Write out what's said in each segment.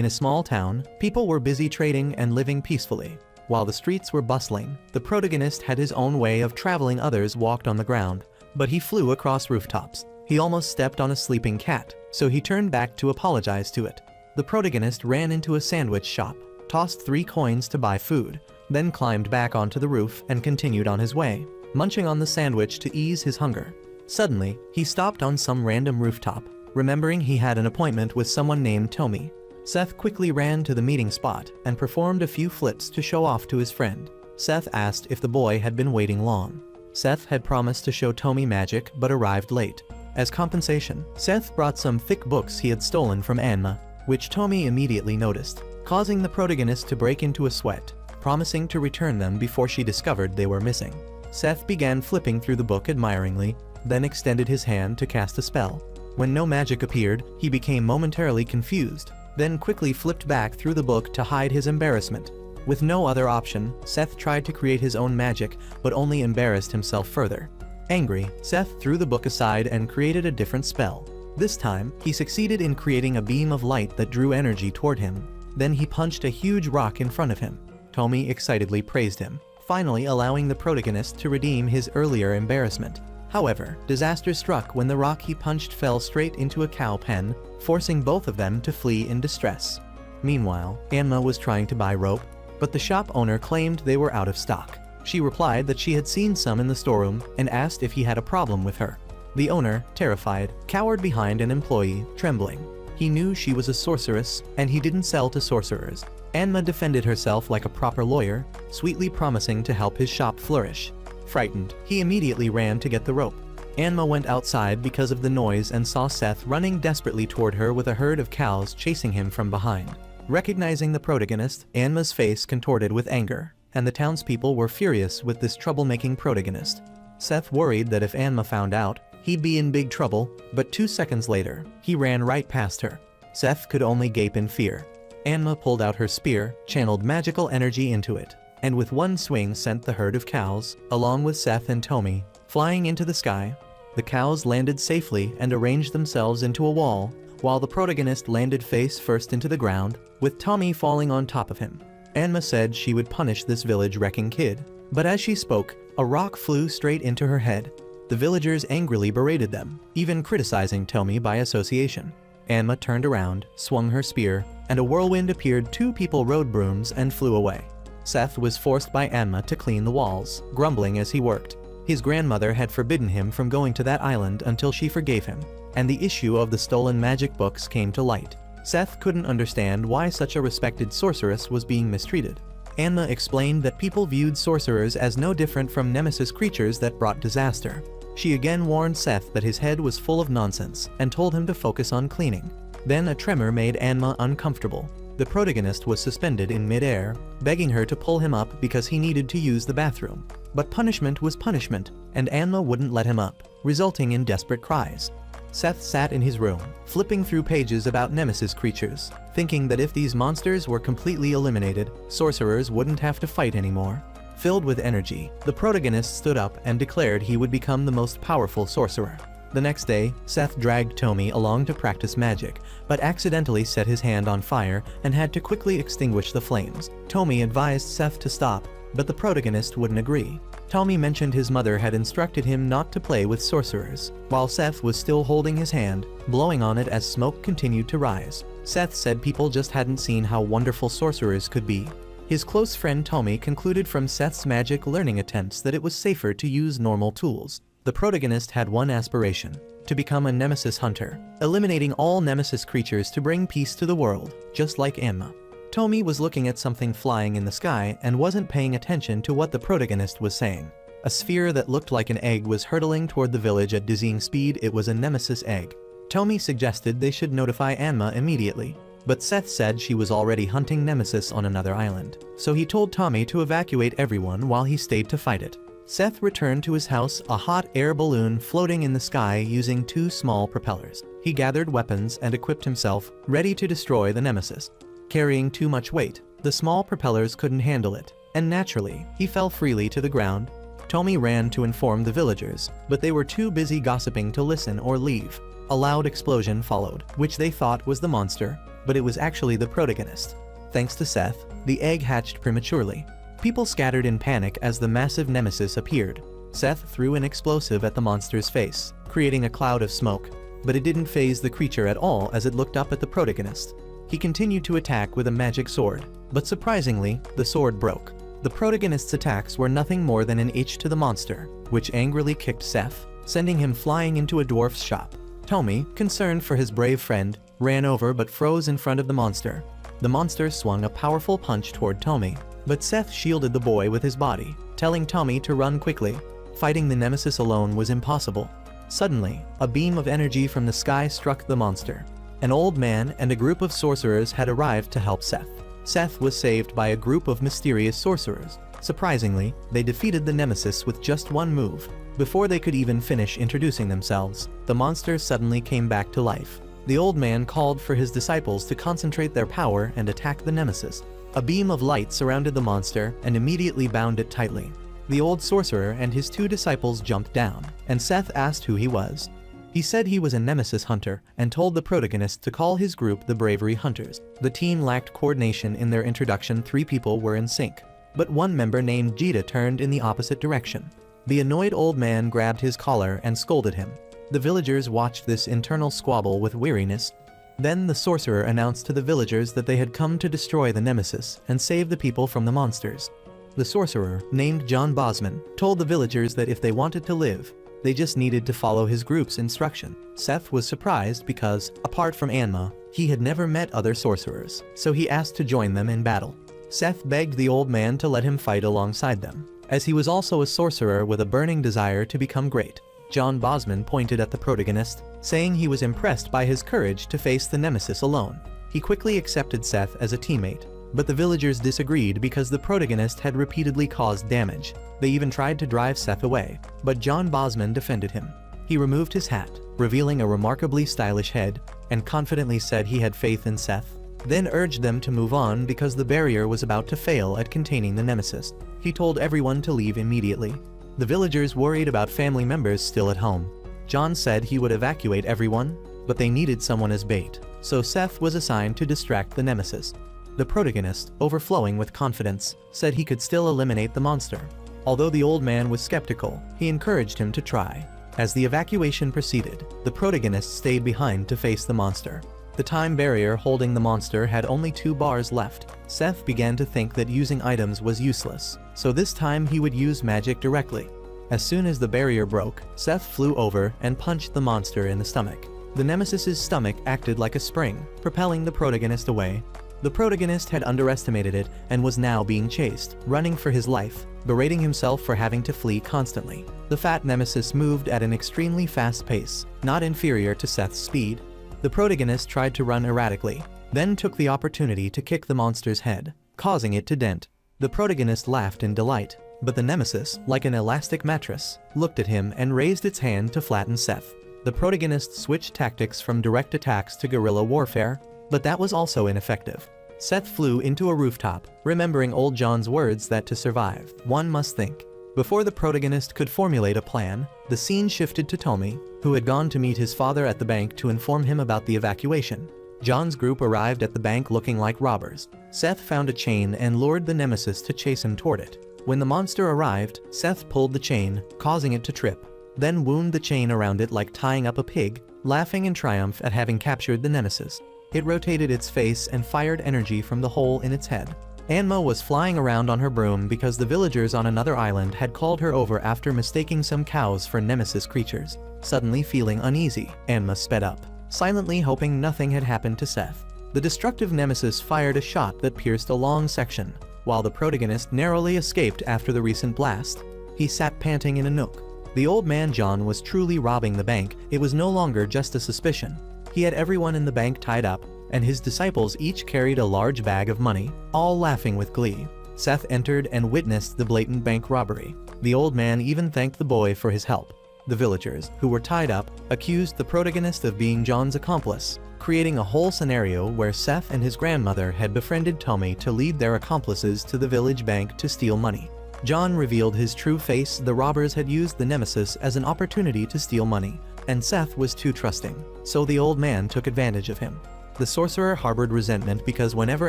In a small town, people were busy trading and living peacefully. While the streets were bustling, the protagonist had his own way of traveling. Others walked on the ground, but he flew across rooftops. He almost stepped on a sleeping cat, so he turned back to apologize to it. The protagonist ran into a sandwich shop, tossed 3 coins to buy food, then climbed back onto the roof and continued on his way, munching on the sandwich to ease his hunger. Suddenly, he stopped on some random rooftop, remembering he had an appointment with someone named Tommy. Seth quickly ran to the meeting spot and performed a few flips to show off to his friend. Seth asked if the boy had been waiting long. Seth had promised to show Tommy magic but arrived late. As compensation, Seth brought some thick books he had stolen from Anma, which Tommy immediately noticed, causing the protagonist to break into a sweat, promising to return them before she discovered they were missing. Seth began flipping through the book admiringly, then extended his hand to cast a spell. When no magic appeared, he became momentarily confused, then quickly flipped back through the book to hide his embarrassment. With no other option, Seth tried to create his own magic, but only embarrassed himself further. Angry, Seth threw the book aside and created a different spell. This time, he succeeded in creating a beam of light that drew energy toward him. Then he punched a huge rock in front of him. Tommy excitedly praised him, finally allowing the protagonist to redeem his earlier embarrassment. However, disaster struck when the rock he punched fell straight into a cow pen, forcing both of them to flee in distress. Meanwhile, Anma was trying to buy rope, but the shop owner claimed they were out of stock. She replied that she had seen some in the storeroom and asked if he had a problem with her. The owner, terrified, cowered behind an employee, trembling. He knew she was a sorceress, and he didn't sell to sorcerers. Anma defended herself like a proper lawyer, sweetly promising to help his shop flourish. Frightened, he immediately ran to get the rope. Anma went outside because of the noise and saw Seth running desperately toward her with a herd of cows chasing him from behind. Recognizing the protagonist, Anma's face contorted with anger, and the townspeople were furious with this troublemaking protagonist. Seth worried that if Anma found out, he'd be in big trouble, but 2 seconds later, he ran right past her. Seth could only gape in fear. Anma pulled out her spear, channeled magical energy into it, and with one swing sent the herd of cows, along with Seth and Tommy, flying into the sky. The cows landed safely and arranged themselves into a wall, while the protagonist landed face first into the ground, with Tommy falling on top of him. Anma said she would punish this village-wrecking kid, but as she spoke, a rock flew straight into her head. The villagers angrily berated them, even criticizing Tommy by association. Anma turned around, swung her spear, and a whirlwind appeared. 2 people rode brooms and flew away. Seth was forced by Anma to clean the walls, grumbling as he worked. His grandmother had forbidden him from going to that island until she forgave him, and the issue of the stolen magic books came to light. Seth couldn't understand why such a respected sorceress was being mistreated. Anma explained that people viewed sorcerers as no different from nemesis creatures that brought disaster. She again warned Seth that his head was full of nonsense and told him to focus on cleaning. Then a tremor made Anma uncomfortable. The protagonist was suspended in mid-air, begging her to pull him up because he needed to use the bathroom. But punishment was punishment, and Anma wouldn't let him up, resulting in desperate cries. Seth sat in his room, flipping through pages about nemesis creatures, thinking that if these monsters were completely eliminated, sorcerers wouldn't have to fight anymore. Filled with energy, the protagonist stood up and declared he would become the most powerful sorcerer. The next day, Seth dragged Tommy along to practice magic, but accidentally set his hand on fire and had to quickly extinguish the flames. Tommy advised Seth to stop, but the protagonist wouldn't agree. Tommy mentioned his mother had instructed him not to play with sorcerers, while Seth was still holding his hand, blowing on it as smoke continued to rise. Seth said people just hadn't seen how wonderful sorcerers could be. His close friend Tommy concluded from Seth's magic learning attempts that it was safer to use normal tools. The protagonist had one aspiration: to become a nemesis hunter, eliminating all nemesis creatures to bring peace to the world, just like Anma. Tommy was looking at something flying in the sky and wasn't paying attention to what the protagonist was saying. A sphere that looked like an egg was hurtling toward the village at dizzying speed. It was a nemesis egg. Tommy suggested they should notify Anma immediately, but Seth said she was already hunting nemesis on another island, so he told Tommy to evacuate everyone while he stayed to fight it. Seth returned to his house, a hot air balloon floating in the sky using 2 small propellers. He gathered weapons and equipped himself, ready to destroy the nemesis. Carrying too much weight, the small propellers couldn't handle it, and naturally, he fell freely to the ground. Tommy ran to inform the villagers, but they were too busy gossiping to listen or leave. A loud explosion followed, which they thought was the monster, but it was actually the protagonist. Thanks to Seth, the egg hatched prematurely. People scattered in panic as the massive nemesis appeared. Seth threw an explosive at the monster's face, creating a cloud of smoke, but it didn't faze the creature at all as it looked up at the protagonist. He continued to attack with a magic sword, but surprisingly, the sword broke. The protagonist's attacks were nothing more than an itch to the monster, which angrily kicked Seth, sending him flying into a dwarf's shop. Tommy, concerned for his brave friend, ran over but froze in front of the monster. The monster swung a powerful punch toward Tommy, but Seth shielded the boy with his body, telling Tommy to run quickly. Fighting the nemesis alone was impossible. Suddenly, a beam of energy from the sky struck the monster. An old man and a group of sorcerers had arrived to help Seth. Seth was saved by a group of mysterious sorcerers. Surprisingly, they defeated the nemesis with just one move. Before they could even finish introducing themselves, the monster suddenly came back to life. The old man called for his disciples to concentrate their power and attack the nemesis. A beam of light surrounded the monster and immediately bound it tightly. The old sorcerer and his two disciples jumped down, and Seth asked who he was. He said he was a nemesis hunter and told the protagonist to call his group the Bravery Hunters. The team lacked coordination in their introduction. 3 people were in sync, but one member named Jita turned in the opposite direction. The annoyed old man grabbed his collar and scolded him. The villagers watched this internal squabble with weariness. Then the sorcerer announced to the villagers that they had come to destroy the nemesis and save the people from the monsters. The sorcerer, named John Bosman, told the villagers that if they wanted to live, they just needed to follow his group's instruction. Seth was surprised because, apart from Anma, he had never met other sorcerers, so he asked to join them in battle. Seth begged the old man to let him fight alongside them, as he was also a sorcerer with a burning desire to become great. John Bosman pointed at the protagonist, saying he was impressed by his courage to face the nemesis alone. He quickly accepted Seth as a teammate, but the villagers disagreed because the protagonist had repeatedly caused damage. They even tried to drive Seth away, but John Bosman defended him. He removed his hat, revealing a remarkably stylish head, and confidently said he had faith in Seth, then urged them to move on because the barrier was about to fail at containing the nemesis. He told everyone to leave immediately. The villagers worried about family members still at home. John said he would evacuate everyone, but they needed someone as bait, so Seth was assigned to distract the nemesis. The protagonist, overflowing with confidence, said he could still eliminate the monster. Although the old man was skeptical, he encouraged him to try. As the evacuation proceeded, the protagonist stayed behind to face the monster. The time barrier holding the monster had only 2 bars left. Seth began to think that using items was useless, so this time he would use magic directly. As soon as the barrier broke, Seth flew over and punched the monster in the stomach. The nemesis's stomach acted like a spring, propelling the protagonist away. The protagonist had underestimated it and was now being chased, running for his life, berating himself for having to flee constantly. The fat nemesis moved at an extremely fast pace, not inferior to Seth's speed. The protagonist tried to run erratically, then took the opportunity to kick the monster's head, causing it to dent. The protagonist laughed in delight, but the nemesis, like an elastic mattress, looked at him and raised its hand to flatten Seth. The protagonist switched tactics from direct attacks to guerrilla warfare, but that was also ineffective. Seth flew into a rooftop, remembering old John's words that to survive, one must think. Before the protagonist could formulate a plan, the scene shifted to Tommy, who had gone to meet his father at the bank to inform him about the evacuation. John's group arrived at the bank looking like robbers. Seth found a chain and lured the nemesis to chase him toward it. When the monster arrived, Seth pulled the chain, causing it to trip, then wound the chain around it like tying up a pig, laughing in triumph at having captured the nemesis. It rotated its face and fired energy from the hole in its head. Anma was flying around on her broom because the villagers on another island had called her over after mistaking some cows for nemesis creatures. Suddenly feeling uneasy, Anma sped up, silently hoping nothing had happened to Seth. The destructive nemesis fired a shot that pierced a long section, while the protagonist narrowly escaped after the recent blast. He sat panting in a nook. The old man John was truly robbing the bank. It was no longer just a suspicion. He had everyone in the bank tied up, and his disciples each carried a large bag of money, all laughing with glee. Seth entered and witnessed the blatant bank robbery. The old man even thanked the boy for his help. The villagers, who were tied up, accused the protagonist of being John's accomplice, creating a whole scenario where Seth and his grandmother had befriended Tommy to lead their accomplices to the village bank to steal money. John revealed his true face. The robbers had used the nemesis as an opportunity to steal money, and Seth was too trusting, so the old man took advantage of him. The sorcerer harbored resentment because whenever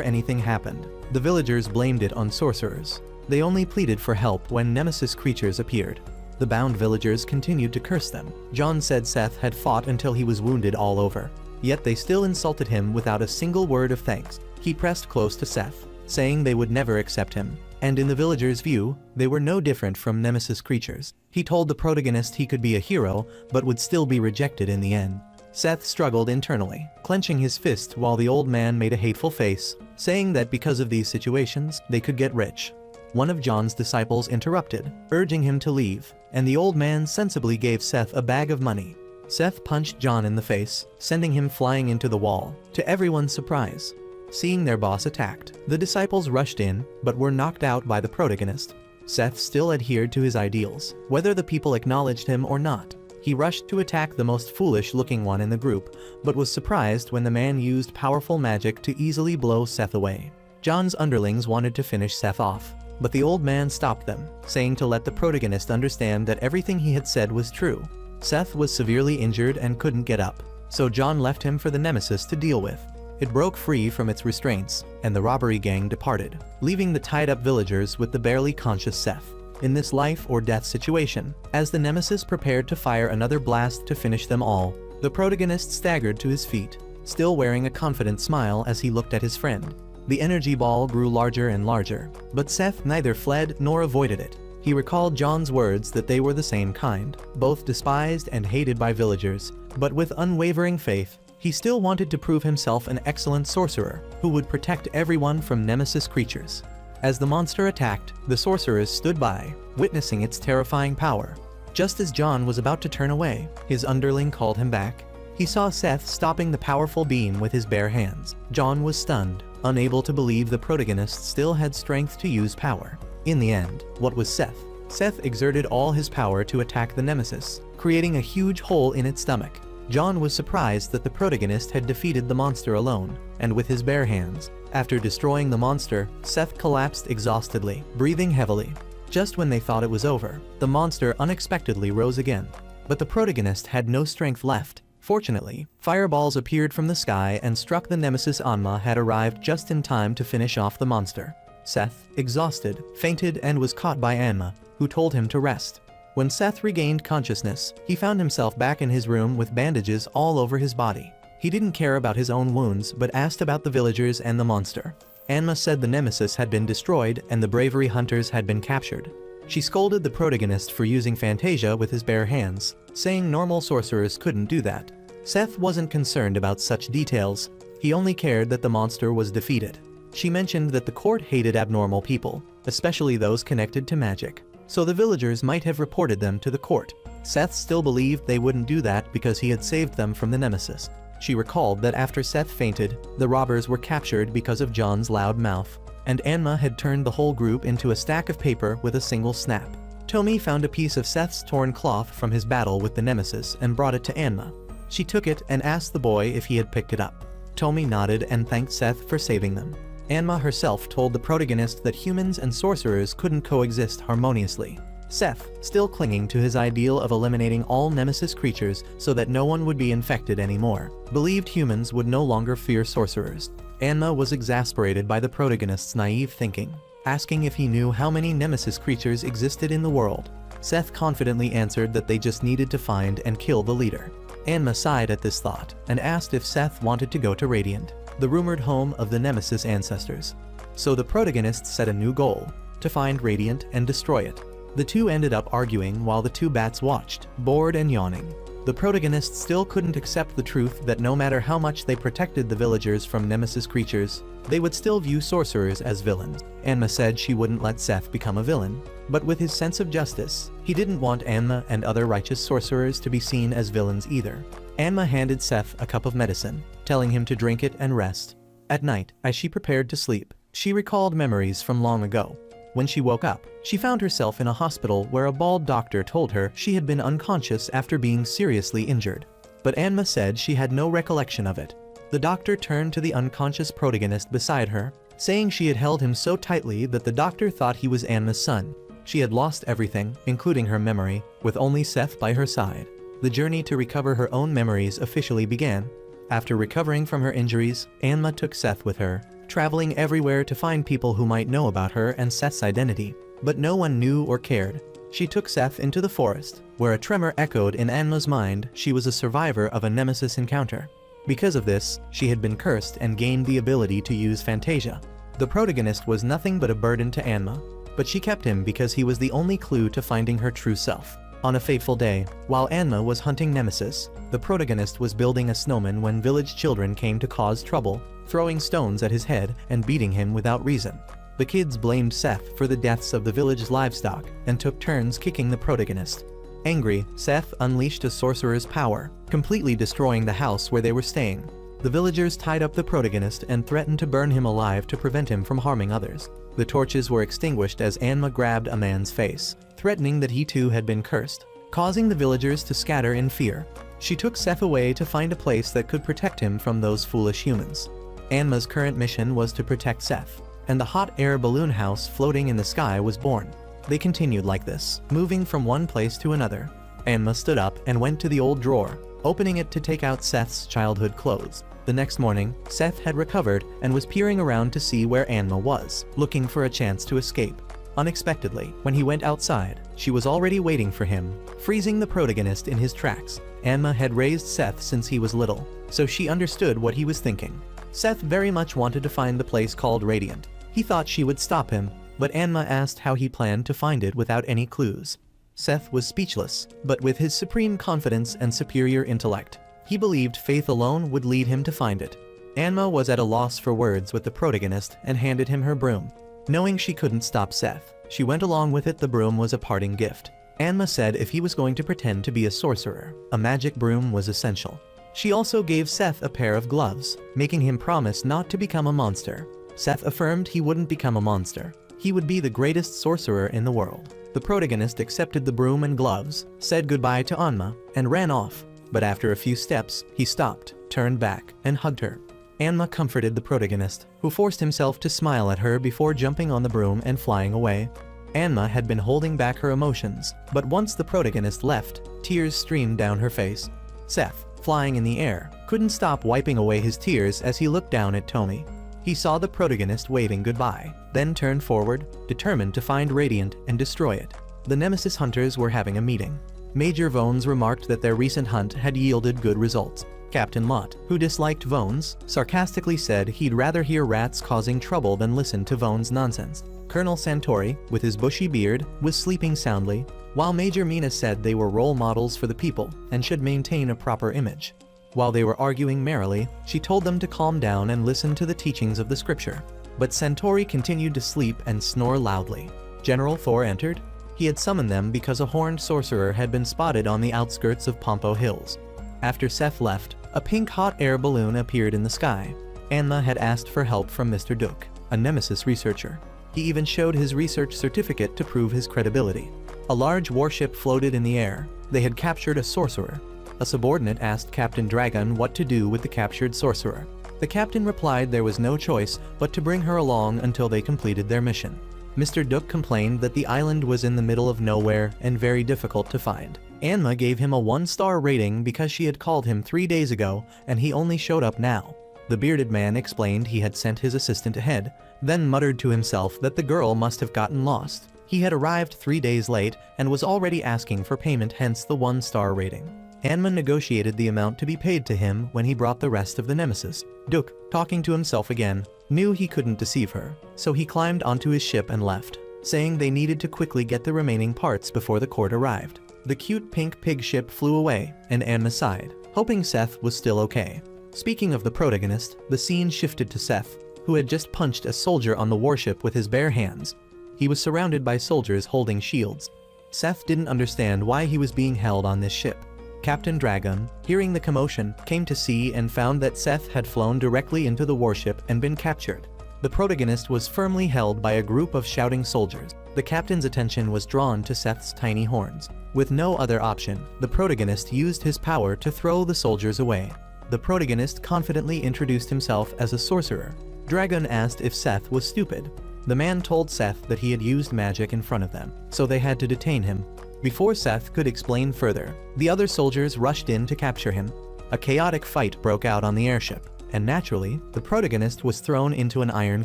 anything happened, the villagers blamed it on sorcerers. They only pleaded for help when nemesis creatures appeared. The bound villagers continued to curse them. John said Seth had fought until he was wounded all over, yet they still insulted him without a single word of thanks. He pressed close to Seth, saying they would never accept him, and in the villagers' view, they were no different from nemesis creatures. He told the protagonist he could be a hero, but would still be rejected in the end. Seth struggled internally, clenching his fist while the old man made a hateful face, saying that because of these situations, they could get rich. One of John's disciples interrupted, urging him to leave, and the old man sensibly gave Seth a bag of money. Seth punched John in the face, sending him flying into the wall, to everyone's surprise. Seeing their boss attacked, the disciples rushed in, but were knocked out by the protagonist. Seth still adhered to his ideals, whether the people acknowledged him or not. He rushed to attack the most foolish-looking one in the group, but was surprised when the man used powerful magic to easily blow Seth away. John's underlings wanted to finish Seth off, but the old man stopped them, saying to let the protagonist understand that everything he had said was true. Seth was severely injured and couldn't get up, so John left him for the nemesis to deal with. It broke free from its restraints, and the robbery gang departed, leaving the tied-up villagers with the barely conscious Seth in this life-or-death situation. As the nemesis prepared to fire another blast to finish them all, the protagonist staggered to his feet, still wearing a confident smile as he looked at his friend. The energy ball grew larger and larger, but Seth neither fled nor avoided it. He recalled John's words that they were the same kind, both despised and hated by villagers, but with unwavering faith, he still wanted to prove himself an excellent sorcerer who would protect everyone from nemesis creatures. As the monster attacked, the sorcerers stood by, witnessing its terrifying power. Just as John was about to turn away, his underling called him back. He saw Seth stopping the powerful beam with his bare hands. John was stunned, unable to believe the protagonist still had strength to use power. In the end, what was Seth? Seth exerted all his power to attack the nemesis, creating a huge hole in its stomach. John was surprised that the protagonist had defeated the monster alone, and with his bare hands. After destroying the monster, Seth collapsed exhaustedly, breathing heavily. Just when they thought it was over, the monster unexpectedly rose again. But the protagonist had no strength left. Fortunately, fireballs appeared from the sky and struck the nemesis. Anma had arrived just in time to finish off the monster. Seth, exhausted, fainted and was caught by Anma, who told him to rest. When Seth regained consciousness, he found himself back in his room with bandages all over his body. He didn't care about his own wounds but asked about the villagers and the monster. Anma said the nemesis had been destroyed and the bravery hunters had been captured. She scolded the protagonist for using Fantasia with his bare hands, saying normal sorcerers couldn't do that. Seth wasn't concerned about such details. He only cared that the monster was defeated. She mentioned that the court hated abnormal people, especially those connected to magic, so the villagers might have reported them to the court. Seth still believed they wouldn't do that because he had saved them from the nemesis. She recalled that after Seth fainted, the robbers were captured because of John's loud mouth, and Anma had turned the whole group into a stack of paper with a single snap. Tommy found a piece of Seth's torn cloth from his battle with the nemesis and brought it to Anma. She took it and asked the boy if he had picked it up. Tommy nodded and thanked Seth for saving them. Anma herself told the protagonist that humans and sorcerers couldn't coexist harmoniously. Seth, still clinging to his ideal of eliminating all nemesis creatures so that no one would be infected anymore, believed humans would no longer fear sorcerers. Anma was exasperated by the protagonist's naive thinking, asking if he knew how many nemesis creatures existed in the world. Seth confidently answered that they just needed to find and kill the leader. Anma sighed at this thought and asked if Seth wanted to go to Radiant, the rumored home of the nemesis ancestors. So the protagonist set a new goal: to find Radiant and destroy it. The two ended up arguing while the two bats watched, bored and yawning. The protagonist still couldn't accept the truth that no matter how much they protected the villagers from nemesis creatures, they would still view sorcerers as villains. Anma said she wouldn't let Seth become a villain, but with his sense of justice, he didn't want Anma and other righteous sorcerers to be seen as villains either. Anma handed Seth a cup of medicine, telling him to drink it and rest. At night, as she prepared to sleep, she recalled memories from long ago. When she woke up, she found herself in a hospital where a bald doctor told her she had been unconscious after being seriously injured. But Anma said she had no recollection of it. The doctor turned to the unconscious protagonist beside her, saying she had held him so tightly that the doctor thought he was Anma's son. She had lost everything, including her memory, with only Seth by her side. The journey to recover her own memories officially began. After recovering from her injuries, Anma took Seth with her, traveling everywhere to find people who might know about her and Seth's identity. But no one knew or cared. She took Seth into the forest, where a tremor echoed in Anma's mind. She was a survivor of a nemesis encounter. Because of this, she had been cursed and gained the ability to use Fantasia. The protagonist was nothing but a burden to Anma, but she kept him because he was the only clue to finding her true self. On a fateful day, while Anma was hunting Nemesis, the protagonist was building a snowman when village children came to cause trouble, throwing stones at his head and beating him without reason. The kids blamed Seth for the deaths of the village's livestock and took turns kicking the protagonist. Angry, Seth unleashed a sorcerer's power, completely destroying the house where they were staying. The villagers tied up the protagonist and threatened to burn him alive to prevent him from harming others. The torches were extinguished as Anma grabbed a man's face, threatening that he too had been cursed, causing the villagers to scatter in fear. She took Seth away to find a place that could protect him from those foolish humans. Anma's current mission was to protect Seth, and the hot air balloon house floating in the sky was born. They continued like this, moving from one place to another. Anma stood up and went to the old drawer, opening it to take out Seth's childhood clothes. The next morning, Seth had recovered and was peering around to see where Anma was, looking for a chance to escape. Unexpectedly, when he went outside, she was already waiting for him, freezing the protagonist in his tracks. Anma had raised Seth since he was little, so she understood what he was thinking. Seth very much wanted to find the place called Radiant. He thought she would stop him, but Anma asked how he planned to find it without any clues. Seth was speechless, but with his supreme confidence and superior intellect, he believed faith alone would lead him to find it. Anma was at a loss for words with the protagonist and handed him her broom. Knowing she couldn't stop Seth, she went along with it. The broom was a parting gift. Anma said if he was going to pretend to be a sorcerer, a magic broom was essential. She also gave Seth a pair of gloves, making him promise not to become a monster. Seth affirmed he wouldn't become a monster. He would be the greatest sorcerer in the world. The protagonist accepted the broom and gloves, said goodbye to Anma, and ran off. But after a few steps, he stopped, turned back, and hugged her. Anma comforted the protagonist, who forced himself to smile at her before jumping on the broom and flying away. Anma had been holding back her emotions, but once the protagonist left, tears streamed down her face. Seth, flying in the air, couldn't stop wiping away his tears as he looked down at Tommy. He saw the protagonist waving goodbye, then turned forward, determined to find Radiant and destroy it. The Nemesis hunters were having a meeting. Major Vones remarked that their recent hunt had yielded good results. Captain Lott, who disliked Vones, sarcastically said he'd rather hear rats causing trouble than listen to Vones' nonsense. Colonel Santori, with his bushy beard, was sleeping soundly, while Major Mina said they were role models for the people and should maintain a proper image. While they were arguing merrily, she told them to calm down and listen to the teachings of the scripture. But Santori continued to sleep and snore loudly. General Thor entered. He had summoned them because a horned sorcerer had been spotted on the outskirts of Pompo Hills. After Seth left, a pink hot air balloon appeared in the sky. Anma had asked for help from Mr. Duke, a Nemesis researcher. He even showed his research certificate to prove his credibility. A large warship floated in the air. They had captured a sorcerer. A subordinate asked Captain Dragon what to do with the captured sorcerer. The captain replied there was no choice but to bring her along until they completed their mission. Mr. Duke complained that the island was in the middle of nowhere and very difficult to find. Anma gave him a 1-star rating because she had called him 3 days ago and he only showed up now. The bearded man explained he had sent his assistant ahead, then muttered to himself that the girl must have gotten lost. He had arrived 3 days late and was already asking for payment, hence the 1-star rating. Anma negotiated the amount to be paid to him when he brought the rest of the Nemesis. Duke, talking to himself again, knew he couldn't deceive her, so he climbed onto his ship and left, saying they needed to quickly get the remaining parts before the court arrived. The cute pink pig ship flew away, and Anma sighed, hoping Seth was still okay. Speaking of the protagonist, the scene shifted to Seth, who had just punched a soldier on the warship with his bare hands. He was surrounded by soldiers holding shields. Seth didn't understand why he was being held on this ship. Captain Dragon, hearing the commotion, came to see and found that Seth had flown directly into the warship and been captured. The protagonist was firmly held by a group of shouting soldiers. The captain's attention was drawn to Seth's tiny horns. With no other option, the protagonist used his power to throw the soldiers away. The protagonist confidently introduced himself as a sorcerer. Dragon asked if Seth was stupid. The man told Seth that he had used magic in front of them, so they had to detain him. Before Seth could explain further, the other soldiers rushed in to capture him. A chaotic fight broke out on the airship, and naturally, the protagonist was thrown into an iron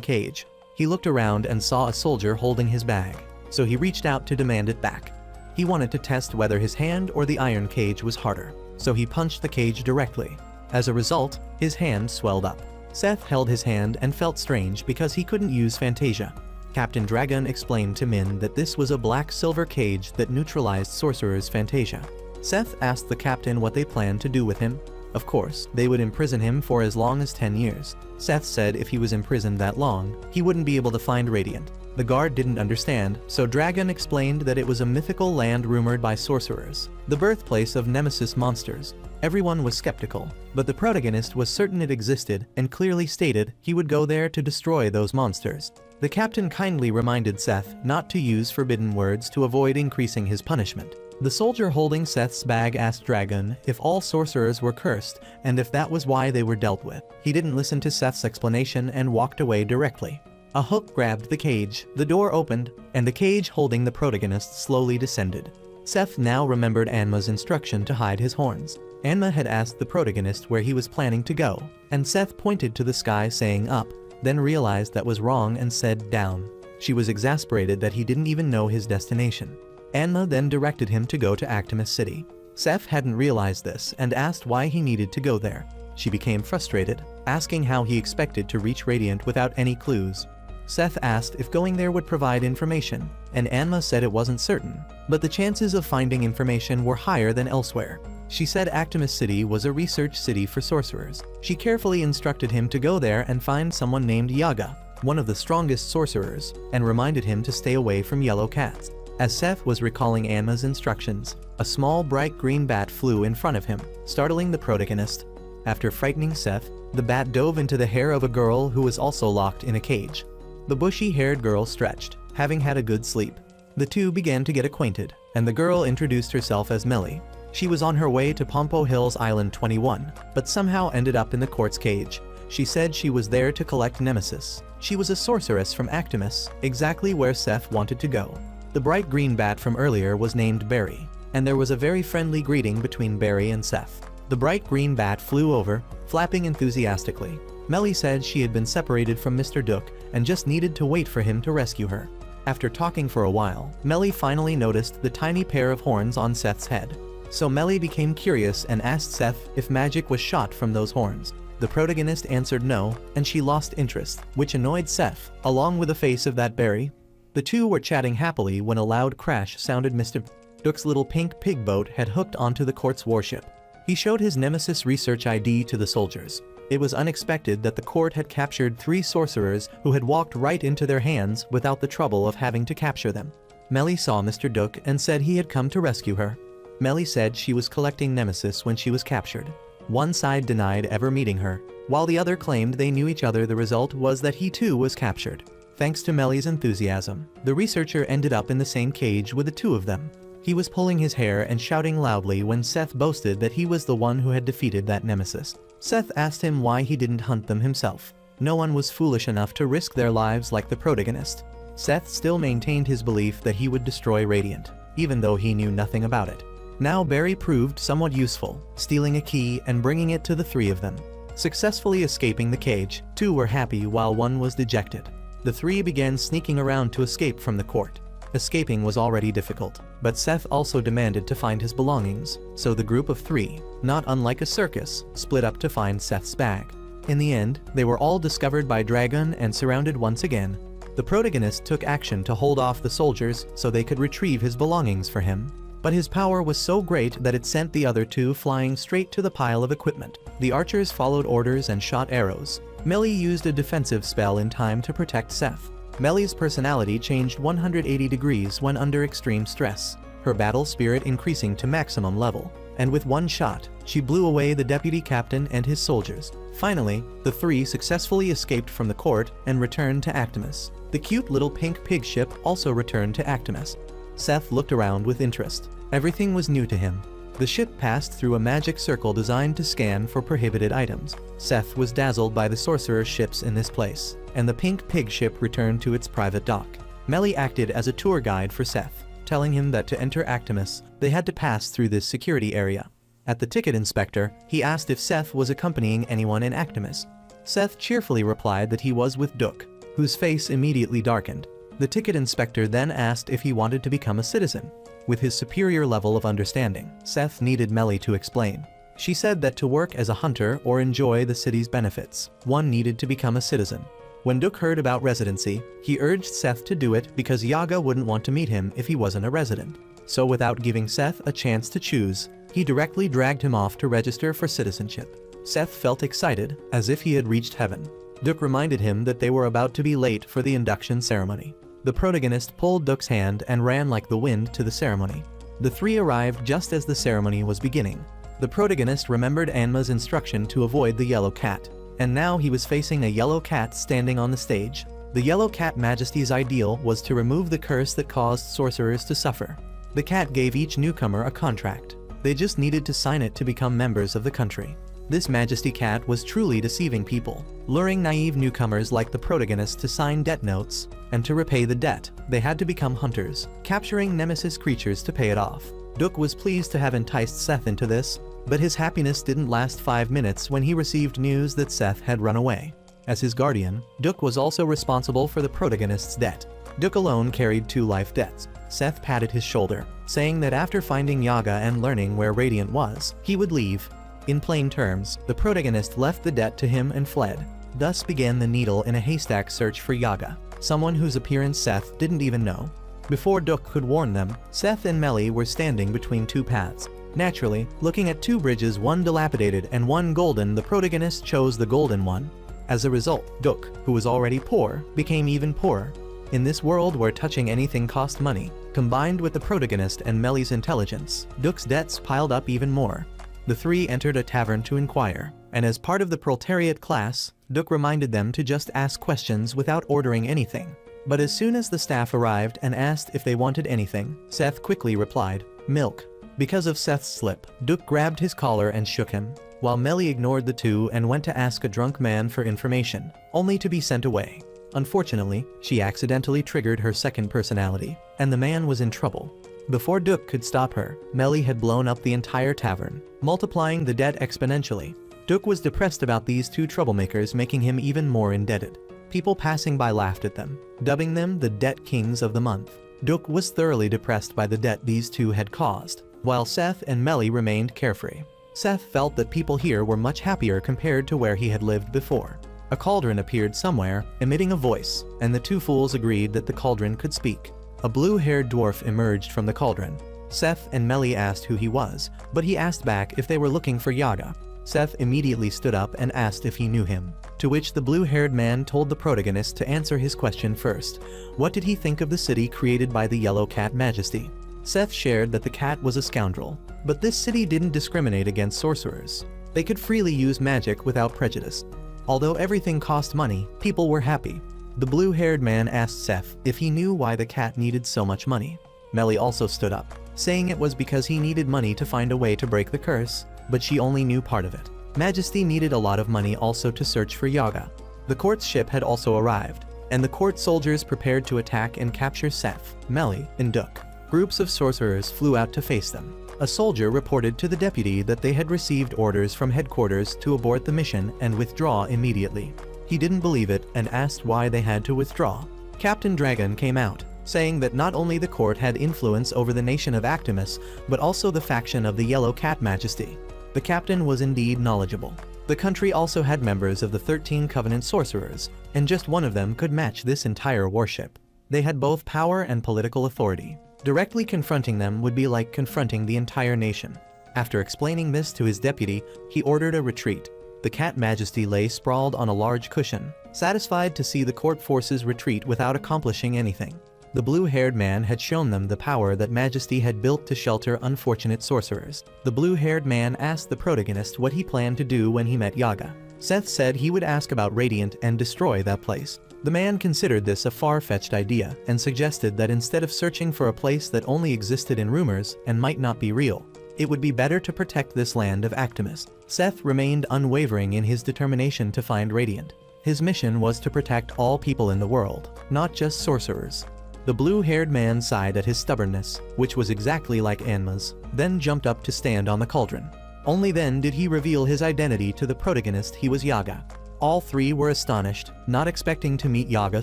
cage. He looked around and saw a soldier holding his bag, so he reached out to demand it back. He wanted to test whether his hand or the iron cage was harder, so he punched the cage directly. As a result, his hand swelled up. Seth held his hand and felt strange because he couldn't use Fantasia. Captain Dragon explained to Min that this was a black-silver cage that neutralized Sorcerer's Fantasia. Seth asked the captain what they planned to do with him. Of course, they would imprison him for as long as 10 years. Seth said if he was imprisoned that long, he wouldn't be able to find Radiant. The guard didn't understand, so Dragon explained that it was a mythical land rumored by sorcerers, the birthplace of Nemesis monsters. Everyone was skeptical, but the protagonist was certain it existed and clearly stated he would go there to destroy those monsters. The captain kindly reminded Seth not to use forbidden words to avoid increasing his punishment. The soldier holding Seth's bag asked Dragon if all sorcerers were cursed and if that was why they were dealt with. He didn't listen to Seth's explanation and walked away directly. A hook grabbed the cage, the door opened, and the cage holding the protagonist slowly descended. Seth now remembered Anma's instruction to hide his horns. Anma had asked the protagonist where he was planning to go, and Seth pointed to the sky saying up, then realized that was wrong and said down. She was exasperated that he didn't even know his destination. Anma then directed him to go to Actimus City. Seth hadn't realized this and asked why he needed to go there. She became frustrated, asking how he expected to reach Radiant without any clues. Seth asked if going there would provide information, and Anma said it wasn't certain, but the chances of finding information were higher than elsewhere. She said Actimus City was a research city for sorcerers. She carefully instructed him to go there and find someone named Yaga, one of the strongest sorcerers, and reminded him to stay away from yellow cats. As Seth was recalling Anma's instructions, a small bright green bat flew in front of him, startling the protagonist. After frightening Seth, the bat dove into the hair of a girl who was also locked in a cage. The bushy-haired girl stretched, having had a good sleep. The two began to get acquainted, and the girl introduced herself as Melly. She was on her way to Pompo Hills Island 21, but somehow ended up in the court's cage. She said she was there to collect Nemesis. She was a sorceress from Actimus, exactly where Seth wanted to go. The bright green bat from earlier was named Barry, and there was a very friendly greeting between Barry and Seth. The bright green bat flew over, flapping enthusiastically. Melly said she had been separated from Mr. Duke and just needed to wait for him to rescue her. After talking for a while, Melly finally noticed the tiny pair of horns on Seth's head. So Melly became curious and asked Seth if magic was shot from those horns. The protagonist answered no, and she lost interest, which annoyed Seth, along with the face of that Barry. The two were chatting happily when a loud crash sounded. Mr. Duke's little pink pig boat had hooked onto the court's warship. He showed his Nemesis research ID to the soldiers. It was unexpected that the court had captured 3 sorcerers who had walked right into their hands without the trouble of having to capture them. Melly saw Mr. Duke and said he had come to rescue her. Melly said she was collecting Nemesis when she was captured. One side denied ever meeting her, while the other claimed they knew each other. The result was that he too was captured. Thanks to Melly's enthusiasm, the researcher ended up in the same cage with the two of them. He was pulling his hair and shouting loudly when Seth boasted that he was the one who had defeated that Nemesis. Seth asked him why he didn't hunt them himself. No one was foolish enough to risk their lives like the protagonist. Seth still maintained his belief that he would destroy Radiant, even though he knew nothing about it. Now Barry proved somewhat useful, stealing a key and bringing it to the 3 of them. Successfully escaping the cage, 2 were happy while 1 was dejected. The 3 began sneaking around to escape from the court. Escaping was already difficult, but Seth also demanded to find his belongings, so the group of 3, not unlike a circus, split up to find Seth's bag. In the end, they were all discovered by Dragon and surrounded once again. The protagonist took action to hold off the soldiers so they could retrieve his belongings for him. But his power was so great that it sent the other 2 flying straight to the pile of equipment. The archers followed orders and shot arrows. Melly used a defensive spell in time to protect Seth. Melly's personality changed 180 degrees when under extreme stress, her battle spirit increasing to maximum level, and with one shot, she blew away the deputy captain and his soldiers. Finally, the 3 successfully escaped from the court and returned to Actimus. The cute little pink pig ship also returned to Actimus. Seth looked around with interest. Everything was new to him. The ship passed through a magic circle designed to scan for prohibited items. Seth was dazzled by the sorcerer's ships in this place, and the pink pig ship returned to its private dock. Melly acted as a tour guide for Seth, telling him that to enter Actimus, they had to pass through this security area. At the ticket inspector, he asked if Seth was accompanying anyone in Actimus. Seth cheerfully replied that he was with Duke, whose face immediately darkened. The ticket inspector then asked if he wanted to become a citizen. With his superior level of understanding, Seth needed Melly to explain. She said that to work as a hunter or enjoy the city's benefits, one needed to become a citizen. When Duke heard about residency, he urged Seth to do it because Yaga wouldn't want to meet him if he wasn't a resident. So without giving Seth a chance to choose, he directly dragged him off to register for citizenship. Seth felt excited, as if he had reached heaven. Duke reminded him that they were about to be late for the induction ceremony. The protagonist pulled Duke's hand and ran like the wind to the ceremony. The three arrived just as the ceremony was beginning. The protagonist remembered Anma's instruction to avoid the yellow cat, and now he was facing a yellow cat standing on the stage. The yellow cat majesty's ideal was to remove the curse that caused sorcerers to suffer. The cat gave each newcomer a contract. They just needed to sign it to become members of the country. This majesty cat was truly deceiving people, luring naive newcomers like the protagonist to sign debt notes, and to repay the debt, they had to become hunters, capturing nemesis creatures to pay it off. Duke was pleased to have enticed Seth into this, but his happiness didn't last 5 minutes when he received news that Seth had run away. As his guardian, Duke was also responsible for the protagonist's debt. Duke alone carried 2 life debts. Seth patted his shoulder, saying that after finding Yaga and learning where Radiant was, he would leave. In plain terms, the protagonist left the debt to him and fled. Thus began the needle in a haystack search for Yaga, someone whose appearance Seth didn't even know. Before Duke could warn them, Seth and Melly were standing between 2 paths. Naturally, looking at 2 bridges, one dilapidated and one golden, the protagonist chose the golden one. As a result, Duke, who was already poor, became even poorer. In this world where touching anything cost money, combined with the protagonist and Melly's intelligence, Duke's debts piled up even more. The 3 entered a tavern to inquire, and as part of the proletariat class, Duke reminded them to just ask questions without ordering anything. But as soon as the staff arrived and asked if they wanted anything, Seth quickly replied, "Milk." Because of Seth's slip, Duke grabbed his collar and shook him, while Melly ignored the 2 and went to ask a drunk man for information, only to be sent away. Unfortunately, she accidentally triggered her second personality, and the man was in trouble. Before Duke could stop her, Melly had blown up the entire tavern, multiplying the debt exponentially. Duke was depressed about these 2 troublemakers making him even more indebted. People passing by laughed at them, dubbing them the debt kings of the month. Duke was thoroughly depressed by the debt these 2 had caused, while Seth and Melly remained carefree. Seth felt that people here were much happier compared to where he had lived before. A cauldron appeared somewhere, emitting a voice, and the 2 fools agreed that the cauldron could speak. A blue-haired dwarf emerged from the cauldron. Seth and Melly asked who he was, but he asked back if they were looking for Yaga. Seth immediately stood up and asked if he knew him, to which the blue-haired man told the protagonist to answer his question first. What did he think of the city created by the Yellow Cat Majesty? Seth shared that the cat was a scoundrel, but this city didn't discriminate against sorcerers. They could freely use magic without prejudice. Although everything cost money, people were happy. The blue-haired man asked Seth if he knew why the cat needed so much money. Melly also stood up, saying it was because he needed money to find a way to break the curse, but she only knew part of it. Majesty needed a lot of money also to search for Yaga. The court's ship had also arrived, and the court soldiers prepared to attack and capture Seth, Melly, and Duke. Groups of sorcerers flew out to face them. A soldier reported to the deputy that they had received orders from headquarters to abort the mission and withdraw immediately. He didn't believe it and asked why they had to withdraw. Captain Dragon came out, saying that not only the court had influence over the nation of Actimus, but also the faction of the Yellow Cat Majesty. The captain was indeed knowledgeable. The country also had members of the 13 Covenant sorcerers, and just one of them could match this entire warship. They had both power and political authority. Directly confronting them would be like confronting the entire nation. After explaining this to his deputy, he ordered a retreat. The Cat Majesty lay sprawled on a large cushion, satisfied to see the court forces retreat without accomplishing anything. The blue-haired man had shown them the power that Majesty had built to shelter unfortunate sorcerers. The blue-haired man asked the protagonist what he planned to do when he met Yaga. Seth said he would ask about Radiant and destroy that place. The man considered this a far-fetched idea and suggested that instead of searching for a place that only existed in rumors and might not be real, It would be better to protect this land of Actimus. Seth remained unwavering in his determination to find Radiant. His mission was to protect all people in the world, not just sorcerers. The blue-haired man sighed at his stubbornness, which was exactly like Anma's, then jumped up to stand on the cauldron. Only then did he reveal his identity to the protagonist. He was Yaga. All three were astonished, not expecting to meet Yaga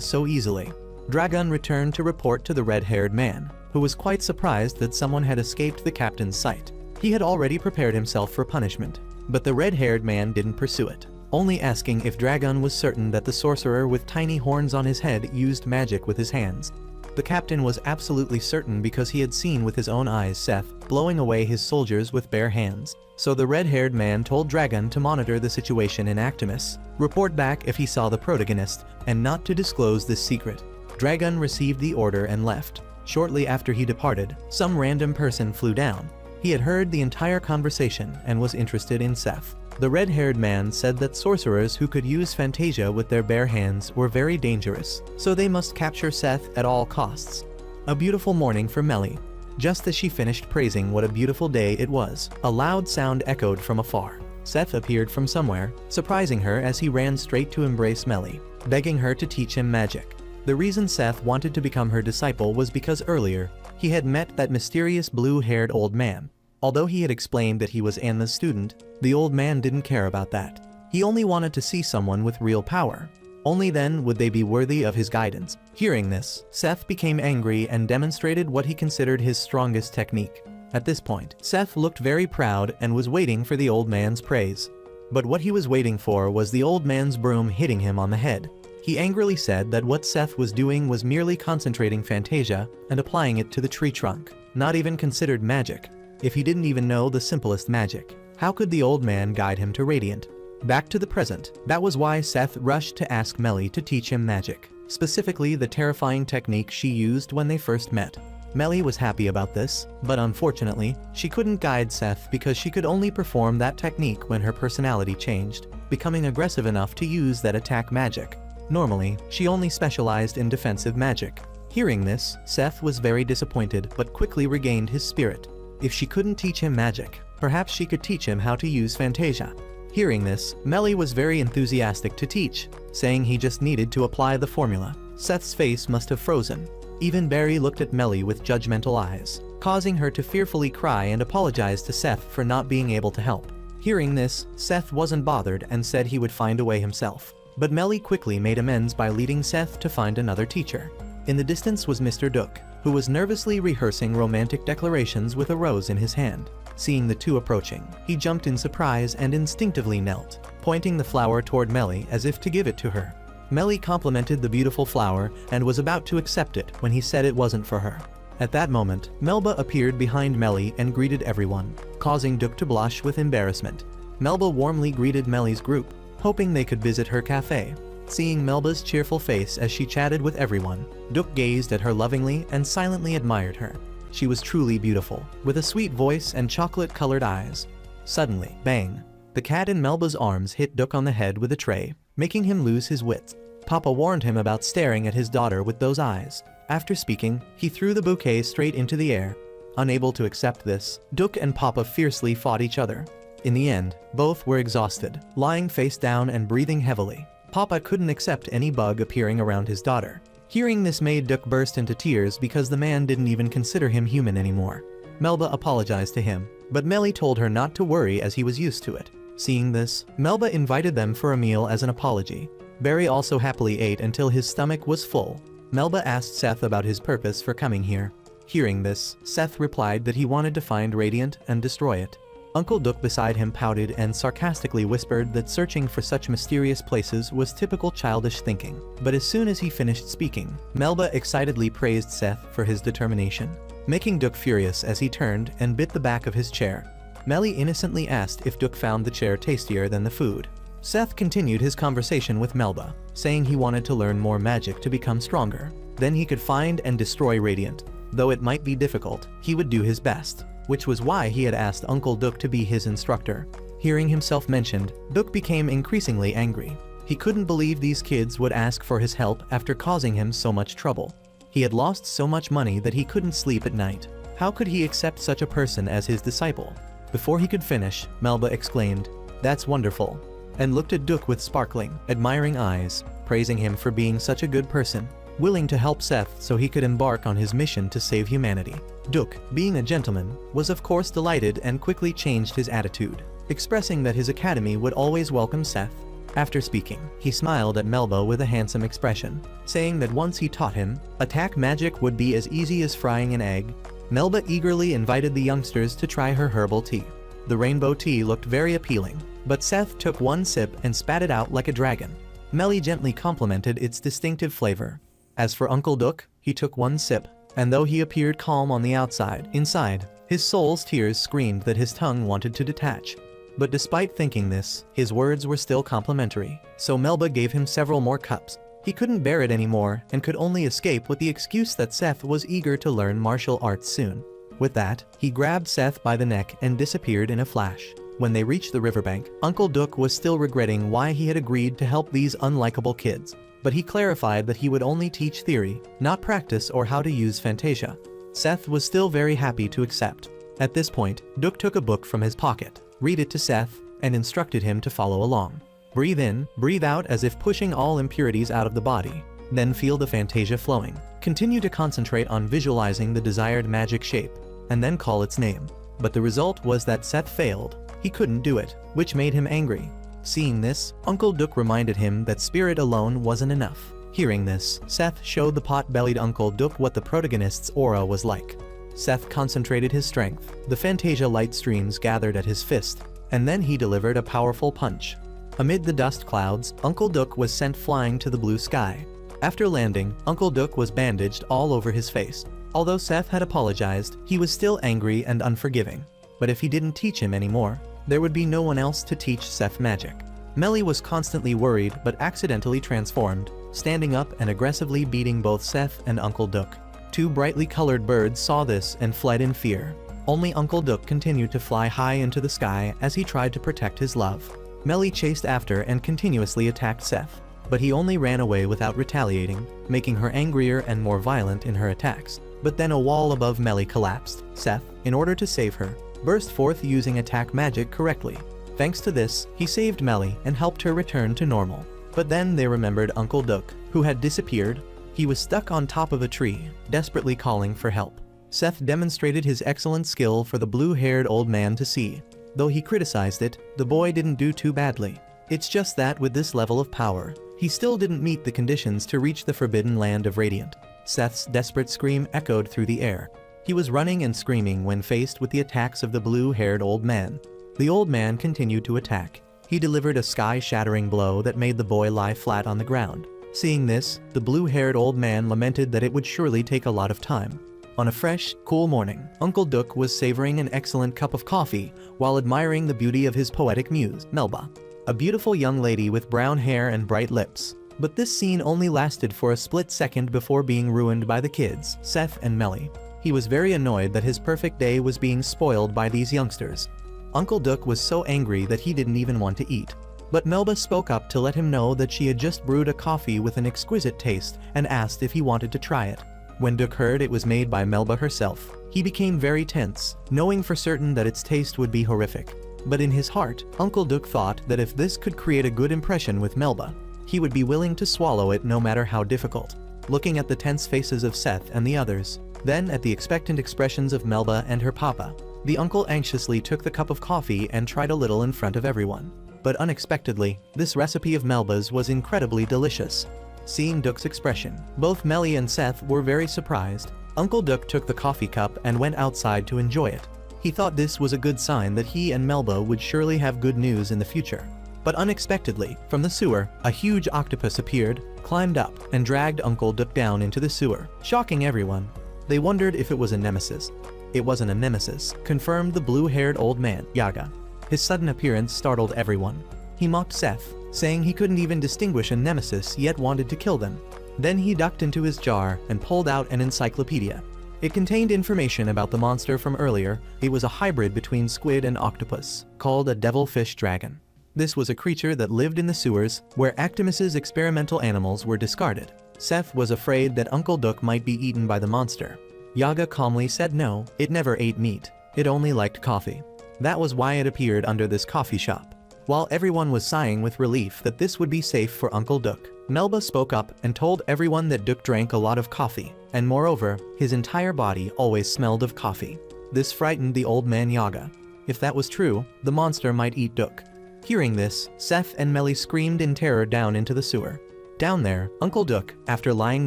so easily. Dragon returned to report to the red-haired man, who was quite surprised that someone had escaped the captain's sight. He had already prepared himself for punishment, but the red-haired man didn't pursue it, only asking if Dragon was certain that the sorcerer with tiny horns on his head used magic with his hands. The captain was absolutely certain because he had seen with his own eyes Seth blowing away his soldiers with bare hands. So the red-haired man told Dragon to monitor the situation in Actimus, report back if he saw the protagonist, and not to disclose this secret. Dragon received the order and left. Shortly after he departed, some random person flew down. He had heard the entire conversation and was interested in Seth. The red-haired man said that sorcerers who could use Fantasia with their bare hands were very dangerous, so they must capture Seth at all costs. A beautiful morning for Melly. Just as she finished praising what a beautiful day it was, a loud sound echoed from afar. Seth appeared from somewhere, surprising her as he ran straight to embrace Melly, begging her to teach him magic. The reason Seth wanted to become her disciple was because earlier, he had met that mysterious blue-haired old man. Although he had explained that he was Anna's student, the old man didn't care about that. He only wanted to see someone with real power. Only then would they be worthy of his guidance. Hearing this, Seth became angry and demonstrated what he considered his strongest technique. At this point, Seth looked very proud and was waiting for the old man's praise. But what he was waiting for was the old man's broom hitting him on the head. He angrily said that what Seth was doing was merely concentrating Fantasia and applying it to the tree trunk, not even considered magic. If he didn't even know the simplest magic, how could the old man guide him to Radiant? Back to the present, that was why Seth rushed to ask Melly to teach him magic, specifically the terrifying technique she used when they first met. Melly was happy about this, but unfortunately, she couldn't guide Seth because she could only perform that technique when her personality changed, becoming aggressive enough to use that attack magic. Normally, she only specialized in defensive magic. Hearing this, Seth was very disappointed but quickly regained his spirit. If she couldn't teach him magic, perhaps she could teach him how to use Fantasia. Hearing this, Melly was very enthusiastic to teach, saying he just needed to apply the formula. Seth's face must have frozen. Even Barry looked at Melly with judgmental eyes, causing her to fearfully cry and apologize to Seth for not being able to help. Hearing this, Seth wasn't bothered and said he would find a way himself. But Melly quickly made amends by leading Seth to find another teacher. In the distance was Mr. Duke, who was nervously rehearsing romantic declarations with a rose in his hand. Seeing the two approaching, he jumped in surprise and instinctively knelt, pointing the flower toward Melly as if to give it to her. Melly complimented the beautiful flower and was about to accept it when he said it wasn't for her. At that moment, Melba appeared behind Melly and greeted everyone, causing Duke to blush with embarrassment. Melba warmly greeted Melly's group, hoping they could visit her cafe. Seeing Melba's cheerful face as she chatted with everyone, Duke gazed at her lovingly and silently admired her. She was truly beautiful, with a sweet voice and chocolate-colored eyes. Suddenly, bang! The cat in Melba's arms hit Duke on the head with a tray, making him lose his wits. Papa warned him about staring at his daughter with those eyes. After speaking, he threw the bouquet straight into the air. Unable to accept this, Duke and Papa fiercely fought each other. In the end, both were exhausted, lying face down and breathing heavily. Papa couldn't accept any bug appearing around his daughter. Hearing this made Duke burst into tears because the man didn't even consider him human anymore. Melba apologized to him, but Melly told her not to worry as he was used to it. Seeing this, Melba invited them for a meal as an apology. Barry also happily ate until his stomach was full. Melba asked Seth about his purpose for coming here. Hearing this, Seth replied that he wanted to find Radiant and destroy it. Uncle Duke beside him pouted and sarcastically whispered that searching for such mysterious places was typical childish thinking. But as soon as he finished speaking, Melba excitedly praised Seth for his determination, making Duke furious as he turned and bit the back of his chair. Melly innocently asked if Duke found the chair tastier than the food. Seth continued his conversation with Melba, saying he wanted to learn more magic to become stronger. Then he could find and destroy Radiant. Though it might be difficult, he would do his best, which was why he had asked Uncle Duke to be his instructor. Hearing himself mentioned, Duke became increasingly angry. He couldn't believe these kids would ask for his help after causing him so much trouble. He had lost so much money that he couldn't sleep at night. How could he accept such a person as his disciple? Before he could finish, Melba exclaimed, "That's wonderful," and looked at Duke with sparkling, admiring eyes, praising him for being such a good person, willing to help Seth so he could embark on his mission to save humanity. Duke, being a gentleman, was of course delighted and quickly changed his attitude, expressing that his academy would always welcome Seth. After speaking, he smiled at Melba with a handsome expression, saying that once he taught him, attack magic would be as easy as frying an egg. Melba eagerly invited the youngsters to try her herbal tea. The rainbow tea looked very appealing, but Seth took one sip and spat it out like a dragon. Melly gently complimented its distinctive flavor. As for Uncle Duke, he took one sip, and though he appeared calm on the outside, inside, his soul's tears screamed that his tongue wanted to detach. But despite thinking this, his words were still complimentary, so Melba gave him several more cups. He couldn't bear it anymore and could only escape with the excuse that Seth was eager to learn martial arts soon. With that, he grabbed Seth by the neck and disappeared in a flash. When they reached the riverbank, Uncle Duke was still regretting why he had agreed to help these unlikable kids, but he clarified that he would only teach theory, not practice or how to use Fantasia. Seth was still very happy to accept. At this point, Duke took a book from his pocket, read it to Seth, and instructed him to follow along. Breathe in, breathe out as if pushing all impurities out of the body. Then feel the Fantasia flowing. Continue to concentrate on visualizing the desired magic shape, and then call its name. But the result was that Seth failed. He couldn't do it, which made him angry. Seeing this, Uncle Duke reminded him that spirit alone wasn't enough. Hearing this, Seth showed the pot-bellied Uncle Duke what the protagonist's aura was like. Seth concentrated his strength. The Fantasia light streams gathered at his fist, and then he delivered a powerful punch. Amid the dust clouds, Uncle Duke was sent flying to the blue sky. After landing, Uncle Duke was bandaged all over his face. Although Seth had apologized, he was still angry and unforgiving. But if he didn't teach him anymore, there would be no one else to teach Seth magic. Melly was constantly worried but accidentally transformed, standing up and aggressively beating both Seth and Uncle Duke. Two brightly colored birds saw this and fled in fear. Only Uncle Duke continued to fly high into the sky as he tried to protect his love. Melly chased after and continuously attacked Seth, but he only ran away without retaliating, making her angrier and more violent in her attacks. But then a wall above Melly collapsed. Seth, in order to save her, burst forth using attack magic correctly. Thanks to this, he saved Melly and helped her return to normal. But then they remembered Uncle Duke, who had disappeared. He was stuck on top of a tree, desperately calling for help. Seth demonstrated his excellent skill for the blue-haired old man to see. Though he criticized it, the boy didn't do too badly. It's just that with this level of power, he still didn't meet the conditions to reach the forbidden land of Radiant. Seth's desperate scream echoed through the air. He was running and screaming when faced with the attacks of the blue-haired old man. The old man continued to attack. He delivered a sky-shattering blow that made the boy lie flat on the ground. Seeing this, the blue-haired old man lamented that it would surely take a lot of time. On a fresh, cool morning, Uncle Duke was savoring an excellent cup of coffee while admiring the beauty of his poetic muse, Melba, a beautiful young lady with brown hair and bright lips. But this scene only lasted for a split second before being ruined by the kids, Seth and Melly. He was very annoyed that his perfect day was being spoiled by these youngsters. Uncle Duke was so angry that he didn't even want to eat. But Melba spoke up to let him know that she had just brewed a coffee with an exquisite taste and asked if he wanted to try it. When Duke heard it was made by Melba herself, he became very tense, knowing for certain that its taste would be horrific. But in his heart, Uncle Duke thought that if this could create a good impression with Melba, he would be willing to swallow it no matter how difficult. Looking at the tense faces of Seth and the others, then at the expectant expressions of Melba and her papa, the uncle anxiously took the cup of coffee and tried a little in front of everyone. But unexpectedly, this recipe of Melba's was incredibly delicious. Seeing Duke's expression, both Melly and Seth were very surprised. Uncle Duke took the coffee cup and went outside to enjoy it. He thought this was a good sign that he and Melba would surely have good news in the future. But unexpectedly, from the sewer, a huge octopus appeared, climbed up, and dragged Uncle Duke down into the sewer, shocking everyone. They wondered if it was a nemesis. It wasn't a nemesis, confirmed the blue-haired old man, Yaga. His sudden appearance startled everyone. He mocked Seth, saying he couldn't even distinguish a nemesis yet wanted to kill them. Then he ducked into his jar and pulled out an encyclopedia. It contained information about the monster from earlier. It was a hybrid between squid and octopus, called a devilfish dragon. This was a creature that lived in the sewers, where Actimus's experimental animals were discarded. Seth was afraid that Uncle Duke might be eaten by the monster. Yaga calmly said no, it never ate meat. It only liked coffee. That was why it appeared under this coffee shop. While everyone was sighing with relief that this would be safe for Uncle Duck, Melba spoke up and told everyone that Duck drank a lot of coffee, and moreover, his entire body always smelled of coffee. This frightened the old man Yaga. If that was true, the monster might eat Duck. Hearing this, Seth and Melly screamed in terror down into the sewer. Down there, Uncle Duck, after lying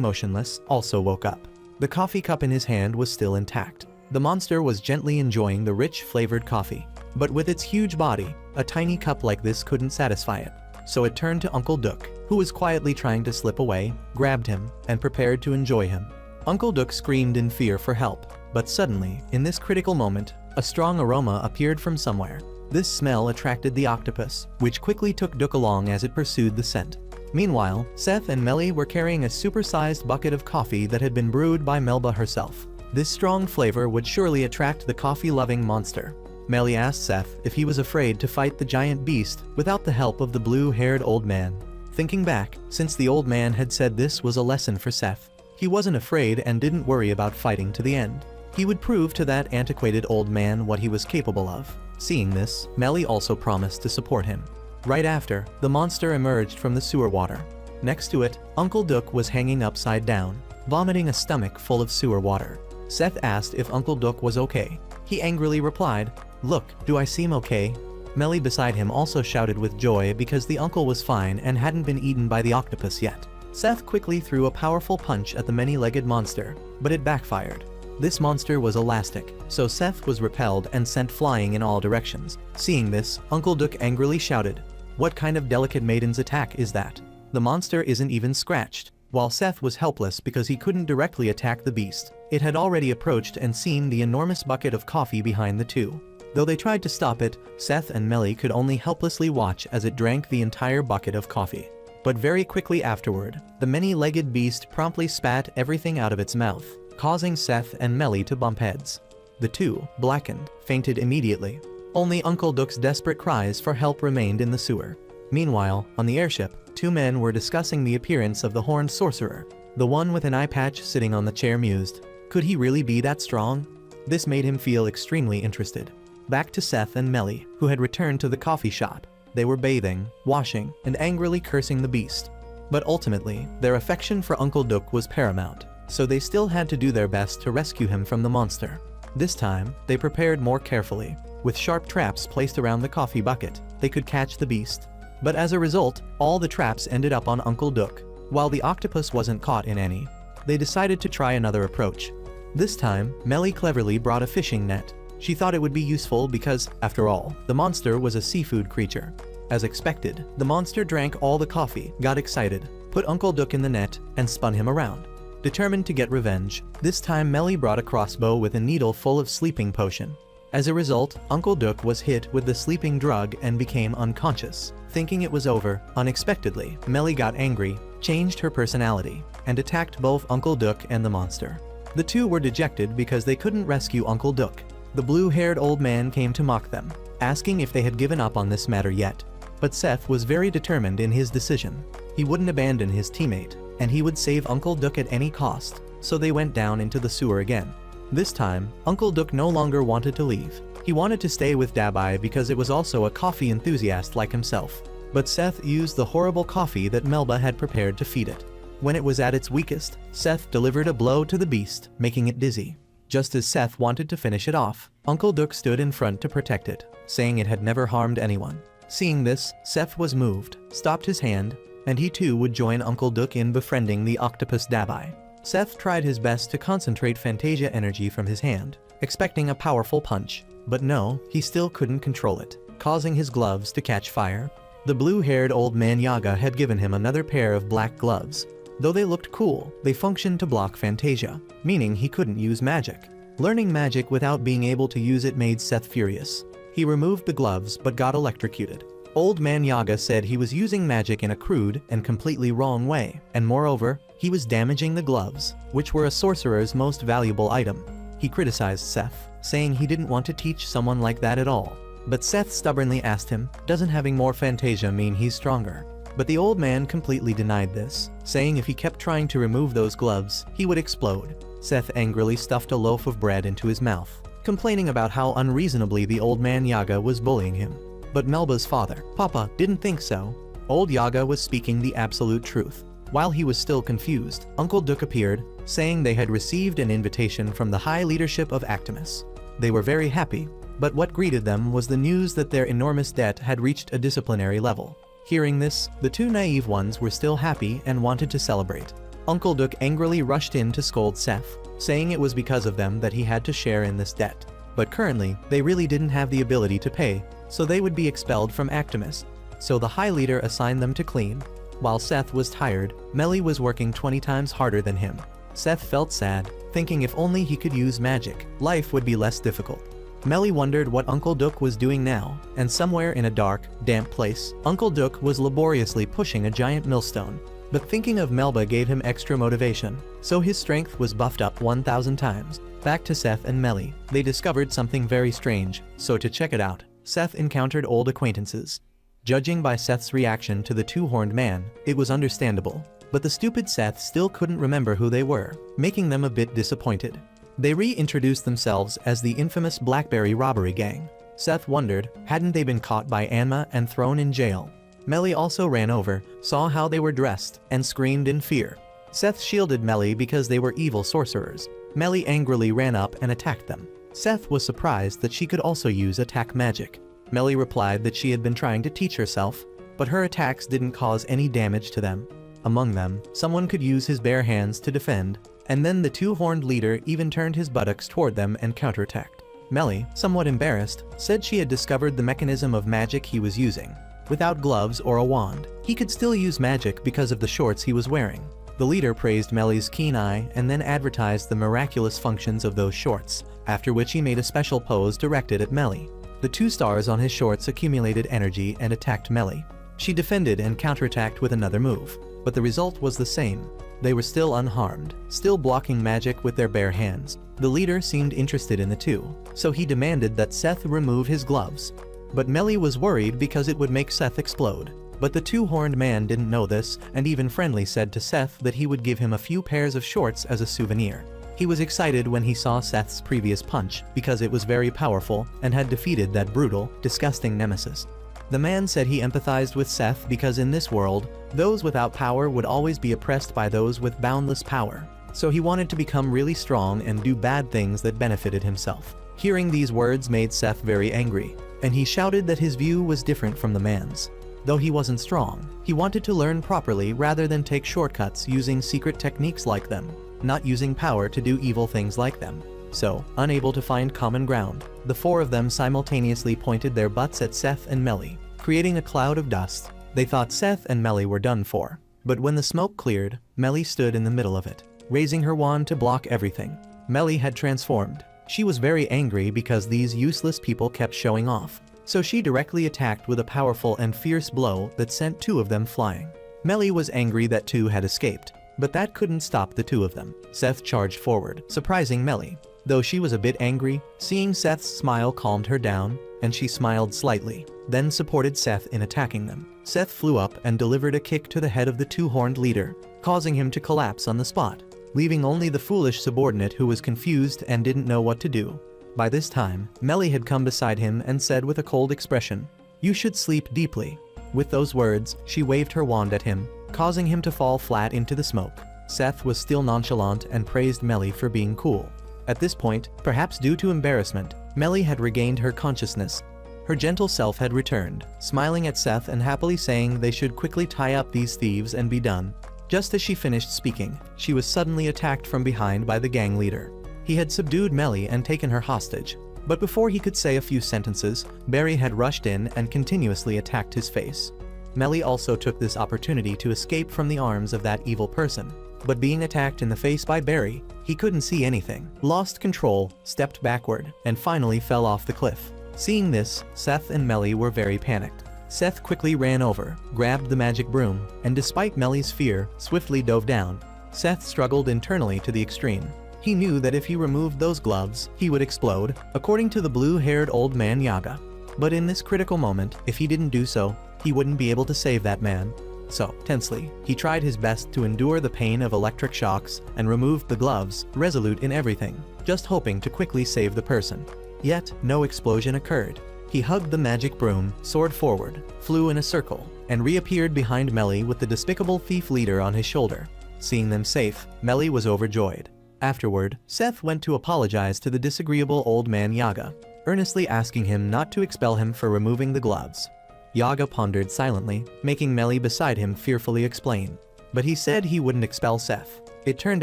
motionless, also woke up. The coffee cup in his hand was still intact. The monster was gently enjoying the rich, flavored coffee. But with its huge body, a tiny cup like this couldn't satisfy it. So it turned to Uncle Duck, who was quietly trying to slip away, grabbed him, and prepared to enjoy him. Uncle Duck screamed in fear for help, but suddenly, in this critical moment, a strong aroma appeared from somewhere. This smell attracted the octopus, which quickly took Duck along as it pursued the scent. Meanwhile, Seth and Melly were carrying a supersized bucket of coffee that had been brewed by Melba herself. This strong flavor would surely attract the coffee-loving monster. Melly asked Seth if he was afraid to fight the giant beast without the help of the blue-haired old man. Thinking back, since the old man had said this was a lesson for Seth, he wasn't afraid and didn't worry about fighting to the end. He would prove to that antiquated old man what he was capable of. Seeing this, Melly also promised to support him. Right after, the monster emerged from the sewer water. Next to it, Uncle Duck was hanging upside down, vomiting a stomach full of sewer water. Seth asked if Uncle Duck was okay. He angrily replied, "Look, do I seem okay?" Melly beside him also shouted with joy because the uncle was fine and hadn't been eaten by the octopus yet. Seth quickly threw a powerful punch at the many-legged monster, but it backfired. This monster was elastic, so Seth was repelled and sent flying in all directions. Seeing this, Uncle Duck angrily shouted, "What kind of delicate maiden's attack is that? The monster isn't even scratched." While Seth was helpless because he couldn't directly attack the beast, it had already approached and seen the enormous bucket of coffee behind the two. Though they tried to stop it, Seth and Melly could only helplessly watch as it drank the entire bucket of coffee. But very quickly afterward, the many-legged beast promptly spat everything out of its mouth, causing Seth and Melly to bump heads. The two, blackened, fainted immediately. Only Uncle Duck's desperate cries for help remained in the sewer. Meanwhile, on the airship, two men were discussing the appearance of the horned sorcerer. The one with an eye patch sitting on the chair mused, "Could he really be that strong?" This made him feel extremely interested. Back to Seth and Melly, who had returned to the coffee shop. They were bathing, washing, and angrily cursing the beast. But ultimately, their affection for Uncle Duck was paramount, so they still had to do their best to rescue him from the monster. This time, they prepared more carefully. With sharp traps placed around the coffee bucket, they could catch the beast. But as a result, all the traps ended up on Uncle Duck. While the octopus wasn't caught in any, they decided to try another approach. This time, Melly cleverly brought a fishing net. She thought it would be useful because, after all, the monster was a seafood creature. As expected, the monster drank all the coffee, got excited, put Uncle Duck in the net, and spun him around. Determined to get revenge, this time Melly brought a crossbow with a needle full of sleeping potion. As a result, Uncle Duck was hit with the sleeping drug and became unconscious. Thinking it was over, unexpectedly, Melly got angry, changed her personality, and attacked both Uncle Duck and the monster. The two were dejected because they couldn't rescue Uncle Duck. The blue-haired old man came to mock them, asking if they had given up on this matter yet. But Seth was very determined in his decision. He wouldn't abandon his teammate, and he would save Uncle Duck at any cost, so they went down into the sewer again. This time, Uncle Duck no longer wanted to leave. He wanted to stay with Dabai because it was also a coffee enthusiast like himself. But Seth used the horrible coffee that Melba had prepared to feed it. When it was at its weakest, Seth delivered a blow to the beast, making it dizzy. Just as Seth wanted to finish it off, Uncle Duck stood in front to protect it, saying it had never harmed anyone. Seeing this, Seth was moved, stopped his hand, and he too would join Uncle Duck in befriending the octopus Dabai. Seth tried his best to concentrate Fantasia energy from his hand, expecting a powerful punch, but no, he still couldn't control it, causing his gloves to catch fire. The blue-haired old man Yaga had given him another pair of black gloves. Though they looked cool, they functioned to block Fantasia, meaning he couldn't use magic. Learning magic without being able to use it made Seth furious. He removed the gloves but got electrocuted. Old man Yaga said he was using magic in a crude and completely wrong way, and moreover, he was damaging the gloves, which were a sorcerer's most valuable item. He criticized Seth, saying he didn't want to teach someone like that at all. But Seth stubbornly asked him, doesn't having more Fantasia mean he's stronger? But the old man completely denied this, saying if he kept trying to remove those gloves, he would explode. Seth angrily stuffed a loaf of bread into his mouth, complaining about how unreasonably the old man Yaga was bullying him. But Melba's father, Papa, didn't think so. Old Yaga was speaking the absolute truth. While he was still confused, Uncle Duke appeared, saying they had received an invitation from the high leadership of Actimus. They were very happy, but what greeted them was the news that their enormous debt had reached a disciplinary level. Hearing this, the two naive ones were still happy and wanted to celebrate. Uncle Duke angrily rushed in to scold Seth, saying it was because of them that he had to share in this debt. But currently, they really didn't have the ability to pay, so they would be expelled from Actimus. So the high leader assigned them to clean. While Seth was tired, Melly was working 20 times harder than him. Seth felt sad, thinking if only he could use magic, life would be less difficult. Melly wondered what Uncle Duke was doing now, and somewhere in a dark, damp place, Uncle Duke was laboriously pushing a giant millstone. But thinking of Melba gave him extra motivation, so his strength was buffed up 1,000 times. Back to Seth and Melly, they discovered something very strange, so to check it out, Seth encountered old acquaintances. Judging by Seth's reaction to the two-horned man, it was understandable, but the stupid Seth still couldn't remember who they were, making them a bit disappointed. They reintroduced themselves as the infamous Blackberry robbery gang. Seth wondered, hadn't they been caught by Anma and thrown in jail? Melly also ran over, saw how they were dressed, and screamed in fear. Seth shielded Melly because they were evil sorcerers. Melly angrily ran up and attacked them. Seth was surprised that she could also use attack magic. Melly replied that she had been trying to teach herself, but her attacks didn't cause any damage to them. Among them, someone could use his bare hands to defend, and then the two-horned leader even turned his buttocks toward them and counterattacked. Melly, somewhat embarrassed, said she had discovered the mechanism of magic he was using. Without gloves or a wand, he could still use magic because of the shorts he was wearing. The leader praised Melly's keen eye and then advertised the miraculous functions of those shorts, after which he made a special pose directed at Melly. The 2 stars on his shorts accumulated energy and attacked Melly. She defended and counterattacked with another move, but the result was the same. They were still unharmed, still blocking magic with their bare hands. The leader seemed interested in the two, so he demanded that Seth remove his gloves. But Melly was worried because it would make Seth explode. But the two-horned man didn't know this, and even Friendly said to Seth that he would give him a few pairs of shorts as a souvenir. He was excited when he saw Seth's previous punch, because it was very powerful and had defeated that brutal, disgusting nemesis. The man said he empathized with Seth because in this world, those without power would always be oppressed by those with boundless power. So he wanted to become really strong and do bad things that benefited himself. Hearing these words made Seth very angry, and he shouted that his view was different from the man's. Though he wasn't strong, he wanted to learn properly rather than take shortcuts using secret techniques like them, not using power to do evil things like them. So, unable to find common ground, the 4 of them simultaneously pointed their butts at Seth and Melly, creating a cloud of dust. They thought Seth and Melly were done for. But when the smoke cleared, Melly stood in the middle of it, raising her wand to block everything. Melly had transformed. She was very angry because these useless people kept showing off. So she directly attacked with a powerful and fierce blow that sent 2 of them flying. Melly was angry that 2 had escaped, but that couldn't stop the 2 of them. Seth charged forward, surprising Melly. Though she was a bit angry, seeing Seth's smile calmed her down, and she smiled slightly, then supported Seth in attacking them. Seth flew up and delivered a kick to the head of the two-horned leader, causing him to collapse on the spot, leaving only the foolish subordinate who was confused and didn't know what to do. By this time, Melly had come beside him and said with a cold expression, "You should sleep deeply." With those words, she waved her wand at him, causing him to fall flat into the smoke. Seth was still nonchalant and praised Melly for being cool. At this point, perhaps due to embarrassment, Melly had regained her consciousness. Her gentle self had returned, smiling at Seth and happily saying they should quickly tie up these thieves and be done. Just as she finished speaking, she was suddenly attacked from behind by the gang leader. He had subdued Melly and taken her hostage. But before he could say a few sentences, Barry had rushed in and continuously attacked his face. Melly also took this opportunity to escape from the arms of that evil person. But being attacked in the face by Barry, he couldn't see anything, lost control, stepped backward, and finally fell off the cliff. Seeing this, Seth and Melly were very panicked. Seth quickly ran over, grabbed the magic broom, and despite Melly's fear, swiftly dove down. Seth struggled internally to the extreme. He knew that if he removed those gloves, he would explode, according to the blue-haired old man Yaga. But in this critical moment, if he didn't do so, he wouldn't be able to save that man. So, tensely, he tried his best to endure the pain of electric shocks and removed the gloves, resolute in everything, just hoping to quickly save the person. Yet, no explosion occurred. He hugged the magic broom, soared forward, flew in a circle, and reappeared behind Melly with the despicable thief leader on his shoulder. Seeing them safe, Melly was overjoyed. Afterward, Seth went to apologize to the disagreeable old man Yaga, earnestly asking him not to expel him for removing the gloves. Yaga pondered silently, making Melly beside him fearfully explain. But he said he wouldn't expel Seth. It turned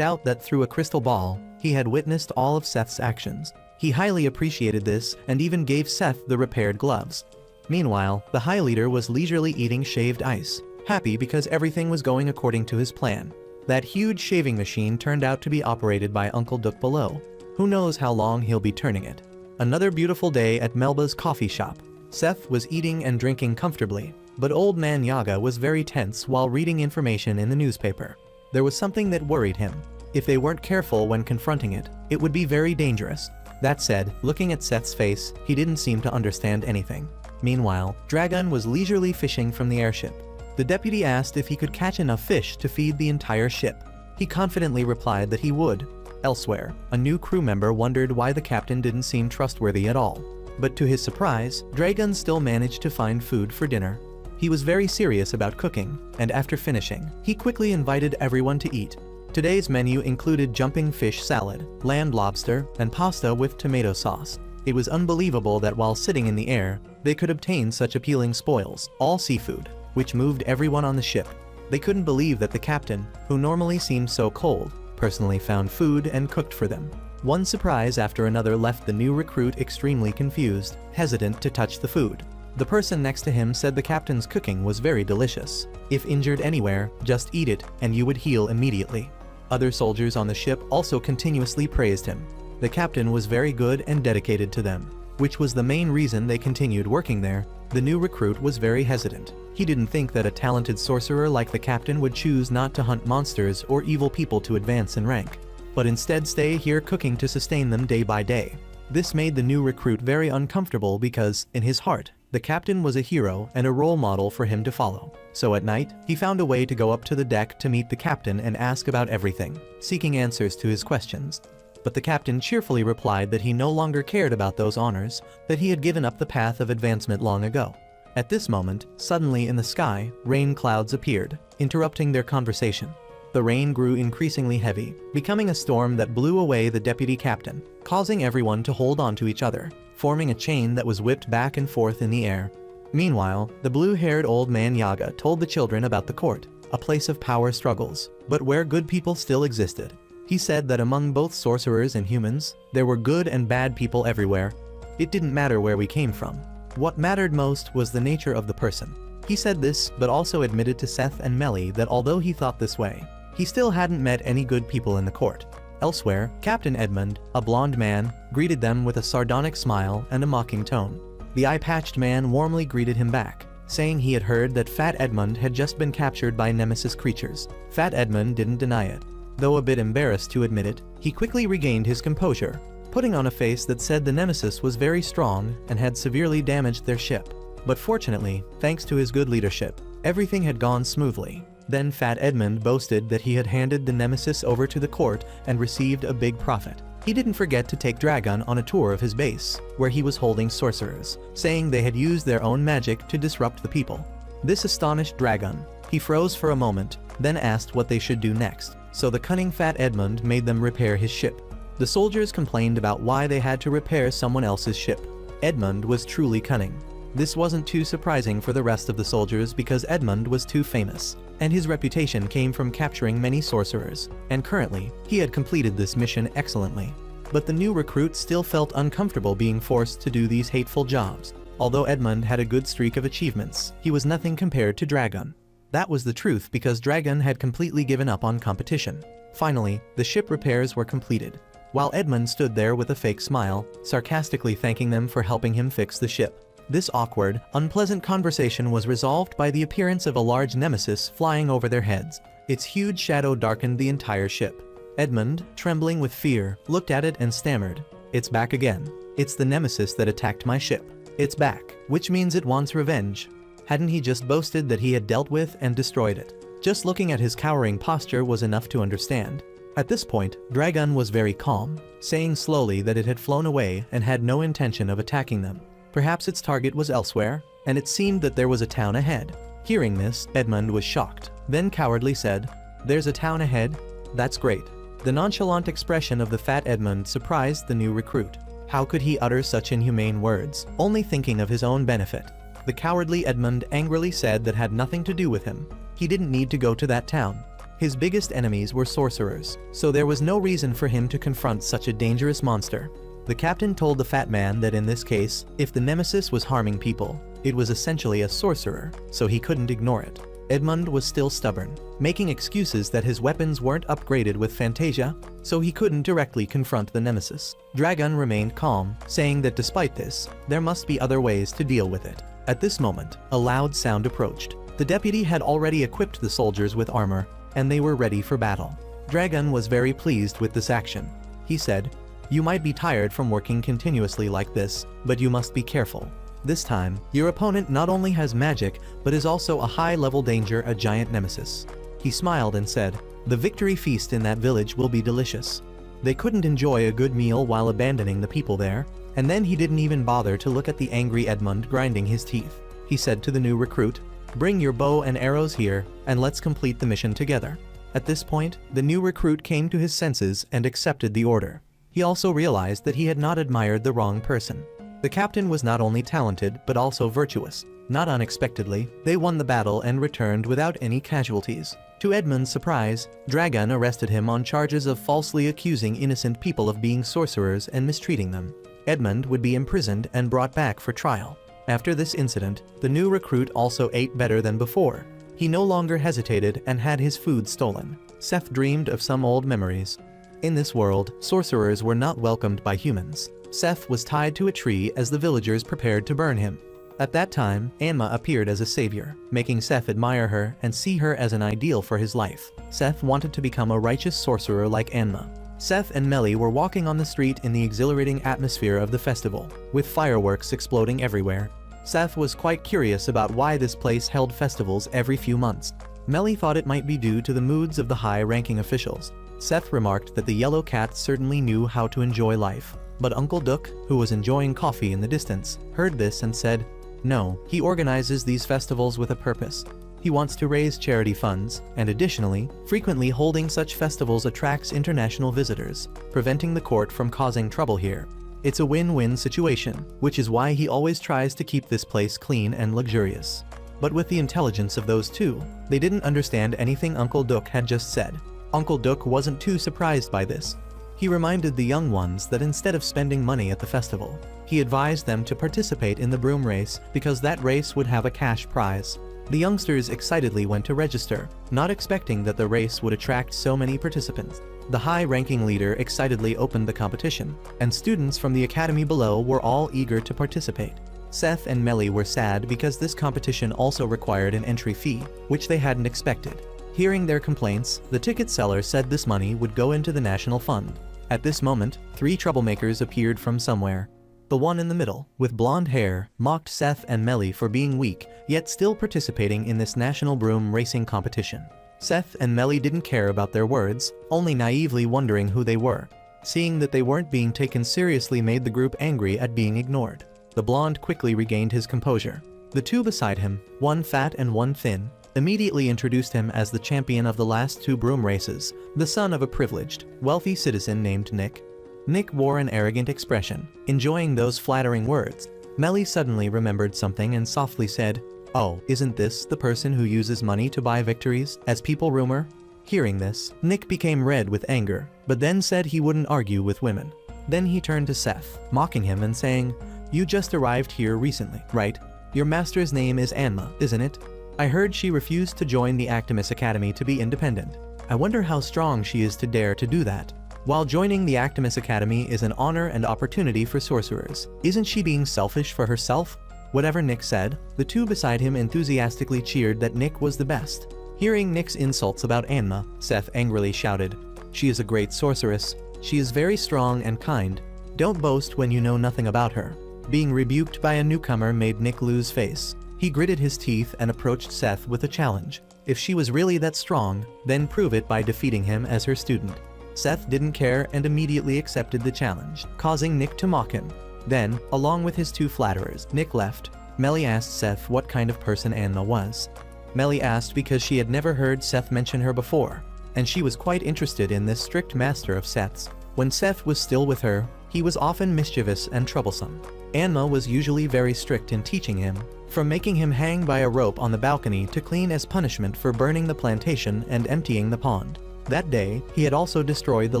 out that through a crystal ball, he had witnessed all of Seth's actions. He highly appreciated this and even gave Seth the repaired gloves. Meanwhile, the High Leader was leisurely eating shaved ice, happy because everything was going according to his plan. That huge shaving machine turned out to be operated by Uncle Duck below. Who knows how long he'll be turning it. Another beautiful day at Melba's coffee shop. Seth was eating and drinking comfortably, but old man Yaga was very tense while reading information in the newspaper. There was something that worried him. If they weren't careful when confronting it, it would be very dangerous. That said, looking at Seth's face, he didn't seem to understand anything. Meanwhile, Dragon was leisurely fishing from the airship. The deputy asked if he could catch enough fish to feed the entire ship. He confidently replied that he would. Elsewhere, a new crew member wondered why the captain didn't seem trustworthy at all. But to his surprise, Dragon still managed to find food for dinner. He was very serious about cooking, and after finishing, he quickly invited everyone to eat. Today's menu included jumping fish salad, land lobster, and pasta with tomato sauce. It was unbelievable that while sitting in the air, they could obtain such appealing spoils, all seafood, which moved everyone on the ship. They couldn't believe that the captain, who normally seemed so cold, personally found food and cooked for them. One surprise after another left the new recruit extremely confused, hesitant to touch the food. The person next to him said the captain's cooking was very delicious. If injured anywhere, just eat it and you would heal immediately. Other soldiers on the ship also continuously praised him. The captain was very good and dedicated to them, which was the main reason they continued working there. The new recruit was very hesitant. He didn't think that a talented sorcerer like the captain would choose not to hunt monsters or evil people to advance in rank, but instead stay here cooking to sustain them day by day. This made the new recruit very uncomfortable because, in his heart, the captain was a hero and a role model for him to follow. So at night, he found a way to go up to the deck to meet the captain and ask about everything, seeking answers to his questions. But the captain cheerfully replied that he no longer cared about those honors, that he had given up the path of advancement long ago. At this moment, suddenly in the sky, rain clouds appeared, interrupting their conversation. The rain grew increasingly heavy, becoming a storm that blew away the deputy captain, causing everyone to hold on to each other, forming a chain that was whipped back and forth in the air. Meanwhile, the blue-haired old man Yaga told the children about the court, a place of power struggles, but where good people still existed. He said that among both sorcerers and humans, there were good and bad people everywhere. It didn't matter where we came from. What mattered most was the nature of the person. He said this, but also admitted to Seth and Melly that although he thought this way, he still hadn't met any good people in the court. Elsewhere, Captain Edmund, a blonde man, greeted them with a sardonic smile and a mocking tone. The eye-patched man warmly greeted him back, saying he had heard that Fat Edmund had just been captured by Nemesis creatures. Fat Edmund didn't deny it. Though a bit embarrassed to admit it, he quickly regained his composure, putting on a face that said the Nemesis was very strong and had severely damaged their ship. But fortunately, thanks to his good leadership, everything had gone smoothly. Then Fat Edmund boasted that he had handed the Nemesis over to the court and received a big profit. He didn't forget to take Dragon on a tour of his base, where he was holding sorcerers, saying they had used their own magic to disrupt the people. This astonished Dragon. He froze for a moment, then asked what they should do next. So the cunning Fat Edmund made them repair his ship. The soldiers complained about why they had to repair someone else's ship. Edmund was truly cunning. This wasn't too surprising for the rest of the soldiers because Edmund was too famous, and his reputation came from capturing many sorcerers, and currently, he had completed this mission excellently. But the new recruit still felt uncomfortable being forced to do these hateful jobs. Although Edmund had a good streak of achievements, he was nothing compared to Dragon. That was the truth because Dragon had completely given up on competition. Finally, the ship repairs were completed, while Edmund stood there with a fake smile, sarcastically thanking them for helping him fix the ship. This awkward, unpleasant conversation was resolved by the appearance of a large nemesis flying over their heads. Its huge shadow darkened the entire ship. Edmund, trembling with fear, looked at it and stammered, "It's back again. It's the nemesis that attacked my ship. It's back, which means it wants revenge." Hadn't he just boasted that he had dealt with and destroyed it? Just looking at his cowering posture was enough to understand. At this point, Dragon was very calm, saying slowly that it had flown away and had no intention of attacking them. Perhaps its target was elsewhere, and it seemed that there was a town ahead. Hearing this, Edmund was shocked, then cowardly said, "There's a town ahead? That's great." The nonchalant expression of the fat Edmund surprised the new recruit. How could he utter such inhumane words, only thinking of his own benefit? The cowardly Edmund angrily said that had nothing to do with him. He didn't need to go to that town. His biggest enemies were sorcerers, so there was no reason for him to confront such a dangerous monster. The captain told the fat man that in this case, if the nemesis was harming people, it was essentially a sorcerer, so he couldn't ignore it. Edmund was still stubborn, making excuses that his weapons weren't upgraded with Fantasia, so he couldn't directly confront the nemesis. Dragon remained calm, saying that despite this, there must be other ways to deal with it. At this moment, a loud sound approached. The deputy had already equipped the soldiers with armor, and they were ready for battle. Dragon was very pleased with this action. He said, "You might be tired from working continuously like this, but you must be careful. This time, your opponent not only has magic, but is also a high-level danger, a giant nemesis." He smiled and said, "The victory feast in that village will be delicious." They couldn't enjoy a good meal while abandoning the people there, and then he didn't even bother to look at the angry Edmund grinding his teeth. He said to the new recruit, "Bring your bow and arrows here, and let's complete the mission together." At this point, the new recruit came to his senses and accepted the order. He also realized that he had not admired the wrong person. The captain was not only talented but also virtuous. Not unexpectedly, they won the battle and returned without any casualties. To Edmund's surprise, Dragon arrested him on charges of falsely accusing innocent people of being sorcerers and mistreating them. Edmund would be imprisoned and brought back for trial. After this incident, the new recruit also ate better than before. He no longer hesitated and had his food stolen. Seth dreamed of some old memories. In this world, sorcerers were not welcomed by humans. Seth was tied to a tree as the villagers prepared to burn him. At that time, Anma appeared as a savior, making Seth admire her and see her as an ideal for his life. Seth wanted to become a righteous sorcerer like Anma. Seth and Melly were walking on the street in the exhilarating atmosphere of the festival, with fireworks exploding everywhere. Seth was quite curious about why this place held festivals every few months. Melly thought it might be due to the moods of the high-ranking officials. Seth remarked that the yellow cat certainly knew how to enjoy life. But Uncle Duck, who was enjoying coffee in the distance, heard this and said, "No, he organizes these festivals with a purpose. He wants to raise charity funds, and additionally, frequently holding such festivals attracts international visitors, preventing the court from causing trouble here. It's a win-win situation, which is why he always tries to keep this place clean and luxurious." But with the intelligence of those two, they didn't understand anything Uncle Duck had just said. Uncle Duck wasn't too surprised by this. He reminded the young ones that instead of spending money at the festival, he advised them to participate in the broom race because that race would have a cash prize. The youngsters excitedly went to register, not expecting that the race would attract so many participants. The high-ranking leader excitedly opened the competition, and students from the academy below were all eager to participate. Seth and Melly were sad because this competition also required an entry fee, which they hadn't expected. Hearing their complaints, the ticket seller said this money would go into the national fund. At this moment, 3 troublemakers appeared from somewhere. The one in the middle, with blonde hair, mocked Seth and Melly for being weak, yet still participating in this national broom racing competition. Seth and Melly didn't care about their words, only naively wondering who they were. Seeing that they weren't being taken seriously made the group angry at being ignored. The blonde quickly regained his composure. The two beside him, one fat and one thin, immediately introduced him as the champion of the last 2 broom races, the son of a privileged, wealthy citizen named Nick. Nick wore an arrogant expression, enjoying those flattering words. Melly suddenly remembered something and softly said, "Oh, isn't this the person who uses money to buy victories, as people rumor?" Hearing this, Nick became red with anger, but then said he wouldn't argue with women. Then he turned to Seth, mocking him and saying, "You just arrived here recently, right? Your master's name is Anma, isn't it? I heard she refused to join the Actimus Academy to be independent. I wonder how strong she is to dare to do that. While joining the Actimus Academy is an honor and opportunity for sorcerers, isn't she being selfish for herself?" Whatever Nick said, the two beside him enthusiastically cheered that Nick was the best. Hearing Nick's insults about Anma, Seth angrily shouted, "She is a great sorceress. She is very strong and kind. Don't boast when you know nothing about her." Being rebuked by a newcomer made Nick lose face. He gritted his teeth and approached Seth with a challenge. If she was really that strong, then prove it by defeating him as her student. Seth didn't care and immediately accepted the challenge, causing Nick to mock him. Then, along with his two flatterers, Nick left. Melly asked Seth what kind of person Anma was. Melly asked because she had never heard Seth mention her before, and she was quite interested in this strict master of Seth's. When Seth was still with her, he was often mischievous and troublesome. Anma was usually very strict in teaching him, from making him hang by a rope on the balcony to clean as punishment for burning the plantation and emptying the pond. That day, he had also destroyed the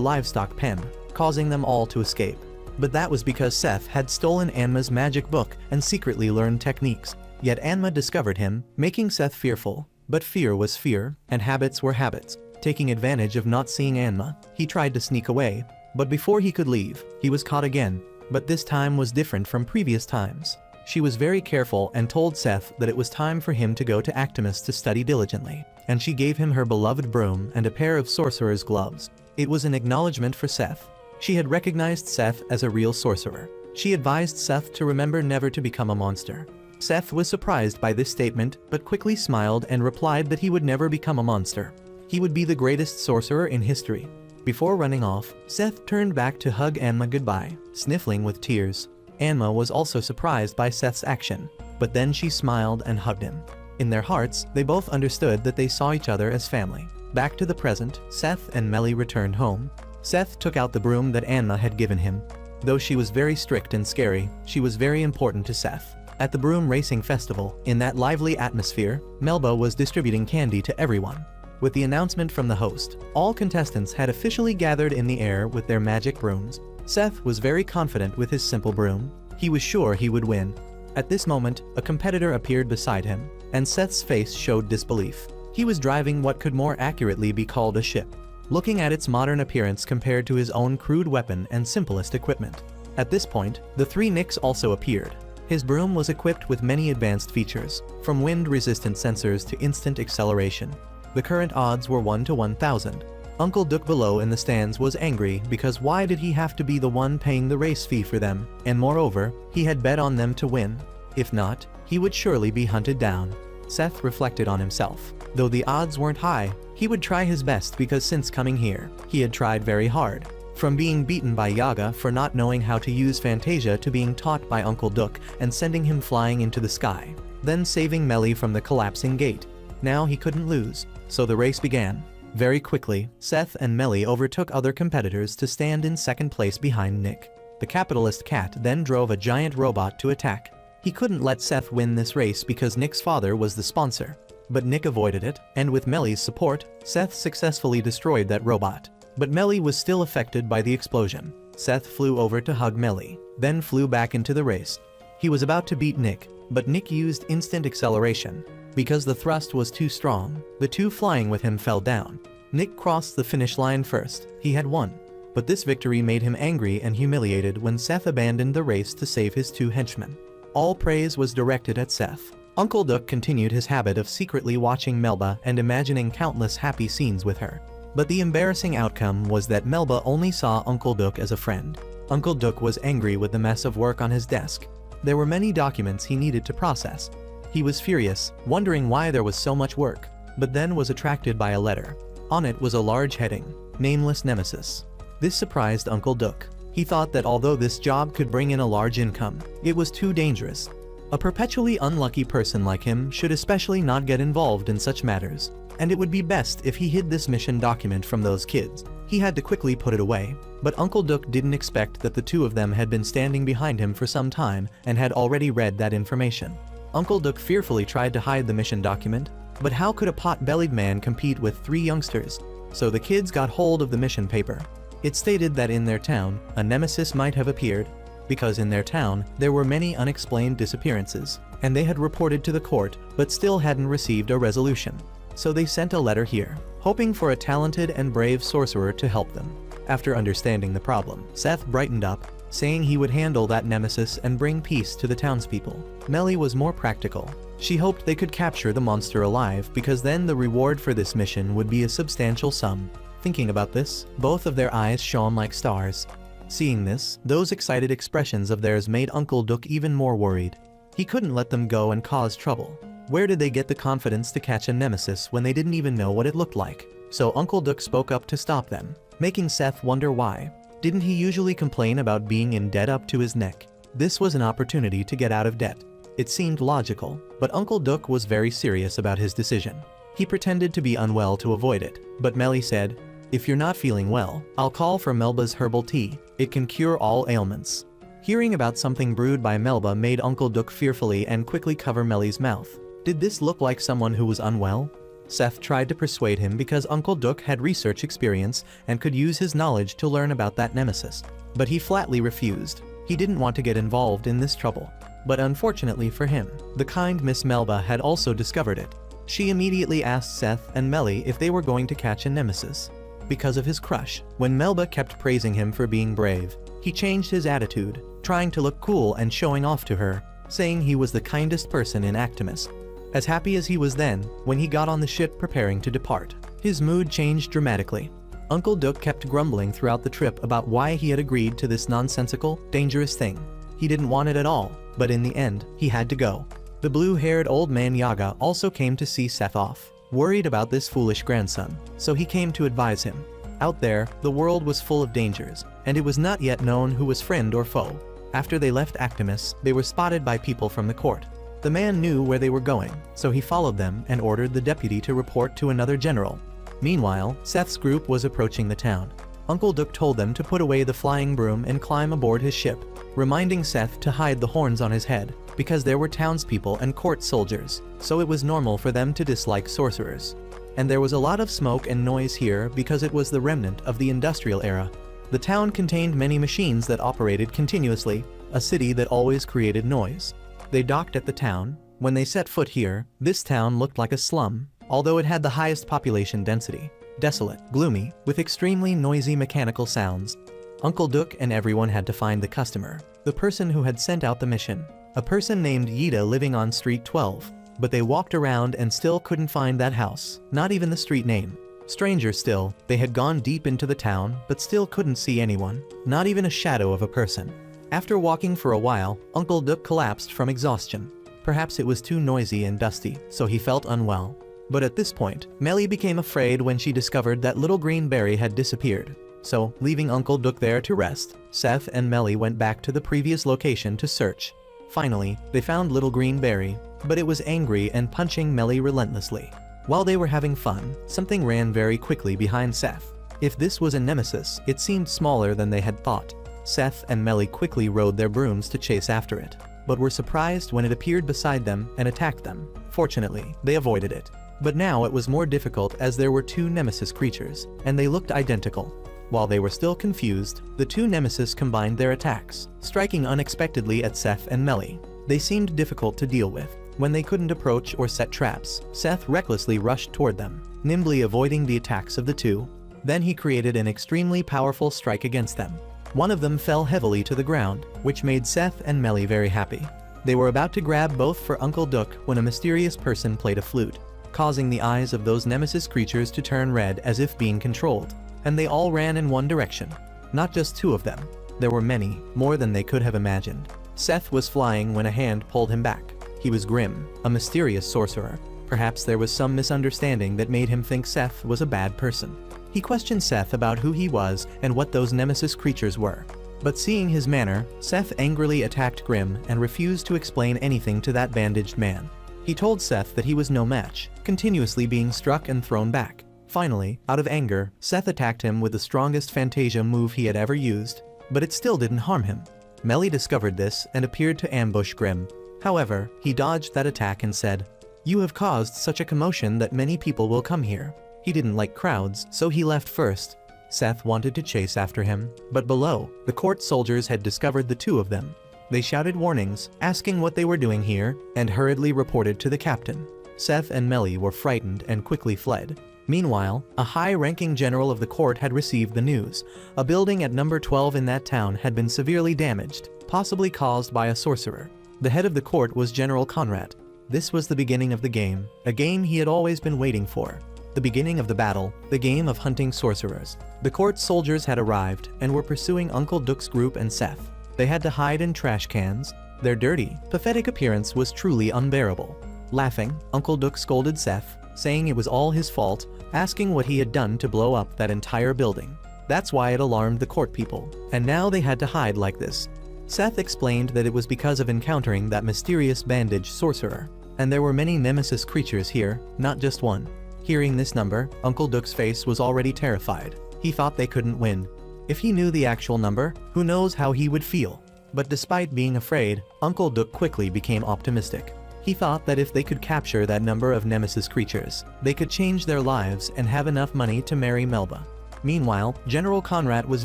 livestock pen, causing them all to escape. But that was because Seth had stolen Anma's magic book and secretly learned techniques. Yet Anma discovered him, making Seth fearful. But fear was fear, and habits were habits. Taking advantage of not seeing Anma, he tried to sneak away. But before he could leave, he was caught again. But this time was different from previous times. She was very careful and told Seth that it was time for him to go to Actimus to study diligently, and she gave him her beloved broom and a pair of sorcerer's gloves. It was an acknowledgement for Seth. She had recognized Seth as a real sorcerer. She advised Seth to remember never to become a monster. Seth was surprised by this statement, but quickly smiled and replied that he would never become a monster. He would be the greatest sorcerer in history. Before running off, Seth turned back to hug Anma goodbye, sniffling with tears. Anma was also surprised by Seth's action, but then she smiled and hugged him. In their hearts, they both understood that they saw each other as family. Back to the present, Seth and Melly returned home. Seth took out the broom that Anma had given him. Though she was very strict and scary, she was very important to Seth. At the broom racing festival, in that lively atmosphere, Melba was distributing candy to everyone. With the announcement from the host, all contestants had officially gathered in the air with their magic brooms. Seth was very confident with his simple broom. He was sure he would win. At this moment, a competitor appeared beside him, and Seth's face showed disbelief. He was driving what could more accurately be called a ship, looking at its modern appearance compared to his own crude weapon and simplest equipment. At this point, the three Nicks also appeared. His broom was equipped with many advanced features, from wind-resistant sensors to instant acceleration. The current odds were 1 to 1,000. Uncle Duck below in the stands was angry because why did he have to be the one paying the race fee for them, and moreover, he had bet on them to win. If not, he would surely be hunted down. Seth reflected on himself. Though the odds weren't high, he would try his best because since coming here, he had tried very hard. From being beaten by Yaga for not knowing how to use Fantasia to being taught by Uncle Duck and sending him flying into the sky, then saving Melly from the collapsing gate. Now he couldn't lose, so the race began. Very quickly, Seth and Melly overtook other competitors to stand in second place behind Nick. The capitalist cat then drove a giant robot to attack. He couldn't let Seth win this race because Nick's father was the sponsor. But Nick avoided it, and with Melly's support, Seth successfully destroyed that robot. But Melly was still affected by the explosion. Seth flew over to hug Melly, then flew back into the race. He was about to beat Nick, but Nick used instant acceleration. Because the thrust was too strong, the two flying with him fell down. Nick crossed the finish line first. He had won. But this victory made him angry and humiliated when Seth abandoned the race to save his two henchmen. All praise was directed at Seth. Uncle Duck continued his habit of secretly watching Melba and imagining countless happy scenes with her. But the embarrassing outcome was that Melba only saw Uncle Duck as a friend. Uncle Duck was angry with the mess of work on his desk. There were many documents he needed to process. He was furious, wondering why there was so much work, but then was attracted by a letter. On it was a large heading, Nameless Nemesis. This surprised Uncle Duck. He thought that although this job could bring in a large income, it was too dangerous. A perpetually unlucky person like him should especially not get involved in such matters, and it would be best if he hid this mission document from those kids. He had to quickly put it away, but Uncle Duck didn't expect that the two of them had been standing behind him for some time and had already read that information. Uncle Duck fearfully tried to hide the mission document, but how could a pot-bellied man compete with three youngsters? So the kids got hold of the mission paper. It stated that in their town, a nemesis might have appeared, because in their town, there were many unexplained disappearances, and they had reported to the court, but still hadn't received a resolution. So they sent a letter here, hoping for a talented and brave sorcerer to help them. After understanding the problem, Seth brightened up, saying he would handle that nemesis and bring peace to the townspeople. Melly was more practical. She hoped they could capture the monster alive because then the reward for this mission would be a substantial sum. Thinking about this, both of their eyes shone like stars. Seeing this, those excited expressions of theirs made Uncle Duck even more worried. He couldn't let them go and cause trouble. Where did they get the confidence to catch a nemesis when they didn't even know what it looked like? So Uncle Duck spoke up to stop them, making Seth wonder why. Didn't he usually complain about being in debt up to his neck? This was an opportunity to get out of debt. It seemed logical, but Uncle Duck was very serious about his decision. He pretended to be unwell to avoid it, but Melly said, "If you're not feeling well, I'll call for Melba's herbal tea. It can cure all ailments." Hearing about something brewed by Melba made Uncle Duck fearfully and quickly cover Melly's mouth. Did this look like someone who was unwell? Seth tried to persuade him because Uncle Duck had research experience and could use his knowledge to learn about that nemesis. But he flatly refused. He didn't want to get involved in this trouble. But unfortunately for him, the kind Miss Melba had also discovered it. She immediately asked Seth and Melly if they were going to catch a nemesis. Because of his crush, when Melba kept praising him for being brave, he changed his attitude, trying to look cool and showing off to her, saying he was the kindest person in Actimus. As happy as he was then, when he got on the ship preparing to depart, his mood changed dramatically. Uncle Duck kept grumbling throughout the trip about why he had agreed to this nonsensical, dangerous thing. He didn't want it at all, but in the end, he had to go. The blue-haired old man Yaga also came to see Seth off, worried about this foolish grandson, so he came to advise him. Out there, the world was full of dangers, and it was not yet known who was friend or foe. After they left Actimus, they were spotted by people from the court. The man knew where they were going, so he followed them and ordered the deputy to report to another general. Meanwhile, Seth's group was approaching the town. Uncle Duck told them to put away the flying broom and climb aboard his ship, reminding Seth to hide the horns on his head, because there were townspeople and court soldiers, so it was normal for them to dislike sorcerers. And there was a lot of smoke and noise here because it was the remnant of the industrial era. The town contained many machines that operated continuously, a city that always created noise. They docked at the town. When they set foot here, this town looked like a slum, although it had the highest population density. Desolate, gloomy, with extremely noisy mechanical sounds. Uncle Duck and everyone had to find the customer, the person who had sent out the mission, a person named Yida living on Street 12. But they walked around and still couldn't find that house, not even the street name. Stranger still, they had gone deep into the town, but still couldn't see anyone, not even a shadow of a person. After walking for a while, Uncle Duck collapsed from exhaustion. Perhaps it was too noisy and dusty, so he felt unwell. But at this point, Melly became afraid when she discovered that little green berry had disappeared. So, leaving Uncle Duck there to rest, Seth and Melly went back to the previous location to search. Finally, they found little green berry, but it was angry and punching Melly relentlessly. While they were having fun, something ran very quickly behind Seth. If this was a nemesis, it seemed smaller than they had thought. Seth and Melly quickly rode their brooms to chase after it, but were surprised when it appeared beside them and attacked them. Fortunately, they avoided it. But now it was more difficult as there were two nemesis creatures, and they looked identical. While they were still confused, the two nemesis combined their attacks, striking unexpectedly at Seth and Melly. They seemed difficult to deal with. When they couldn't approach or set traps, Seth recklessly rushed toward them, nimbly avoiding the attacks of the two. Then he created an extremely powerful strike against them. One of them fell heavily to the ground, which made Seth and Melly very happy. They were about to grab both for Uncle Duck when a mysterious person played a flute, causing the eyes of those nemesis creatures to turn red as if being controlled. And they all ran in one direction. Not just two of them. There were many, more than they could have imagined. Seth was flying when a hand pulled him back. He was Grim, a mysterious sorcerer. Perhaps there was some misunderstanding that made him think Seth was a bad person. He questioned Seth about who he was and what those nemesis creatures were. But seeing his manner, Seth angrily attacked Grim and refused to explain anything to that bandaged man. He told Seth that he was no match, continuously being struck and thrown back. Finally, out of anger, Seth attacked him with the strongest Fantasia move he had ever used, but it still didn't harm him. Melly discovered this and appeared to ambush Grim. However, he dodged that attack and said, "You have caused such a commotion that many people will come here." He didn't like crowds, so he left first. Seth wanted to chase after him, but below, the court soldiers had discovered the two of them. They shouted warnings, asking what they were doing here, and hurriedly reported to the captain. Seth and Melly were frightened and quickly fled. Meanwhile, a high-ranking general of the court had received the news. A building at number 12 in that town had been severely damaged, possibly caused by a sorcerer. The head of the court was General Conrad. This was the beginning of the game, a game he had always been waiting for. The beginning of the battle, the game of hunting sorcerers. The court soldiers had arrived and were pursuing Uncle Duck's group and Seth. They had to hide in trash cans, Their dirty, pathetic appearance was truly unbearable. Laughing, Uncle Duck scolded Seth, saying it was all his fault, asking what he had done to blow up that entire building. That's why it alarmed the court people, and now they had to hide like this. Seth explained that it was because of encountering that mysterious bandage sorcerer, and there were many nemesis creatures here, not just one. Hearing this number, Uncle Duck's face was already terrified. He thought they couldn't win. If he knew the actual number, who knows how he would feel. But despite being afraid, Uncle Duck quickly became optimistic. He thought that if they could capture that number of nemesis creatures, they could change their lives and have enough money to marry Melba. Meanwhile, General Conrad was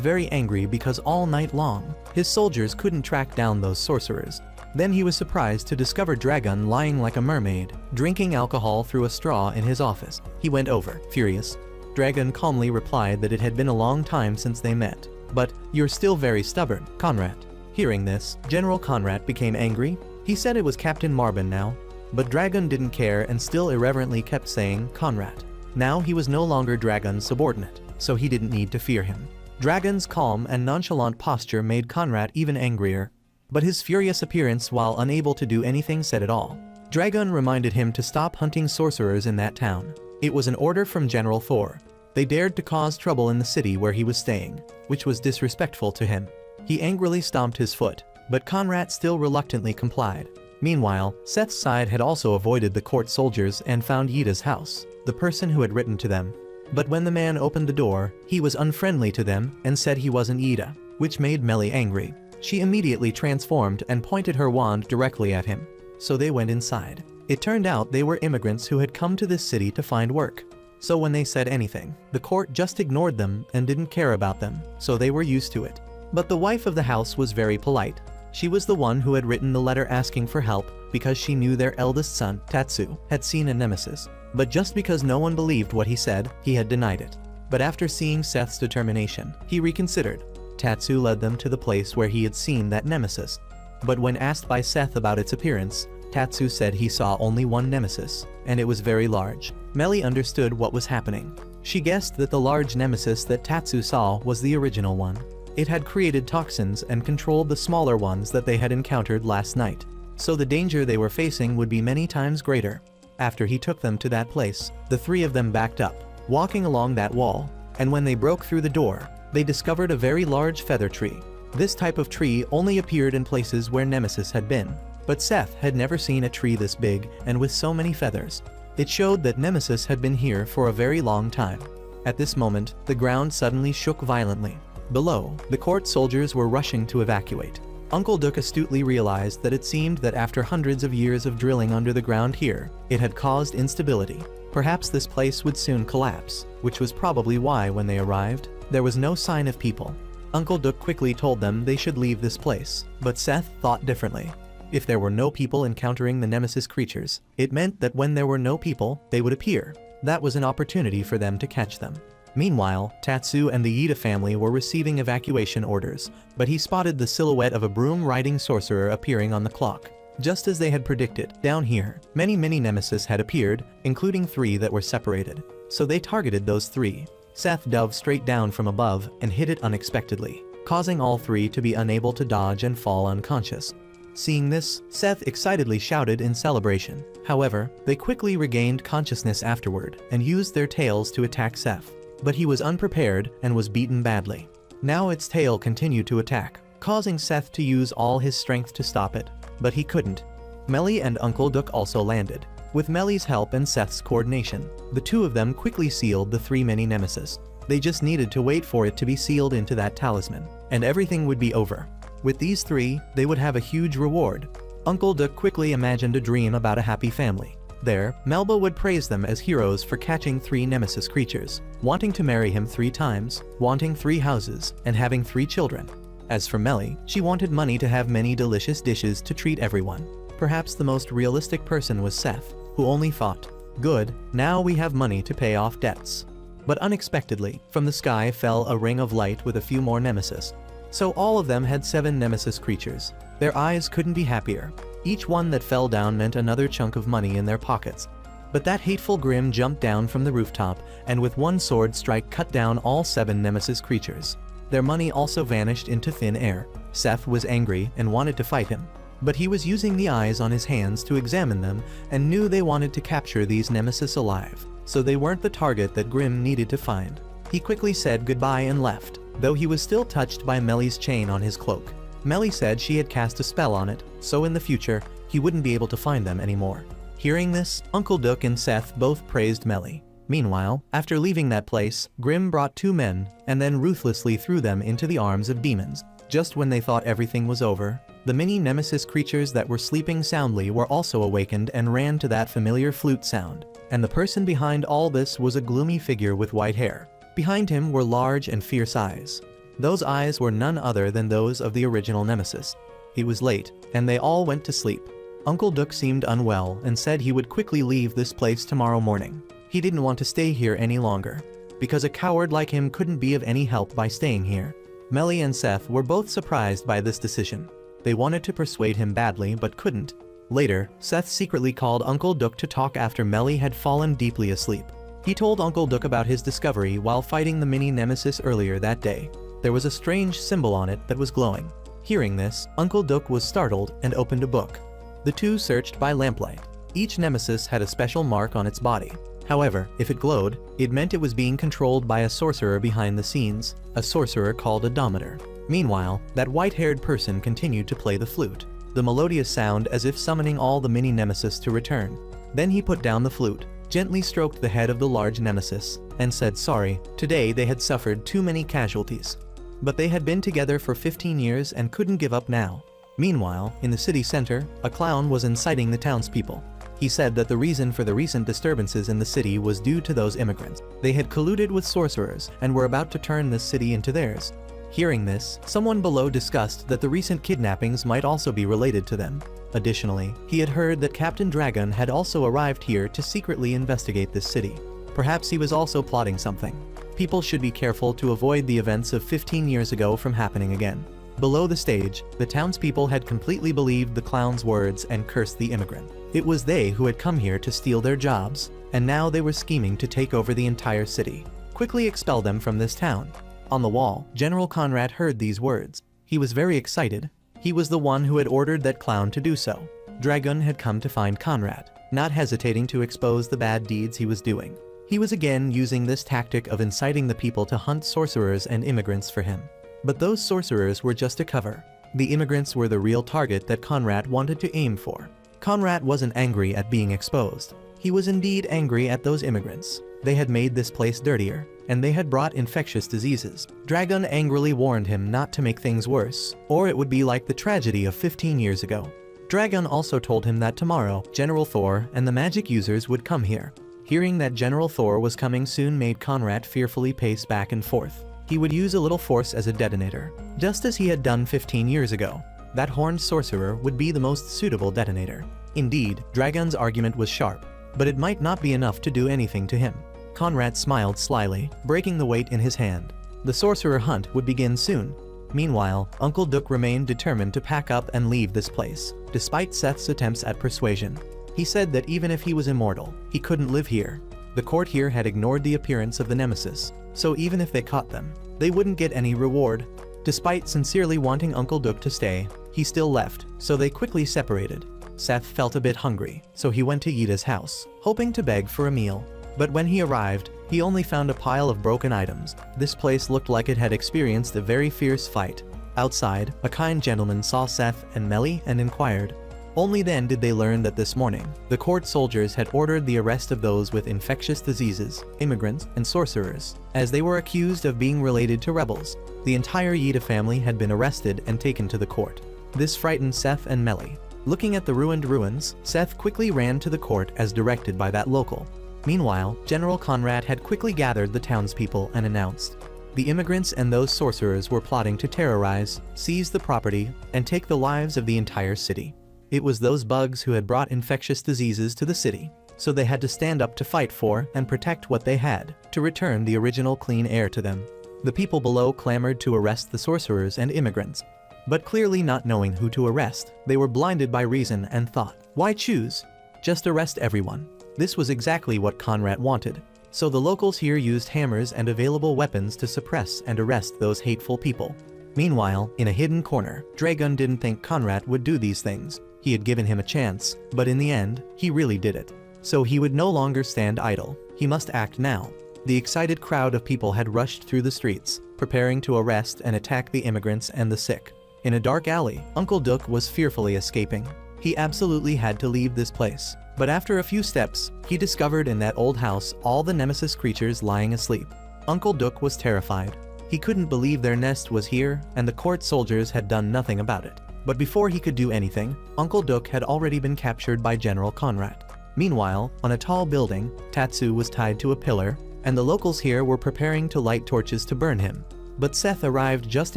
very angry because all night long, his soldiers couldn't track down those sorcerers. Then he was surprised to discover Dragon lying like a mermaid, drinking alcohol through a straw in his office. He went over, furious. Dragon calmly replied that it had been a long time since they met. But, "You're still very stubborn, Conrad." Hearing this, General Conrad became angry. He said it was Captain Marvin now. But Dragon didn't care and still irreverently kept saying, "Conrad." Now he was no longer Dragon's subordinate, so he didn't need to fear him. Dragon's calm and nonchalant posture made Conrad even angrier. But his furious appearance while unable to do anything said it all. Dragon reminded him to stop hunting sorcerers in that town. It was an order from General Thor. They dared to cause trouble in the city where he was staying, which was disrespectful to him. He angrily stomped his foot, but Conrad still reluctantly complied. Meanwhile, Seth's side had also avoided the court soldiers and found Yida's house, the person who had written to them. But when the man opened the door, he was unfriendly to them and said he wasn't Yida, which made Melly angry. She immediately transformed and pointed her wand directly at him. So they went inside. It turned out they were immigrants who had come to this city to find work. So when they said anything, the court just ignored them and didn't care about them, so they were used to it. But the wife of the house was very polite. She was the one who had written the letter asking for help because she knew their eldest son, Tatsu, had seen a nemesis. But just because no one believed what he said, he had denied it. But after seeing Seth's determination, he reconsidered. Tatsu led them to the place where he had seen that nemesis. But when asked by Seth about its appearance, Tatsu said he saw only one nemesis, and it was very large. Melly understood what was happening. She guessed that the large nemesis that Tatsu saw was the original one. It had created toxins and controlled the smaller ones that they had encountered last night. So the danger they were facing would be many times greater. After he took them to that place, the three of them backed up, walking along that wall, and when they broke through the door, they discovered a very large feather tree. This type of tree only appeared in places where Nemesis had been. But Seth had never seen a tree this big and with so many feathers. It showed that Nemesis had been here for a very long time. At this moment, the ground suddenly shook violently. Below, the court soldiers were rushing to evacuate. Uncle Duck astutely realized that it seemed that after hundreds of years of drilling under the ground here, it had caused instability. Perhaps this place would soon collapse, which was probably why when they arrived, there was no sign of people. Uncle Duck quickly told them they should leave this place, but Seth thought differently. If there were no people encountering the Nemesis creatures, it meant that when there were no people, they would appear. That was an opportunity for them to catch them. Meanwhile, Tatsu and the Yida family were receiving evacuation orders, but he spotted the silhouette of a broom-riding sorcerer appearing on the clock. Just as they had predicted, down here, many Nemesis had appeared, including 3 that were separated. So they targeted those 3. Seth dove straight down from above and hit it unexpectedly, causing all 3 to be unable to dodge and fall unconscious. Seeing this, Seth excitedly shouted in celebration. However, they quickly regained consciousness afterward and used their tails to attack Seth. But he was unprepared and was beaten badly. Now its tail continued to attack, causing Seth to use all his strength to stop it, but he couldn't. Melly and Uncle Duck also landed. With Melly's help and Seth's coordination, the 2 of them quickly sealed the 3 mini nemesis. They just needed to wait for it to be sealed into that talisman, and everything would be over. With these 3, they would have a huge reward. Uncle Duck quickly imagined a dream about a happy family. There, Melba would praise them as heroes for catching 3 nemesis creatures, wanting to marry him 3 times, wanting 3 houses, and having 3 children. As for Melly, she wanted money to have many delicious dishes to treat everyone. Perhaps the most realistic person was Seth, who only thought, "Good, now we have money to pay off debts." But unexpectedly, from the sky fell a ring of light with a few more nemesis. So all of them had 7 nemesis creatures. Their eyes couldn't be happier. Each one that fell down meant another chunk of money in their pockets. But that hateful Grim jumped down from the rooftop and with one sword strike cut down all 7 nemesis creatures. Their money also vanished into thin air. Seth was angry and wanted to fight him. But he was using the eyes on his hands to examine them and knew they wanted to capture these nemesis alive, so they weren't the target that Grimm needed to find. He quickly said goodbye and left, though he was still touched by Melly's chain on his cloak. Melly said she had cast a spell on it, so in the future, he wouldn't be able to find them anymore. Hearing this, Uncle Duck and Seth both praised Melly. Meanwhile, after leaving that place, Grimm brought 2 men, and then ruthlessly threw them into the arms of demons. Just when they thought everything was over, the mini nemesis creatures that were sleeping soundly were also awakened and ran to that familiar flute sound. And the person behind all this was a gloomy figure with white hair. Behind him were large and fierce eyes. Those eyes were none other than those of the original nemesis. It was late, and they all went to sleep. Uncle Duck seemed unwell and said he would quickly leave this place tomorrow morning. He didn't want to stay here any longer, because a coward like him couldn't be of any help by staying here. Melly and Seth were both surprised by this decision. They wanted to persuade him badly but couldn't. Later, Seth secretly called Uncle Duck to talk after Melly had fallen deeply asleep. He told Uncle Duck about his discovery while fighting the mini nemesis earlier that day. There was a strange symbol on it that was glowing. Hearing this, Uncle Duck was startled and opened a book. The two searched by lamplight. Each nemesis had a special mark on its body. However, if it glowed, it meant it was being controlled by a sorcerer behind the scenes, a sorcerer called a Dominator. Meanwhile, that white-haired person continued to play the flute, the melodious sound as if summoning all the mini nemesis to return. Then he put down the flute, gently stroked the head of the large nemesis, and said sorry. Today they had suffered too many casualties. But they had been together for 15 years and couldn't give up now. Meanwhile, in the city center, a clown was inciting the townspeople. He said that the reason for the recent disturbances in the city was due to those immigrants. They had colluded with sorcerers and were about to turn this city into theirs. Hearing this, someone below discussed that the recent kidnappings might also be related to them. Additionally, he had heard that Captain Dragon had also arrived here to secretly investigate this city. Perhaps he was also plotting something. People should be careful to avoid the events of 15 years ago from happening again. Below the stage, the townspeople had completely believed the clown's words and cursed the immigrant. It was they who had come here to steal their jobs, and now they were scheming to take over the entire city. Quickly expel them from this town. On the wall, General Conrad heard these words. He was very excited. He was the one who had ordered that clown to do so. Dragon had come to find Conrad, not hesitating to expose the bad deeds he was doing. He was again using this tactic of inciting the people to hunt sorcerers and immigrants for him. But those sorcerers were just a cover. The immigrants were the real target that Conrad wanted to aim for. Conrad wasn't angry at being exposed. He was indeed angry at those immigrants. They had made this place dirtier, and they had brought infectious diseases. Dragon angrily warned him not to make things worse, or it would be like the tragedy of 15 years ago. Dragon also told him that tomorrow, General Thor and the magic users would come here. Hearing that General Thor was coming soon made Conrad fearfully pace back and forth. He would use a little force as a detonator, just as he had done 15 years ago. That horned sorcerer would be the most suitable detonator. Indeed, Dragon's argument was sharp, but it might not be enough to do anything to him. Conrad smiled slyly, breaking the weight in his hand. The sorcerer hunt would begin soon. Meanwhile, Uncle Duck remained determined to pack up and leave this place, despite Seth's attempts at persuasion. He said that even if he was immortal, he couldn't live here. The court here had ignored the appearance of the nemesis, so even if they caught them, they wouldn't get any reward. Despite sincerely wanting Uncle Duck to stay, he still left, so they quickly separated. Seth felt a bit hungry, so he went to Yida's house, hoping to beg for a meal. But when he arrived, he only found a pile of broken items. This place looked like it had experienced a very fierce fight. Outside, a kind gentleman saw Seth and Melly and inquired. Only then did they learn that this morning, the court soldiers had ordered the arrest of those with infectious diseases, immigrants, and sorcerers, as they were accused of being related to rebels. The entire Yida family had been arrested and taken to the court. This frightened Seth and Melly. Looking at the ruined ruins, Seth quickly ran to the court as directed by that local. Meanwhile, General Conrad had quickly gathered the townspeople and announced, the immigrants and those sorcerers were plotting to terrorize, seize the property, and take the lives of the entire city. It was those bugs who had brought infectious diseases to the city, so they had to stand up to fight for and protect what they had, to return the original clean air to them. The people below clamored to arrest the sorcerers and immigrants. But clearly not knowing who to arrest, they were blinded by reason and thought, why choose? Just arrest everyone. This was exactly what Conrad wanted. So the locals here used hammers and available weapons to suppress and arrest those hateful people. Meanwhile, in a hidden corner, Dragon didn't think Conrad would do these things. He had given him a chance, but in the end, he really did it. So he would no longer stand idle. He must act now. The excited crowd of people had rushed through the streets, preparing to arrest and attack the immigrants and the sick. In a dark alley, Uncle Duck was fearfully escaping. He absolutely had to leave this place. But after a few steps, he discovered in that old house all the nemesis creatures lying asleep. Uncle Duck was terrified. He couldn't believe their nest was here, and the court soldiers had done nothing about it. But before he could do anything, Uncle Duck had already been captured by General Conrad. Meanwhile, on a tall building, Tatsu was tied to a pillar, and the locals here were preparing to light torches to burn him. But Seth arrived just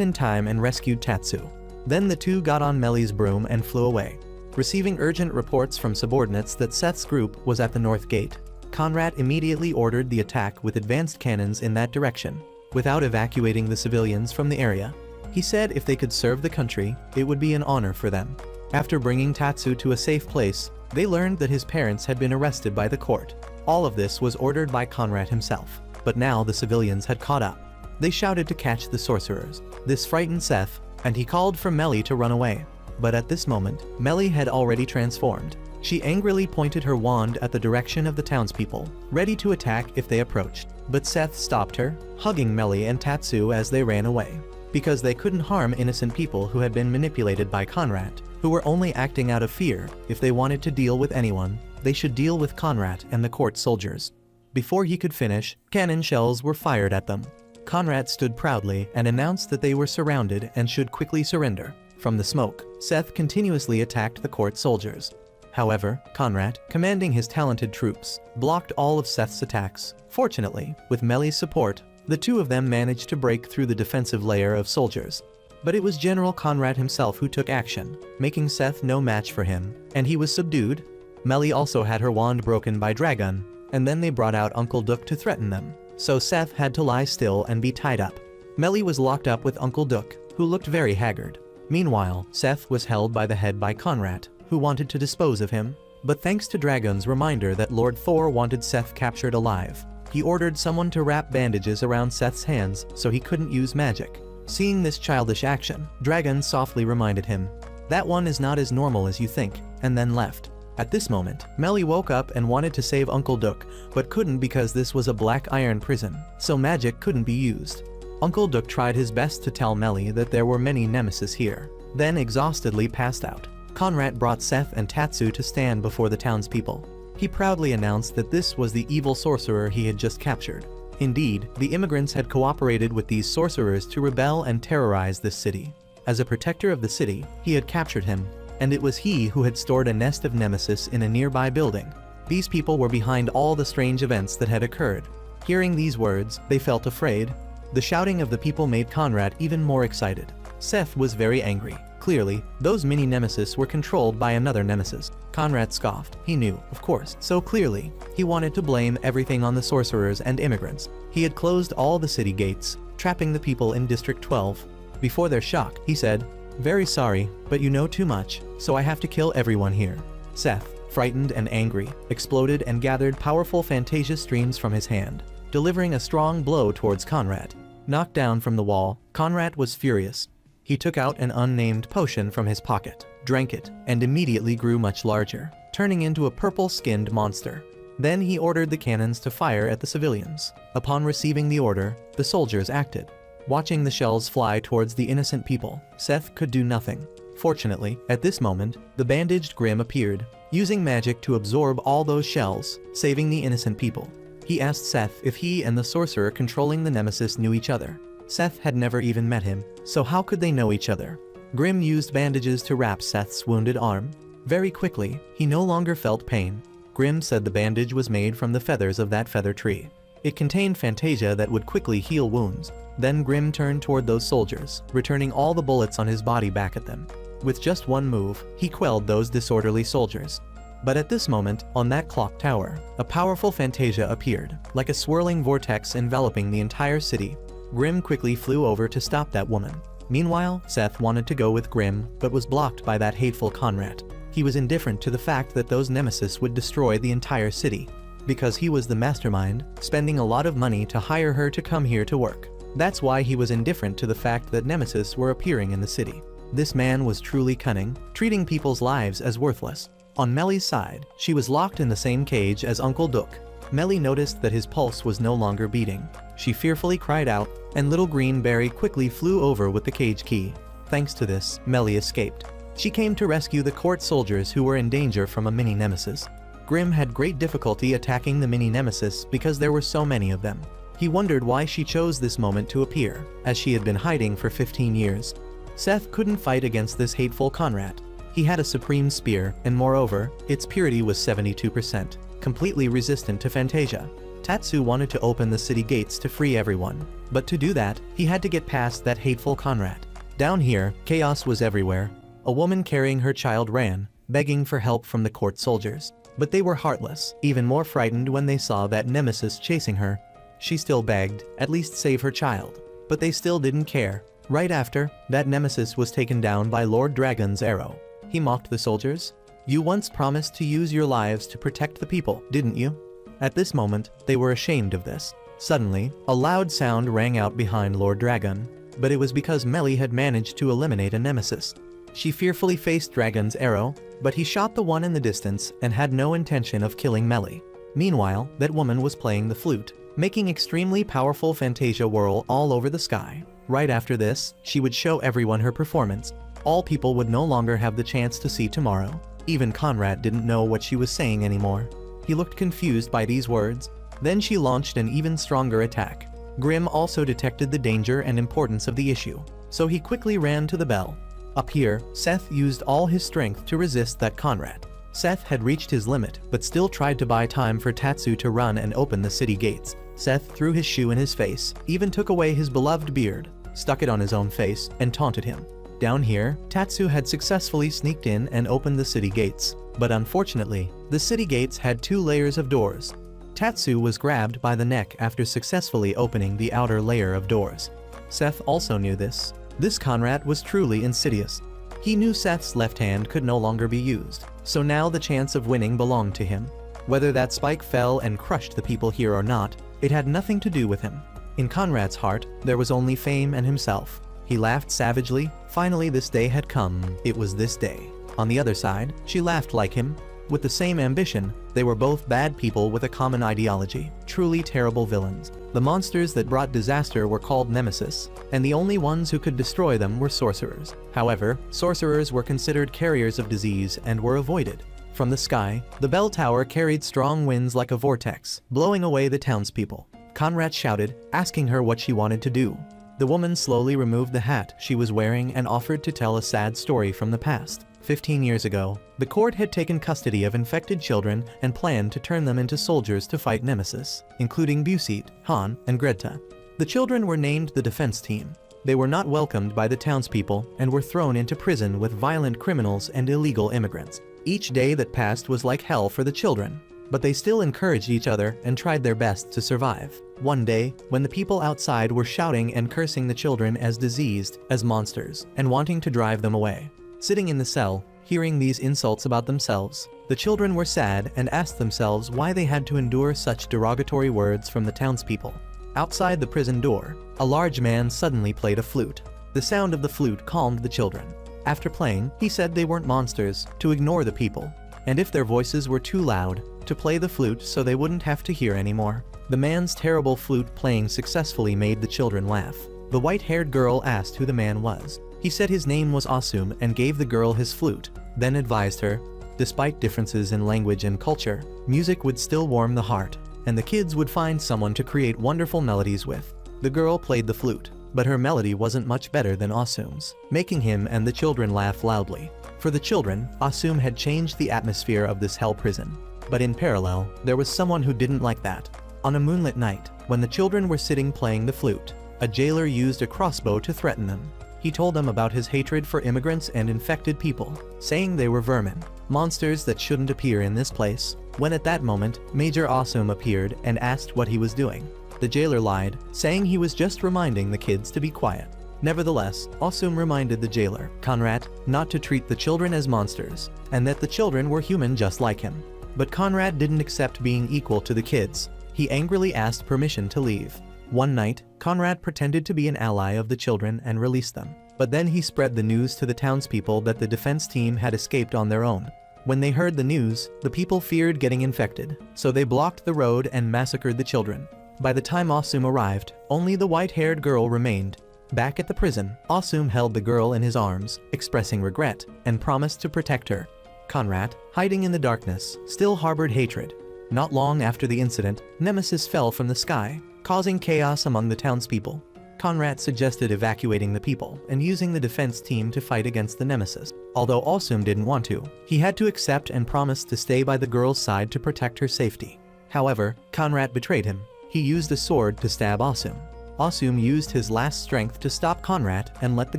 in time and rescued Tatsu. Then the two got on Melly's broom and flew away. Receiving urgent reports from subordinates that Seth's group was at the north gate, Conrad immediately ordered the attack with advanced cannons in that direction, without evacuating the civilians from the area. He said if they could serve the country, it would be an honor for them. After bringing Tatsu to a safe place, they learned that his parents had been arrested by the court. All of this was ordered by Conrad himself. But now the civilians had caught up. They shouted to catch the sorcerers. This frightened Seth, and he called for Melly to run away. But at this moment, Melly had already transformed. She angrily pointed her wand at the direction of the townspeople, ready to attack if they approached. But Seth stopped her, hugging Melly and Tatsu as they ran away. Because they couldn't harm innocent people who had been manipulated by Conrad, who were only acting out of fear. If they wanted to deal with anyone, they should deal with Conrad and the court soldiers. Before he could finish, cannon shells were fired at them. Conrad stood proudly and announced that they were surrounded and should quickly surrender. From the smoke, Seth continuously attacked the court soldiers. However, Conrad, commanding his talented troops, blocked all of Seth's attacks. Fortunately, with Melly's support, the two of them managed to break through the defensive layer of soldiers. But it was General Conrad himself who took action, making Seth no match for him, and he was subdued. Melly also had her wand broken by Dragon, and then they brought out Uncle Duck to threaten them. So Seth had to lie still and be tied up. Melly was locked up with Uncle Duck, who looked very haggard. Meanwhile, Seth was held by the head by Conrad, who wanted to dispose of him. But thanks to Dragon's reminder that Lord Thor wanted Seth captured alive, he ordered someone to wrap bandages around Seth's hands so he couldn't use magic. Seeing this childish action, Dragon softly reminded him, "That one is not as normal as you think," and then left. At this moment, Melly woke up and wanted to save Uncle Duck, but couldn't because this was a black iron prison, so magic couldn't be used. Uncle Duck tried his best to tell Melly that there were many nemesis here, then exhaustedly passed out. Conrad brought Seth and Tatsu to stand before the townspeople. He proudly announced that this was the evil sorcerer he had just captured. Indeed, the immigrants had cooperated with these sorcerers to rebel and terrorize this city. As a protector of the city, he had captured him, and it was he who had stored a nest of nemesis in a nearby building. These people were behind all the strange events that had occurred. Hearing these words, they felt afraid. The shouting of the people made Conrad even more excited. Seth was very angry. Clearly, those mini-nemesis were controlled by another nemesis. Conrad scoffed. He knew, of course, so clearly. He wanted to blame everything on the sorcerers and immigrants. He had closed all the city gates, trapping the people in District 12. Before their shock, he said, "Very sorry, but you know too much, so I have to kill everyone here." Seth, frightened and angry, exploded and gathered powerful Fantasia streams from his hand, delivering a strong blow towards Conrad. Knocked down from the wall, Conrad was furious. He took out an unnamed potion from his pocket, drank it, and immediately grew much larger, turning into a purple-skinned monster. Then he ordered the cannons to fire at the civilians. Upon receiving the order, the soldiers acted. Watching the shells fly towards the innocent people, Seth could do nothing. Fortunately, at this moment, the bandaged Grim appeared, using magic to absorb all those shells, saving the innocent people. He asked Seth if he and the sorcerer controlling the nemesis knew each other. Seth had never even met him, so how could they know each other? Grim used bandages to wrap Seth's wounded arm. Very quickly, he no longer felt pain. Grim said the bandage was made from the feathers of that feather tree. It contained Fantasia that would quickly heal wounds. Then Grim turned toward those soldiers, returning all the bullets on his body back at them. With just one move, he quelled those disorderly soldiers. But at this moment, on that clock tower, a powerful Fantasia appeared, like a swirling vortex enveloping the entire city. Grim quickly flew over to stop that woman. Meanwhile, Seth wanted to go with Grim, but was blocked by that hateful Conrad. He was indifferent to the fact that those nemesis would destroy the entire city, because he was the mastermind, spending a lot of money to hire her to come here to work. That's why he was indifferent to the fact that nemesis were appearing in the city. This man was truly cunning, treating people's lives as worthless. On Melly's side, she was locked in the same cage as Uncle Duck. Melly noticed that his pulse was no longer beating. She fearfully cried out, and little Green Berry quickly flew over with the cage key. Thanks to this, Melly escaped. She came to rescue the court soldiers who were in danger from a mini-nemesis. Grim had great difficulty attacking the mini-nemesis because there were so many of them. He wondered why she chose this moment to appear, as she had been hiding for 15 years. Seth couldn't fight against this hateful Conrad. He had a supreme spear, and moreover, its purity was 72%, completely resistant to Fantasia. Tatsu wanted to open the city gates to free everyone, but to do that, he had to get past that hateful Conrad. Down here, chaos was everywhere. A woman carrying her child ran, begging for help from the court soldiers. But they were heartless, even more frightened when they saw that nemesis chasing her. She still begged, at least save her child. But they still didn't care. Right after, that nemesis was taken down by Lord Dragon's arrow. He mocked the soldiers. You once promised to use your lives to protect the people, didn't you? At this moment, they were ashamed of this. Suddenly, a loud sound rang out behind Lord Dragon, but it was because Melly had managed to eliminate a nemesis. She fearfully faced Dragon's arrow, but he shot the one in the distance and had no intention of killing Melly. Meanwhile, that woman was playing the flute, making extremely powerful Fantasia whirl all over the sky. Right after this, she would show everyone her performance. All people would no longer have the chance to see tomorrow. Even Conrad didn't know what she was saying anymore. He looked confused by these words. Then she launched an even stronger attack. Grim also detected the danger and importance of the issue, so he quickly ran to the bell. Up here, Seth used all his strength to resist that Conrad. Seth had reached his limit, but still tried to buy time for Tatsu to run and open the city gates. Seth threw his shoe in his face, even took away his beloved beard, stuck it on his own face, and taunted him. Down here, Tatsu had successfully sneaked in and opened the city gates. But unfortunately, the city gates had 2 layers of doors. Tatsu was grabbed by the neck after successfully opening the outer layer of doors. Seth also knew this. This Conrad was truly insidious. He knew Seth's left hand could no longer be used, so now the chance of winning belonged to him. Whether that spike fell and crushed the people here or not, it had nothing to do with him. In Conrad's heart, there was only fame and himself. He laughed savagely. Finally, this day had come. It was this day. On the other side, she laughed like him. With the same ambition, they were both bad people with a common ideology, truly terrible villains. The monsters that brought disaster were called nemesis, and the only ones who could destroy them were sorcerers. However, sorcerers were considered carriers of disease and were avoided. From the sky, the bell tower carried strong winds like a vortex, blowing away the townspeople. Conrad shouted, asking her what she wanted to do. The woman slowly removed the hat she was wearing and offered to tell a sad story from the past. 15 years ago, the court had taken custody of infected children and planned to turn them into soldiers to fight Nemesis, including Busit, Han, and Greta. The children were named the defense team. They were not welcomed by the townspeople and were thrown into prison with violent criminals and illegal immigrants. Each day that passed was like hell for the children, but they still encouraged each other and tried their best to survive. One day, when the people outside were shouting and cursing the children as diseased, as monsters, and wanting to drive them away. Sitting in the cell, hearing these insults about themselves, the children were sad and asked themselves why they had to endure such derogatory words from the townspeople. Outside the prison door, a large man suddenly played a flute. The sound of the flute calmed the children. After playing, he said they weren't monsters, to ignore the people, and if their voices were too loud, to play the flute so they wouldn't have to hear anymore. The man's terrible flute playing successfully made the children laugh. The white-haired girl asked who the man was. He said his name was Asum and gave the girl his flute, then advised her, despite differences in language and culture, music would still warm the heart, and the kids would find someone to create wonderful melodies with. The girl played the flute, but her melody wasn't much better than Asum's, making him and the children laugh loudly. For the children, Asum had changed the atmosphere of this hell prison. But in parallel, there was someone who didn't like that. On a moonlit night, when the children were sitting playing the flute, a jailer used a crossbow to threaten them. He told them about his hatred for immigrants and infected people, saying they were vermin, monsters that shouldn't appear in this place. When at that moment, Major Asum appeared and asked what he was doing. The jailer lied, saying he was just reminding the kids to be quiet. Nevertheless, Asum reminded the jailer, Conrad, not to treat the children as monsters, and that the children were human just like him. But Conrad didn't accept being equal to the kids. He angrily asked permission to leave. One night, Conrad pretended to be an ally of the children and released them. But then he spread the news to the townspeople that the defense team had escaped on their own. When they heard the news, the people feared getting infected, so they blocked the road and massacred the children. By the time Asum arrived, only the white-haired girl remained. Back at the prison, Asum held the girl in his arms, expressing regret, and promised to protect her. Conrad, hiding in the darkness, still harbored hatred. Not long after the incident, Nemesis fell from the sky, causing chaos among the townspeople. Conrad suggested evacuating the people and using the defense team to fight against the Nemesis. Although Asum didn't want to, he had to accept and promise to stay by the girl's side to protect her safety. However, Conrad betrayed him. He used a sword to stab Asum. Asum used his last strength to stop Conrad and let the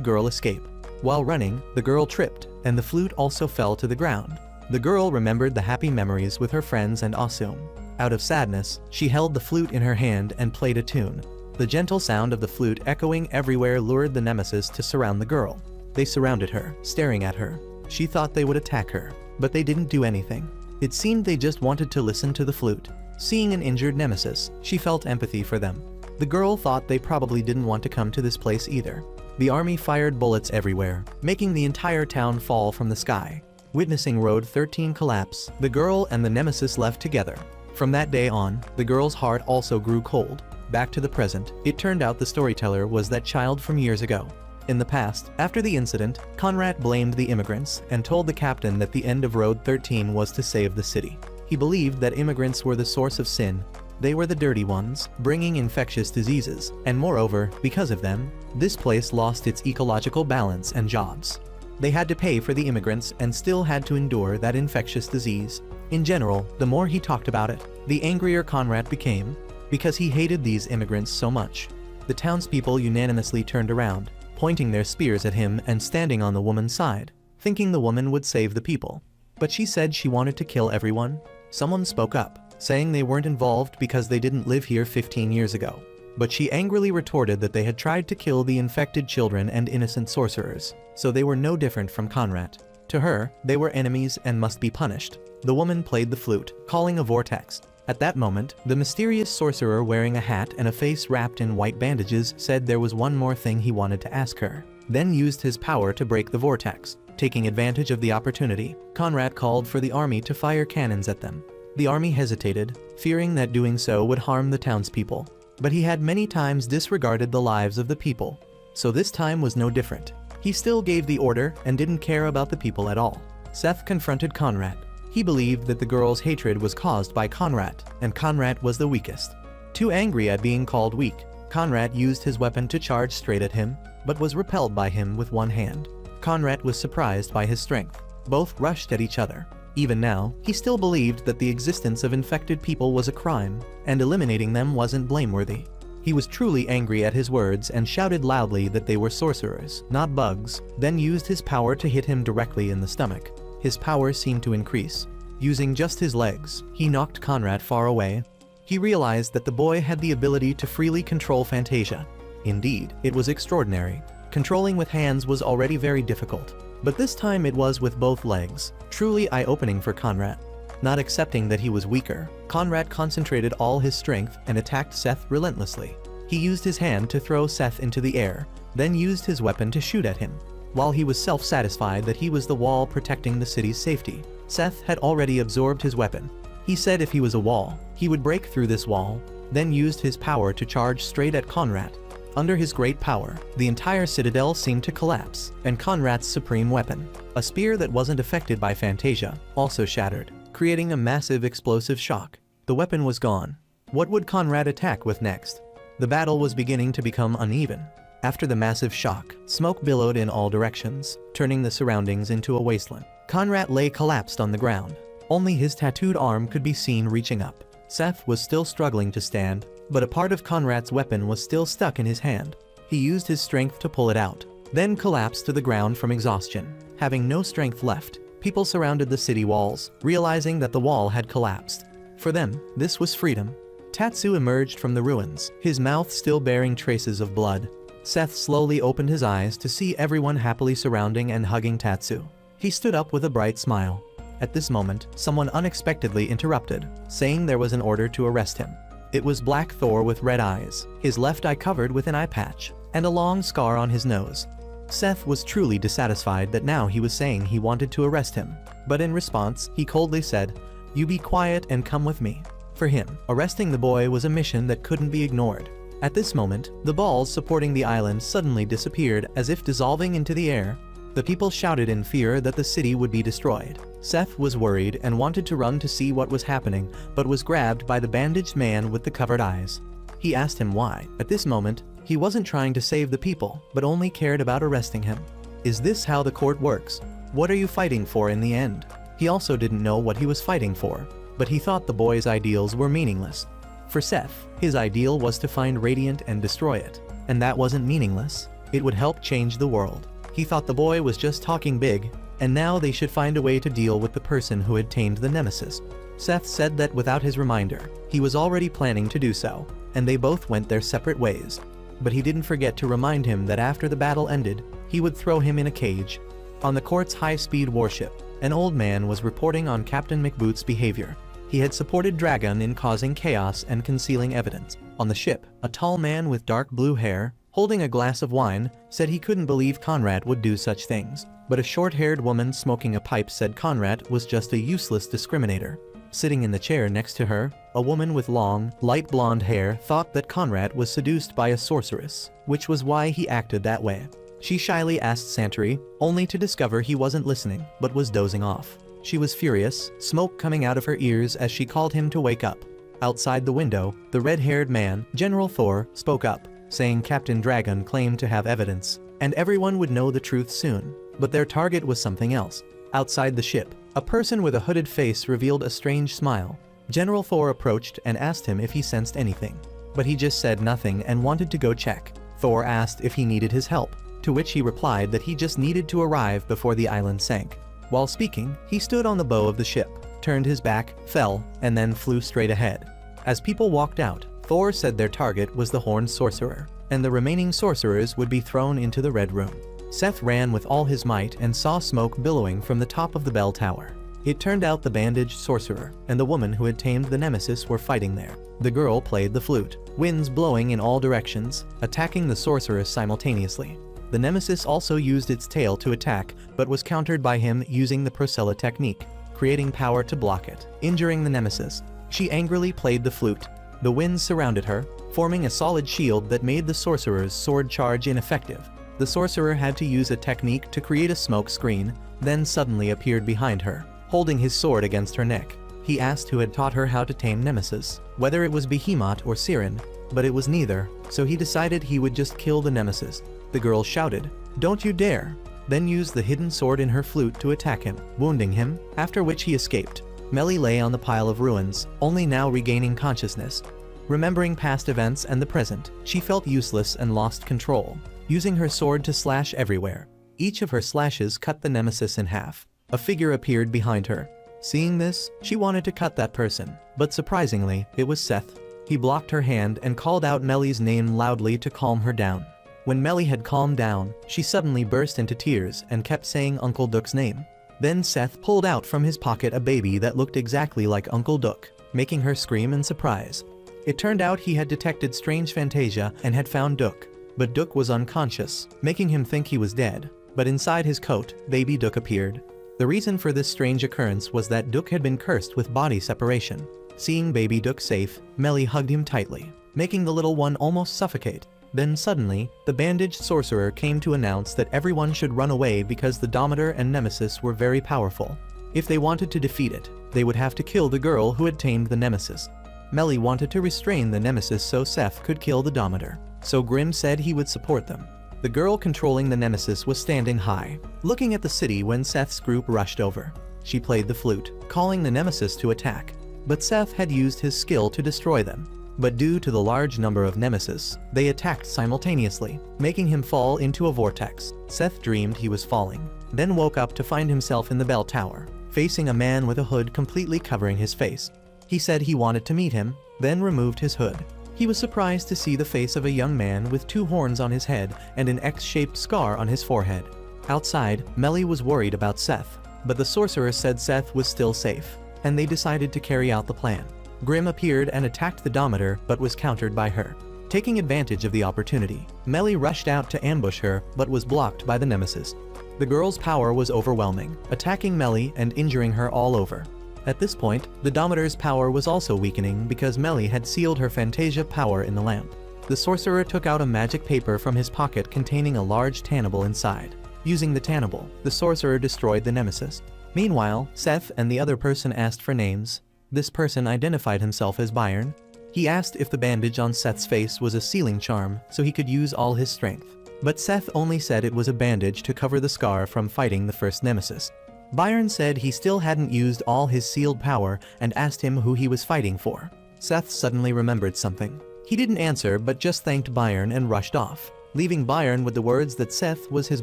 girl escape. While running, the girl tripped, and the flute also fell to the ground. The girl remembered the happy memories with her friends and Asum. Out of sadness, she held the flute in her hand and played a tune. The gentle sound of the flute echoing everywhere lured the Nemesis to surround the girl. They surrounded her, staring at her. She thought they would attack her, but they didn't do anything. It seemed they just wanted to listen to the flute. Seeing an injured Nemesis, she felt empathy for them. The girl thought they probably didn't want to come to this place either. The army fired bullets everywhere, making the entire town fall from the sky. Witnessing Road 13 collapse, the girl and the Nemesis left together. From that day on, the girl's heart also grew cold. Back to the present, it turned out the storyteller was that child from years ago. In the past, after the incident, Conrad blamed the immigrants and told the captain that the end of Road 13 was to save the city. He believed that immigrants were the source of sin. They were the dirty ones, bringing infectious diseases, and moreover, because of them, this place lost its ecological balance and jobs. They had to pay for the immigrants and still had to endure that infectious disease. In general, the more he talked about it, the angrier Conrad became, because he hated these immigrants so much. The townspeople unanimously turned around, pointing their spears at him and standing on the woman's side, thinking the woman would save the people. But she said she wanted to kill everyone. Someone spoke up, saying they weren't involved because they didn't live here 15 years ago. But she angrily retorted that they had tried to kill the infected children and innocent sorcerers, so they were no different from Conrad. To her, they were enemies and must be punished. The woman played the flute, calling a vortex. At that moment, the mysterious sorcerer wearing a hat and a face wrapped in white bandages said there was one more thing he wanted to ask her, then used his power to break the vortex. Taking advantage of the opportunity, Conrad called for the army to fire cannons at them. The army hesitated, fearing that doing so would harm the townspeople. But he had many times disregarded the lives of the people, so this time was no different. He still gave the order and didn't care about the people at all. Seth confronted Conrad. He believed that the girl's hatred was caused by Conrad, and Conrad was the weakest. Too angry at being called weak, Conrad used his weapon to charge straight at him, but was repelled by him with one hand. Conrad was surprised by his strength. Both rushed at each other. Even now, he still believed that the existence of infected people was a crime, and eliminating them wasn't blameworthy. He was truly angry at his words and shouted loudly that they were sorcerers, not bugs, then used his power to hit him directly in the stomach. His power seemed to increase. Using just his legs, he knocked Conrad far away. He realized that the boy had the ability to freely control Fantasia. Indeed, it was extraordinary. Controlling with hands was already very difficult, but this time it was with both legs, truly eye-opening for Conrad. Not accepting that he was weaker, Conrad concentrated all his strength and attacked Seth relentlessly. He used his hand to throw Seth into the air, then used his weapon to shoot at him. While he was self-satisfied that he was the wall protecting the city's safety, Seth had already absorbed his weapon. He said if he was a wall, he would break through this wall, then used his power to charge straight at Conrad. Under his great power, the entire citadel seemed to collapse, and Conrad's supreme weapon, a spear that wasn't affected by Fantasia, also shattered, creating a massive explosive shock. The weapon was gone. What would Conrad attack with next? The battle was beginning to become uneven. After the massive shock, smoke billowed in all directions, turning the surroundings into a wasteland. Conrad lay collapsed on the ground. Only his tattooed arm could be seen reaching up. Seth was still struggling to stand, but a part of Conrad's weapon was still stuck in his hand. He used his strength to pull it out, then collapsed to the ground from exhaustion. Having no strength left, people surrounded the city walls, realizing that the wall had collapsed. For them, this was freedom. Tatsu emerged from the ruins, his mouth still bearing traces of blood. Seth slowly opened his eyes to see everyone happily surrounding and hugging Tatsu. He stood up with a bright smile. At this moment, someone unexpectedly interrupted, saying there was an order to arrest him. It was Black Thor with red eyes, his left eye covered with an eye patch, and a long scar on his nose. Seth was truly dissatisfied that now he was saying he wanted to arrest him, but in response, he coldly said, "You be quiet and come with me." For him, arresting the boy was a mission that couldn't be ignored. At this moment, the balls supporting the island suddenly disappeared as if dissolving into the air. The people shouted in fear that the city would be destroyed. Seth was worried and wanted to run to see what was happening, but was grabbed by the bandaged man with the covered eyes. He asked him why. At this moment, he wasn't trying to save the people, but only cared about arresting him. Is this how the court works? What are you fighting for in the end? He also didn't know what he was fighting for, but he thought the boy's ideals were meaningless. For Seth, his ideal was to find Radiant and destroy it, and that wasn't meaningless. It would help change the world. He thought the boy was just talking big, and now they should find a way to deal with the person who had tamed the nemesis. Seth said that without his reminder, he was already planning to do so, and they both went their separate ways. But he didn't forget to remind him that after the battle ended, he would throw him in a cage. On the court's high-speed warship, an old man was reporting on Captain McBoot's behavior. He had supported Dragon in causing chaos and concealing evidence. On the ship, a tall man with dark blue hair, holding a glass of wine, said he couldn't believe Conrad would do such things. But a short-haired woman smoking a pipe said Conrad was just a useless discriminator. Sitting in the chair next to her, a woman with long, light blonde hair thought that Conrad was seduced by a sorceress, which was why he acted that way. She shyly asked Santry, only to discover he wasn't listening, but was dozing off. She was furious, smoke coming out of her ears as she called him to wake up. Outside the window, the red-haired man, General Thor, spoke up, saying Captain Dragon claimed to have evidence, and everyone would know the truth soon. But their target was something else. Outside the ship, a person with a hooded face revealed a strange smile. General Thor approached and asked him if he sensed anything. But he just said nothing and wanted to go check. Thor asked if he needed his help, to which he replied that he just needed to arrive before the island sank. While speaking, he stood on the bow of the ship, turned his back, fell, and then flew straight ahead. As people walked out, Thor said their target was the Horned Sorcerer, and the remaining sorcerers would be thrown into the Red Room. Seth ran with all his might and saw smoke billowing from the top of the bell tower. It turned out the bandaged sorcerer and the woman who had tamed the nemesis were fighting there. The girl played the flute, winds blowing in all directions, attacking the sorceress simultaneously. The nemesis also used its tail to attack, but was countered by him using the Procella technique, creating power to block it, injuring the nemesis. She angrily played the flute. The winds surrounded her, forming a solid shield that made the sorcerer's sword charge ineffective. The sorcerer had to use a technique to create a smoke screen, then suddenly appeared behind her, holding his sword against her neck. He asked who had taught her how to tame Nemesis, whether it was Behemoth or Siren, but it was neither, so he decided he would just kill the Nemesis. The girl shouted, "Don't you dare!" then used the hidden sword in her flute to attack him, wounding him, after which he escaped. Melly lay on the pile of ruins, only now regaining consciousness. Remembering past events and the present, she felt useless and lost control, using her sword to slash everywhere. Each of her slashes cut the Nemesis in half. A figure appeared behind her. Seeing this, she wanted to cut that person, but surprisingly, it was Seth. He blocked her hand and called out Melly's name loudly to calm her down. When Melly had calmed down, she suddenly burst into tears and kept saying Uncle Duck's name. Then Seth pulled out from his pocket a baby that looked exactly like Uncle Duck, making her scream in surprise. It turned out he had detected strange fantasia and had found Duck, but Duck was unconscious, making him think he was dead. But inside his coat, baby Duck appeared. The reason for this strange occurrence was that Duck had been cursed with body separation. Seeing baby Duck safe, Melly hugged him tightly, making the little one almost suffocate. Then suddenly, the bandaged sorcerer came to announce that everyone should run away because the Dominator and Nemesis were very powerful. If they wanted to defeat it, they would have to kill the girl who had tamed the Nemesis. Melly wanted to restrain the Nemesis so Seth could kill the Dominator, so Grimm said he would support them. The girl controlling the Nemesis was standing high, looking at the city when Seth's group rushed over. She played the flute, calling the Nemesis to attack, but Seth had used his skill to destroy them. But due to the large number of Nemesis, they attacked simultaneously, making him fall into a vortex. Seth dreamed he was falling, then woke up to find himself in the bell tower, facing a man with a hood completely covering his face. He said he wanted to meet him, then removed his hood. He was surprised to see the face of a young man with 2 horns on his head and an X-shaped scar on his forehead. Outside, Melly was worried about Seth, but the sorcerer said Seth was still safe, and they decided to carry out the plan. Grim appeared and attacked the Dominator but was countered by her. Taking advantage of the opportunity, Melly rushed out to ambush her but was blocked by the Nemesis. The girl's power was overwhelming, attacking Melly and injuring her all over. At this point, the Dominator's power was also weakening because Melly had sealed her Fantasia power in the lamp. The sorcerer took out a magic paper from his pocket containing a large tannable inside. Using the tannable, the sorcerer destroyed the Nemesis. Meanwhile, Seth and the other person asked for names. This person identified himself as Byron. He asked if the bandage on Seth's face was a sealing charm so he could use all his strength. But Seth only said it was a bandage to cover the scar from fighting the first Nemesis. Byron said he still hadn't used all his sealed power and asked him who he was fighting for. Seth suddenly remembered something. He didn't answer but just thanked Byron and rushed off, leaving Byron with the words that Seth was his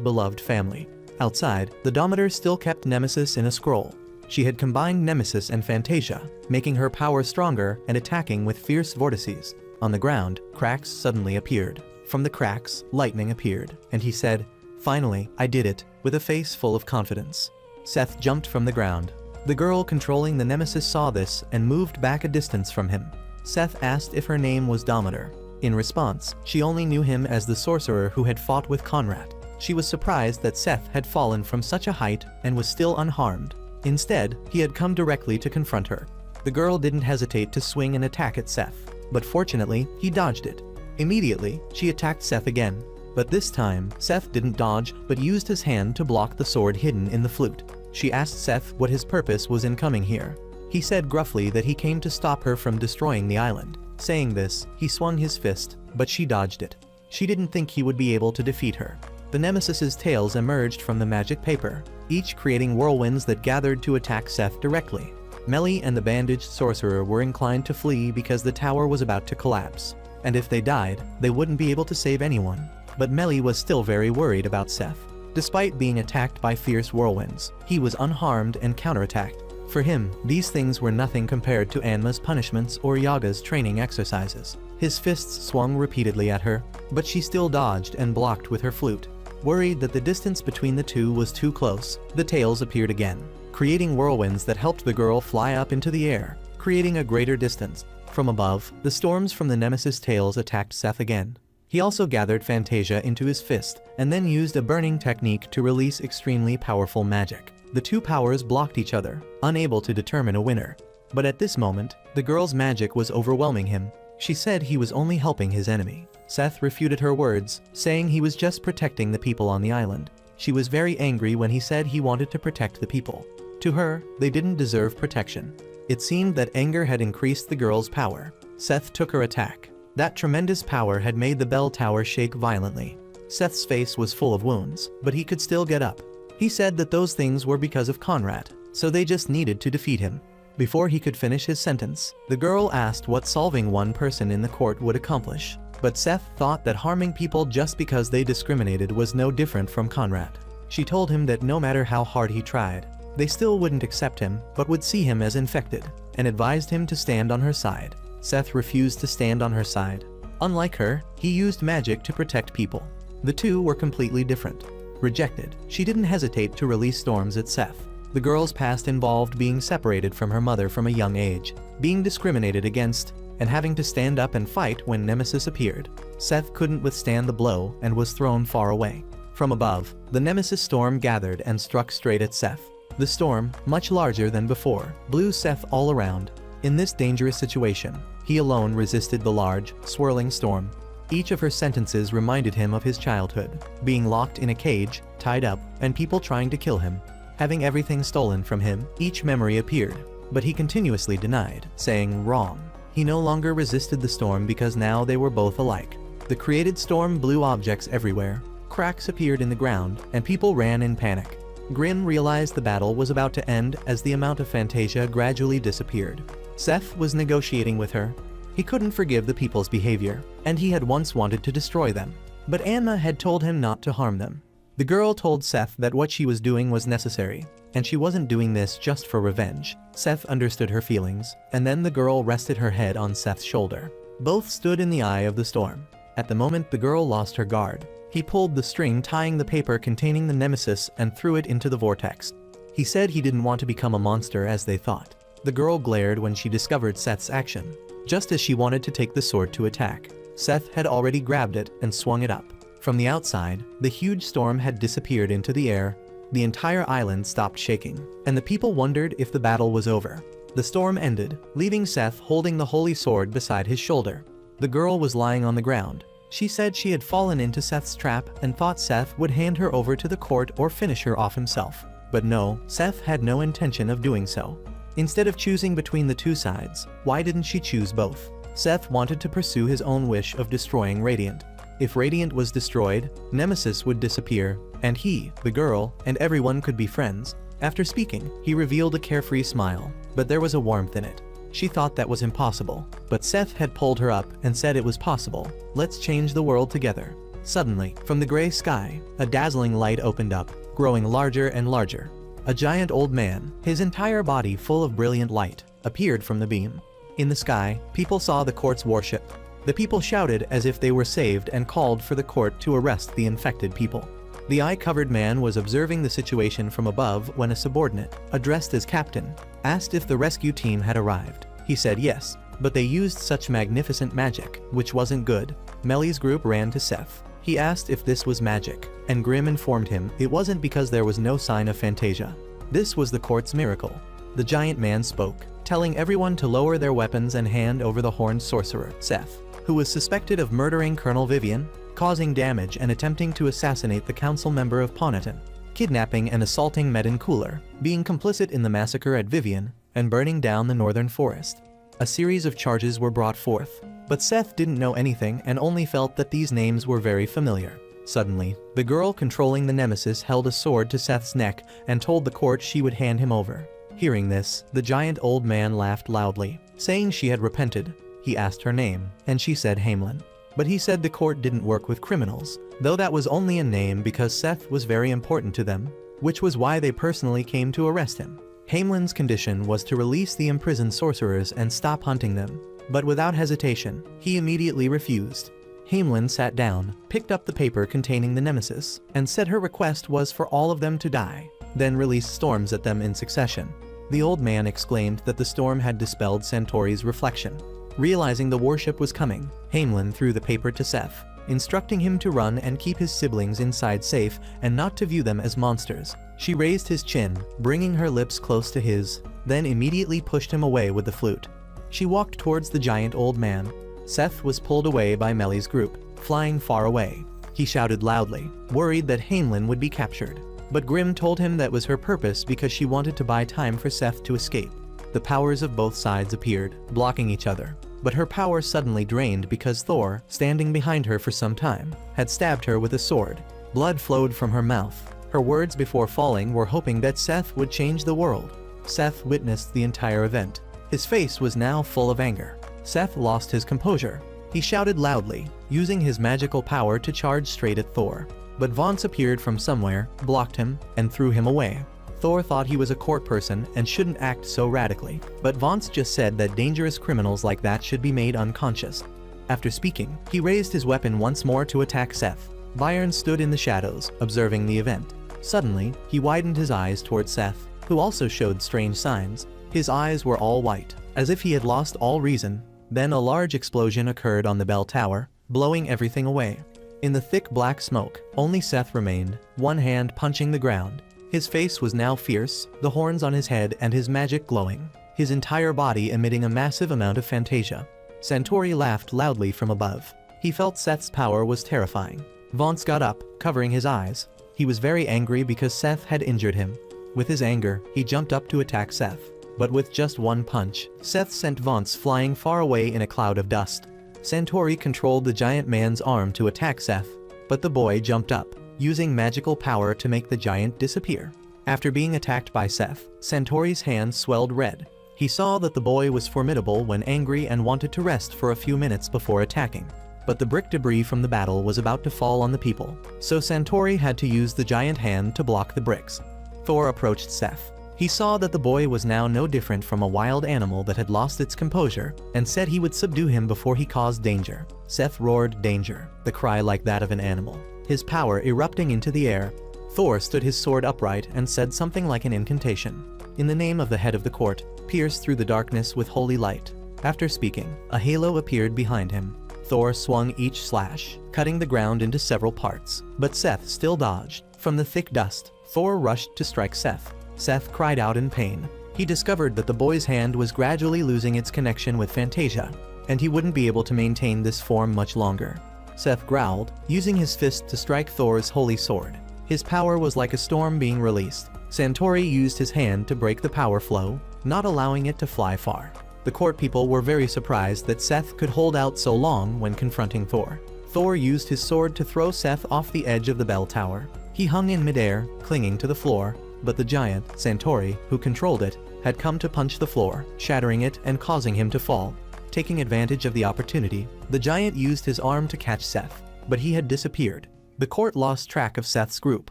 beloved family. Outside, the Dominator still kept Nemesis in a scroll. She had combined Nemesis and Fantasia, making her power stronger and attacking with fierce vortices. On the ground, cracks suddenly appeared. From the cracks, lightning appeared, and he said, "Finally, I did it," with a face full of confidence. Seth jumped from the ground. The girl controlling the Nemesis saw this and moved back a distance from him. Seth asked if her name was Dominator. In response, she only knew him as the sorcerer who had fought with Conrad. She was surprised that Seth had fallen from such a height and was still unharmed. Instead, he had come directly to confront her. The girl didn't hesitate to swing an attack at Seth, but fortunately, he dodged it. Immediately, she attacked Seth again. But this time, Seth didn't dodge but used his hand to block the sword hidden in the flute. She asked Seth what his purpose was in coming here. He said gruffly that he came to stop her from destroying the island. Saying this, he swung his fist, but she dodged it. She didn't think he would be able to defeat her. The Nemesis's tails emerged from the magic paper, each creating whirlwinds that gathered to attack Seth directly. Melly and the bandaged sorcerer were inclined to flee because the tower was about to collapse, and if they died, they wouldn't be able to save anyone. But Melly was still very worried about Seth. Despite being attacked by fierce whirlwinds, he was unharmed and counterattacked. For him, these things were nothing compared to Anma's punishments or Yaga's training exercises. His fists swung repeatedly at her, but she still dodged and blocked with her flute. Worried that the distance between the two was too close, the tails appeared again, creating whirlwinds that helped the girl fly up into the air, creating a greater distance. From above, the storms from the Nemesis tails attacked Seth again. He also gathered Fantasia into his fist, and then used a burning technique to release extremely powerful magic. The two powers blocked each other, unable to determine a winner. But at this moment, the girl's magic was overwhelming him. She said he was only helping his enemy. Seth refuted her words, saying he was just protecting the people on the island. She was very angry when he said he wanted to protect the people. To her, they didn't deserve protection. It seemed that anger had increased the girl's power. Seth took her attack. That tremendous power had made the bell tower shake violently. Seth's face was full of wounds, but he could still get up. He said that those things were because of Conrad, so they just needed to defeat him. Before he could finish his sentence, the girl asked what solving one person in the court would accomplish. But Seth thought that harming people just because they discriminated was no different from Conrad. She told him that no matter how hard he tried, they still wouldn't accept him, but would see him as infected, and advised him to stand on her side. Seth refused to stand on her side. Unlike her, he used magic to protect people. The two were completely different. Rejected, she didn't hesitate to release storms at Seth. The girl's past involved being separated from her mother from a young age, being discriminated against, and having to stand up and fight when Nemesis appeared. Seth couldn't withstand the blow and was thrown far away. From above, the Nemesis storm gathered and struck straight at Seth. The storm, much larger than before, blew Seth all around. In this dangerous situation, he alone resisted the large, swirling storm. Each of her sentences reminded him of his childhood, being locked in a cage, tied up, and people trying to kill him. Having everything stolen from him, each memory appeared, but he continuously denied, saying wrong. He no longer resisted the storm because now they were both alike. The created storm blew objects everywhere. Cracks appeared in the ground, and people ran in panic. Grin realized the battle was about to end as the amount of Fantasia gradually disappeared. Seth was negotiating with her. He couldn't forgive the people's behavior, and he had once wanted to destroy them. But Anma had told him not to harm them. The girl told Seth that what she was doing was necessary, and she wasn't doing this just for revenge. Seth understood her feelings, and then the girl rested her head on Seth's shoulder. Both stood in the eye of the storm. At the moment the girl lost her guard, he pulled the string tying the paper containing the Nemesis and threw it into the vortex. He said he didn't want to become a monster as they thought. The girl glared when she discovered Seth's action. Just as she wanted to take the sword to attack, Seth had already grabbed it and swung it up. From the outside, the huge storm had disappeared into the air. The entire island stopped shaking, and the people wondered if the battle was over. The storm ended, leaving Seth holding the holy sword beside his shoulder. The girl was lying on the ground. She said she had fallen into Seth's trap and thought Seth would hand her over to the court or finish her off himself. But no, Seth had no intention of doing so. Instead of choosing between the two sides, why didn't she choose both? Seth wanted to pursue his own wish of destroying Radiant. If Radiant was destroyed, Nemesis would disappear, and he, the girl, and everyone could be friends. After speaking, he revealed a carefree smile, but there was a warmth in it. She thought that was impossible, but Seth had pulled her up and said it was possible. Let's change the world together. Suddenly, from the gray sky, a dazzling light opened up, growing larger and larger. A giant old man, his entire body full of brilliant light, appeared from the beam. In the sky, people saw the court's warship. The people shouted as if they were saved and called for the court to arrest the infected people. The eye-covered man was observing the situation from above when a subordinate, addressed as captain, asked if the rescue team had arrived. He said yes, but they used such magnificent magic, which wasn't good. Melly's group ran to Seth. He asked if this was magic, and Grimm informed him it wasn't because there was no sign of Fantasia. This was the court's miracle. The giant man spoke, telling everyone to lower their weapons and hand over the horned sorcerer, Seth, who was suspected of murdering Colonel Vivian, causing damage and attempting to assassinate the council member of Poniton, kidnapping and assaulting Medin Cooler, being complicit in the massacre at Vivian, and burning down the northern forest. A series of charges were brought forth, but Seth didn't know anything and only felt that these names were very familiar. Suddenly, the girl controlling the Nemesis held a sword to Seth's neck and told the court she would hand him over. Hearing this, the giant old man laughed loudly, saying she had repented. He asked her name, and she said Hamelin. But he said the court didn't work with criminals, though that was only a name because Seth was very important to them, which was why they personally came to arrest him. Hamelin's condition was to release the imprisoned sorcerers and stop hunting them, but without hesitation, he immediately refused. Hamelin sat down, picked up the paper containing the Nemesis, and said her request was for all of them to die, then released storms at them in succession. The old man exclaimed that the storm had dispelled Centauri's reflection. Realizing the warship was coming, Hamelin threw the paper to Seth, instructing him to run and keep his siblings inside safe and not to view them as monsters. She raised his chin, bringing her lips close to his, then immediately pushed him away with the flute. She walked towards the giant old man. Seth was pulled away by Melly's group, flying far away. He shouted loudly, worried that Hamelin would be captured. But Grimm told him that was her purpose because she wanted to buy time for Seth to escape. The powers of both sides appeared, blocking each other. But her power suddenly drained because Thor, standing behind her for some time, had stabbed her with a sword. Blood flowed from her mouth. Her words before falling were hoping that Seth would change the world. Seth witnessed the entire event. His face was now full of anger. Seth lost his composure. He shouted loudly, using his magical power to charge straight at Thor. But Vance appeared from somewhere, blocked him, and threw him away. Thor thought he was a court person and shouldn't act so radically, but Vance just said that dangerous criminals like that should be made unconscious. After speaking, he raised his weapon once more to attack Seth. Byron stood in the shadows, observing the event. Suddenly, he widened his eyes toward Seth, who also showed strange signs. His eyes were all white, as if he had lost all reason. Then a large explosion occurred on the bell tower, blowing everything away. In the thick black smoke, only Seth remained, one hand punching the ground. His face was now fierce, the horns on his head and his magic glowing, his entire body emitting a massive amount of Fantasia. Centauri laughed loudly from above. He felt Seth's power was terrifying. Vance got up, covering his eyes. He was very angry because Seth had injured him. With his anger, he jumped up to attack Seth. But with just one punch, Seth sent Vance flying far away in a cloud of dust. Centauri controlled the giant man's arm to attack Seth, but the boy jumped up, using magical power to make the giant disappear. After being attacked by Seth, Centauri's hand swelled red. He saw that the boy was formidable when angry and wanted to rest for a few minutes before attacking. But the brick debris from the battle was about to fall on the people, so Centauri had to use the giant hand to block the bricks. Thor approached Seth. He saw that the boy was now no different from a wild animal that had lost its composure, and said he would subdue him before he caused danger. Seth roared danger, the cry like that of an animal, his power erupting into the air. Thor stood his sword upright and said something like an incantation. In the name of the head of the court, pierced through the darkness with holy light. After speaking, a halo appeared behind him. Thor swung each slash, cutting the ground into several parts, but Seth still dodged. From the thick dust, Thor rushed to strike Seth. Seth cried out in pain. He discovered that the boy's hand was gradually losing its connection with Fantasia, and he wouldn't be able to maintain this form much longer. Seth growled, using his fist to strike Thor's holy sword. His power was like a storm being released. Santori used his hand to break the power flow, not allowing it to fly far. The court people were very surprised that Seth could hold out so long when confronting Thor. Thor used his sword to throw Seth off the edge of the bell tower. He hung in midair, clinging to the floor, but the giant, Santori, who controlled it, had come to punch the floor, shattering it and causing him to fall. Taking advantage of the opportunity, the giant used his arm to catch Seth, but he had disappeared. The court lost track of Seth's group.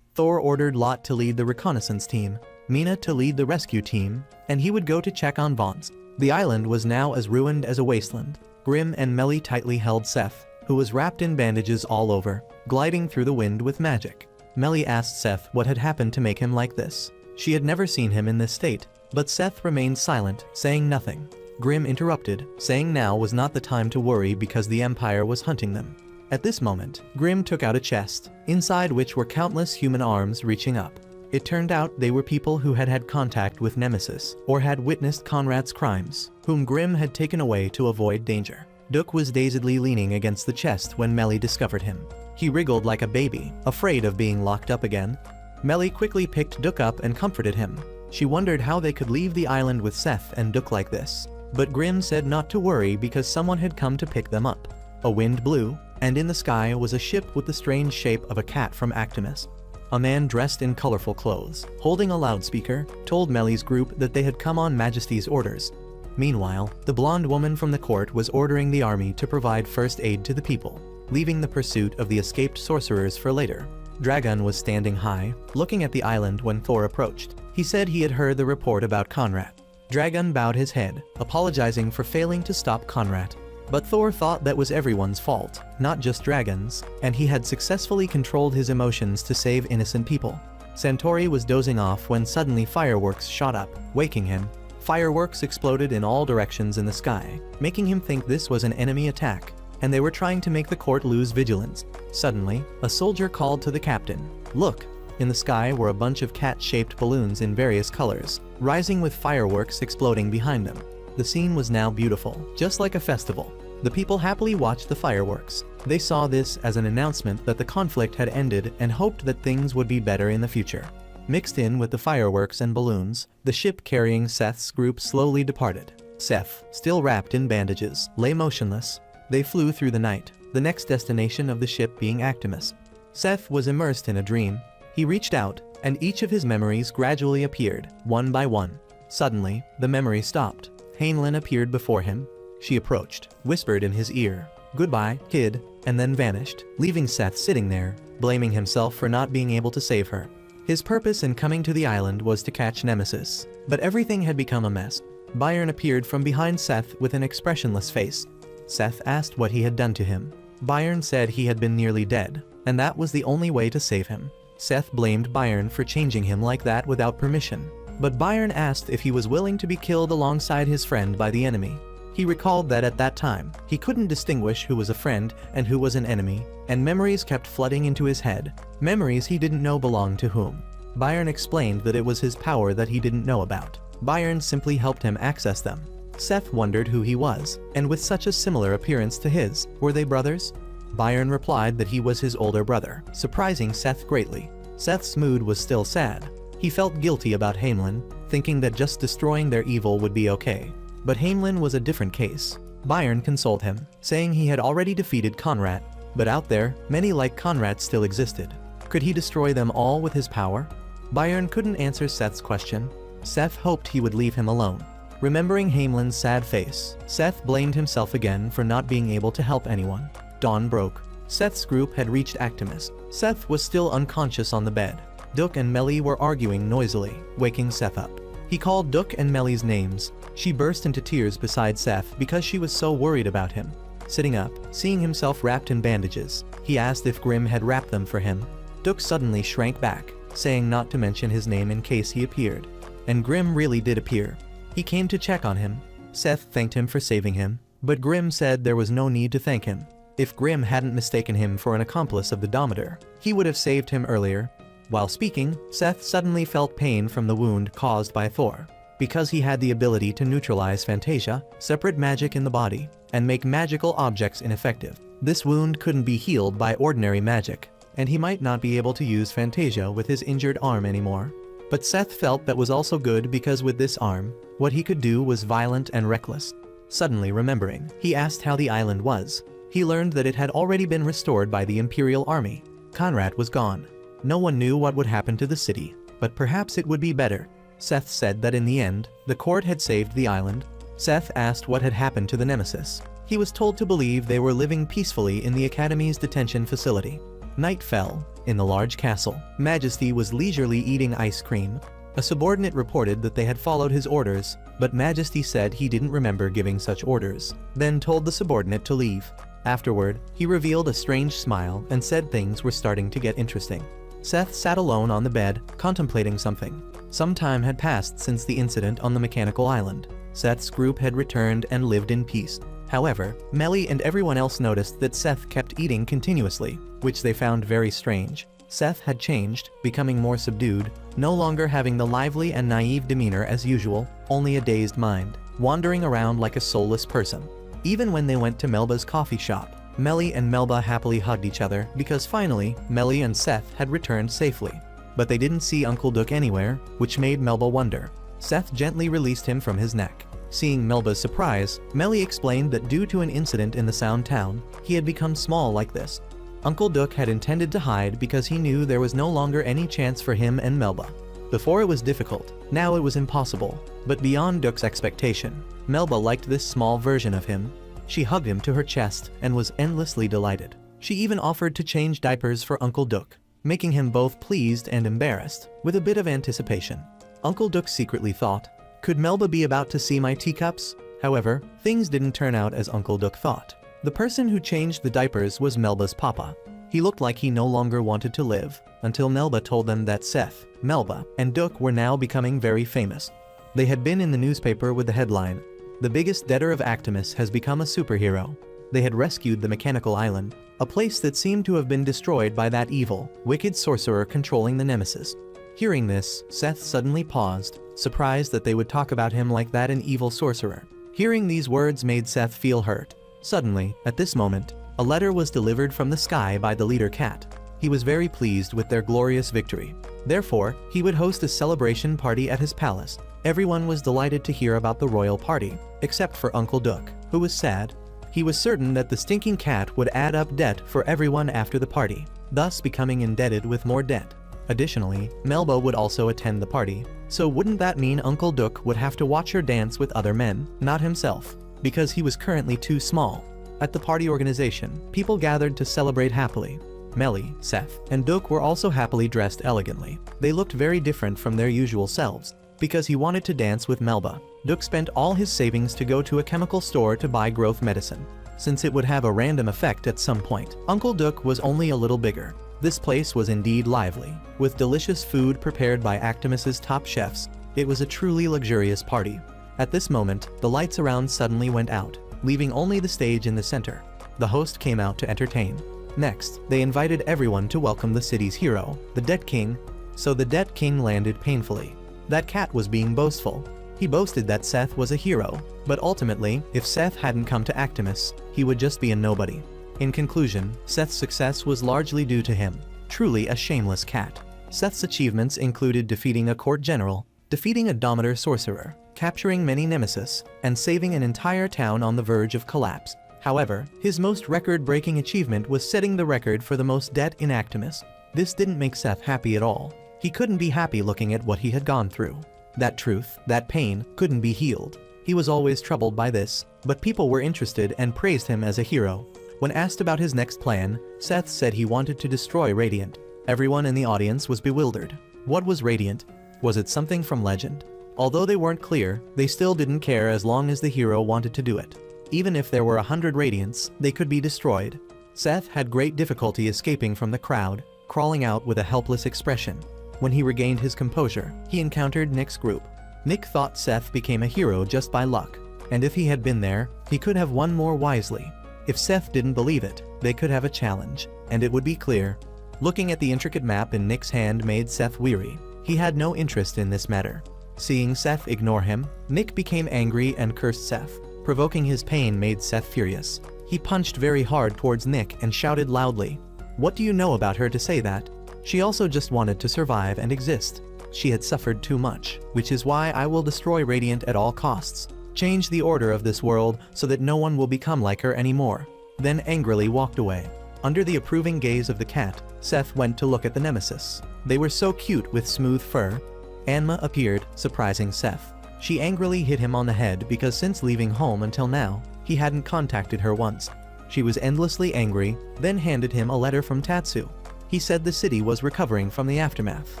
Thor ordered Lot to lead the reconnaissance team, Mina to lead the rescue team, and he would go to check on Vons. The island was now as ruined as a wasteland. Grim and Melly tightly held Seth, who was wrapped in bandages all over, gliding through the wind with magic. Melly asked Seth what had happened to make him like this. She had never seen him in this state, but Seth remained silent, saying nothing. Grim interrupted, saying now was not the time to worry because the Empire was hunting them. At this moment, Grim took out a chest, inside which were countless human arms reaching up. It turned out they were people who had had contact with Nemesis, or had witnessed Conrad's crimes, whom Grim had taken away to avoid danger. Duke was dazedly leaning against the chest when Melly discovered him. He wriggled like a baby, afraid of being locked up again. Melly quickly picked Duke up and comforted him. She wondered how they could leave the island with Seth and Duke like this. But Grim said not to worry because someone had come to pick them up. A wind blew, and in the sky was a ship with the strange shape of a cat from Actimus. A man dressed in colorful clothes, holding a loudspeaker, told Melly's group that they had come on Majesty's orders. Meanwhile, the blonde woman from the court was ordering the army to provide first aid to the people, leaving the pursuit of the escaped sorcerers for later. Dragon was standing high, looking at the island when Thor approached. He said he had heard the report about Conrad. Dragon bowed his head, apologizing for failing to stop Conrad. But Thor thought that was everyone's fault, not just Dragon's, and he had successfully controlled his emotions to save innocent people. Santori was dozing off when suddenly fireworks shot up, waking him. Fireworks exploded in all directions in the sky, making him think this was an enemy attack, and they were trying to make the court lose vigilance. Suddenly, a soldier called to the captain, "Look!" In the sky were a bunch of cat-shaped balloons in various colors, rising with fireworks exploding behind them. The scene was now beautiful, just like a festival. The people happily watched the fireworks. They saw this as an announcement that the conflict had ended and hoped that things would be better in the future. Mixed in with the fireworks and balloons, the ship carrying Seth's group slowly departed. Seth, still wrapped in bandages, lay motionless. They flew through the night, the next destination of the ship being Actimus. Seth was immersed in a dream. He reached out, and each of his memories gradually appeared, one by one. Suddenly, the memory stopped. Hainlin appeared before him. She approached, whispered in his ear, "Goodbye, kid," and then vanished, leaving Seth sitting there, blaming himself for not being able to save her. His purpose in coming to the island was to catch Nemesis, but everything had become a mess. Byron appeared from behind Seth with an expressionless face. Seth asked what he had done to him. Byron said he had been nearly dead, and that was the only way to save him. Seth blamed Byron for changing him like that without permission. But Byron asked if he was willing to be killed alongside his friend by the enemy. He recalled that at that time, he couldn't distinguish who was a friend and who was an enemy, and memories kept flooding into his head, memories he didn't know belonged to whom. Byron explained that it was his power that he didn't know about. Byron simply helped him access them. Seth wondered who he was, and with such a similar appearance to his, were they brothers? Byron replied that he was his older brother, surprising Seth greatly. Seth's mood was still sad. He felt guilty about Hamelin, thinking that just destroying their evil would be okay. But Hamelin was a different case. Byron consoled him, saying he had already defeated Conrad, but out there, many like Conrad still existed. Could he destroy them all with his power? Byron couldn't answer Seth's question. Seth hoped he would leave him alone. Remembering Hamelin's sad face, Seth blamed himself again for not being able to help anyone. Dawn broke. Seth's group had reached Actimus. Seth was still unconscious on the bed. Duke and Melly were arguing noisily, waking Seth up. He called Duke and Melly's names. She burst into tears beside Seth because she was so worried about him. Sitting up, seeing himself wrapped in bandages, he asked if Grim had wrapped them for him. Duke suddenly shrank back, saying not to mention his name in case he appeared. And Grim really did appear. He came to check on him. Seth thanked him for saving him, but Grimm said there was no need to thank him. If Grimm hadn't mistaken him for an accomplice of the Dominator, he would have saved him earlier. While speaking, Seth suddenly felt pain from the wound caused by Thor. Because he had the ability to neutralize Fantasia, separate magic in the body, and make magical objects ineffective, this wound couldn't be healed by ordinary magic, and he might not be able to use Fantasia with his injured arm anymore. But Seth felt that was also good because with this arm, what he could do was violent and reckless. Suddenly remembering, he asked how the island was. He learned that it had already been restored by the Imperial Army. Conrad was gone. No one knew what would happen to the city, but perhaps it would be better. Seth said that in the end, the court had saved the island. Seth asked what had happened to the Nemesis. He was told to believe they were living peacefully in the Academy's detention facility. Night fell. In the large castle, Majesty was leisurely eating ice cream. A subordinate reported that they had followed his orders, but Majesty said he didn't remember giving such orders, then told the subordinate to leave. Afterward, he revealed a strange smile and said things were starting to get interesting. Seth sat alone on the bed, contemplating something. Some time had passed since the incident on the mechanical island. Seth's group had returned and lived in peace. However, Melly and everyone else noticed that Seth kept eating continuously, which they found very strange. Seth had changed, becoming more subdued, no longer having the lively and naive demeanor as usual, only a dazed mind, wandering around like a soulless person. Even when they went to Melba's coffee shop, Melly and Melba happily hugged each other because finally, Melly and Seth had returned safely. But they didn't see Uncle Duck anywhere, which made Melba wonder. Seth gently released him from his neck. Seeing Melba's surprise, Melly explained that due to an incident in the Sound Town, he had become small like this. Uncle Duck had intended to hide because he knew there was no longer any chance for him and Melba. Before it was difficult, now it was impossible, but beyond Duck's expectation. Melba liked this small version of him. She hugged him to her chest and was endlessly delighted. She even offered to change diapers for Uncle Duck, making him both pleased and embarrassed, with a bit of anticipation. Uncle Duck secretly thought, could Melba be about to see my teacups? However, things didn't turn out as Uncle Duck thought. The person who changed the diapers was Melba's papa. He looked like he no longer wanted to live, until Melba told them that Seth, Melba, and Duck were now becoming very famous. They had been in the newspaper with the headline, "The biggest debtor of Actimus has become a superhero." They had rescued the mechanical island, a place that seemed to have been destroyed by that evil, wicked sorcerer controlling the Nemesis. Hearing this, Seth suddenly paused, surprised that they would talk about him like that, an evil sorcerer. Hearing these words made Seth feel hurt. Suddenly, at this moment, a letter was delivered from the sky by the leader cat. He was very pleased with their glorious victory. Therefore, he would host a celebration party at his palace. Everyone was delighted to hear about the royal party, except for Uncle Duck, who was sad. He was certain that the stinking cat would add up debt for everyone after the party, thus becoming indebted with more debt. Additionally, Melba would also attend the party, so wouldn't that mean Uncle Duck would have to watch her dance with other men, not himself, because he was currently too small. At the party organization, people gathered to celebrate happily. Melly, Seth, and Duck were also happily dressed elegantly. They looked very different from their usual selves. Because he wanted to dance with Melba, Duck spent all his savings to go to a chemical store to buy growth medicine, since it would have a random effect at some point. Uncle Duck was only a little bigger. This place was indeed lively, with delicious food prepared by Actimus's top chefs. It was a truly luxurious party. At this moment, the lights around suddenly went out, leaving only the stage in the center. The host came out to entertain. Next, they invited everyone to welcome the city's hero, the Debt King. So the Debt King landed painfully. That cat was being boastful. He boasted that Seth was a hero, but ultimately, if Seth hadn't come to Actimus, he would just be a nobody. In conclusion, Seth's success was largely due to him. Truly a shameless cat. Seth's achievements included defeating a court general, defeating a Dominator sorcerer, capturing many nemesis, and saving an entire town on the verge of collapse. However, his most record-breaking achievement was setting the record for the most debt in Actimus. This didn't make Seth happy at all. He couldn't be happy looking at what he had gone through. That truth, that pain, couldn't be healed. He was always troubled by this, but people were interested and praised him as a hero. When asked about his next plan, Seth said he wanted to destroy Radiant. Everyone in the audience was bewildered. What was Radiant? Was it something from legend? Although they weren't clear, they still didn't care as long as the hero wanted to do it. Even if there were 100 Radiants, they could be destroyed. Seth had great difficulty escaping from the crowd, crawling out with a helpless expression. When he regained his composure, he encountered Nick's group. Nick thought Seth became a hero just by luck, and if he had been there, he could have won more wisely. If Seth didn't believe it, they could have a challenge, and it would be clear. Looking at the intricate map in Nick's hand made Seth weary. He had no interest in this matter. Seeing Seth ignore him, Nick became angry and cursed Seth. Provoking his pain made Seth furious. He punched very hard towards Nick and shouted loudly, "What do you know about her to say that? She also just wanted to survive and exist. She had suffered too much, which is why I will destroy Radiant at all costs. Change the order of this world so that no one will become like her anymore." Then angrily walked away. Under the approving gaze of the cat, Seth went to look at the nemesis. They were so cute with smooth fur. Anma appeared, surprising Seth. She angrily hit him on the head because since leaving home until now, he hadn't contacted her once. She was endlessly angry, then handed him a letter from Tatsu. He said the city was recovering from the aftermath.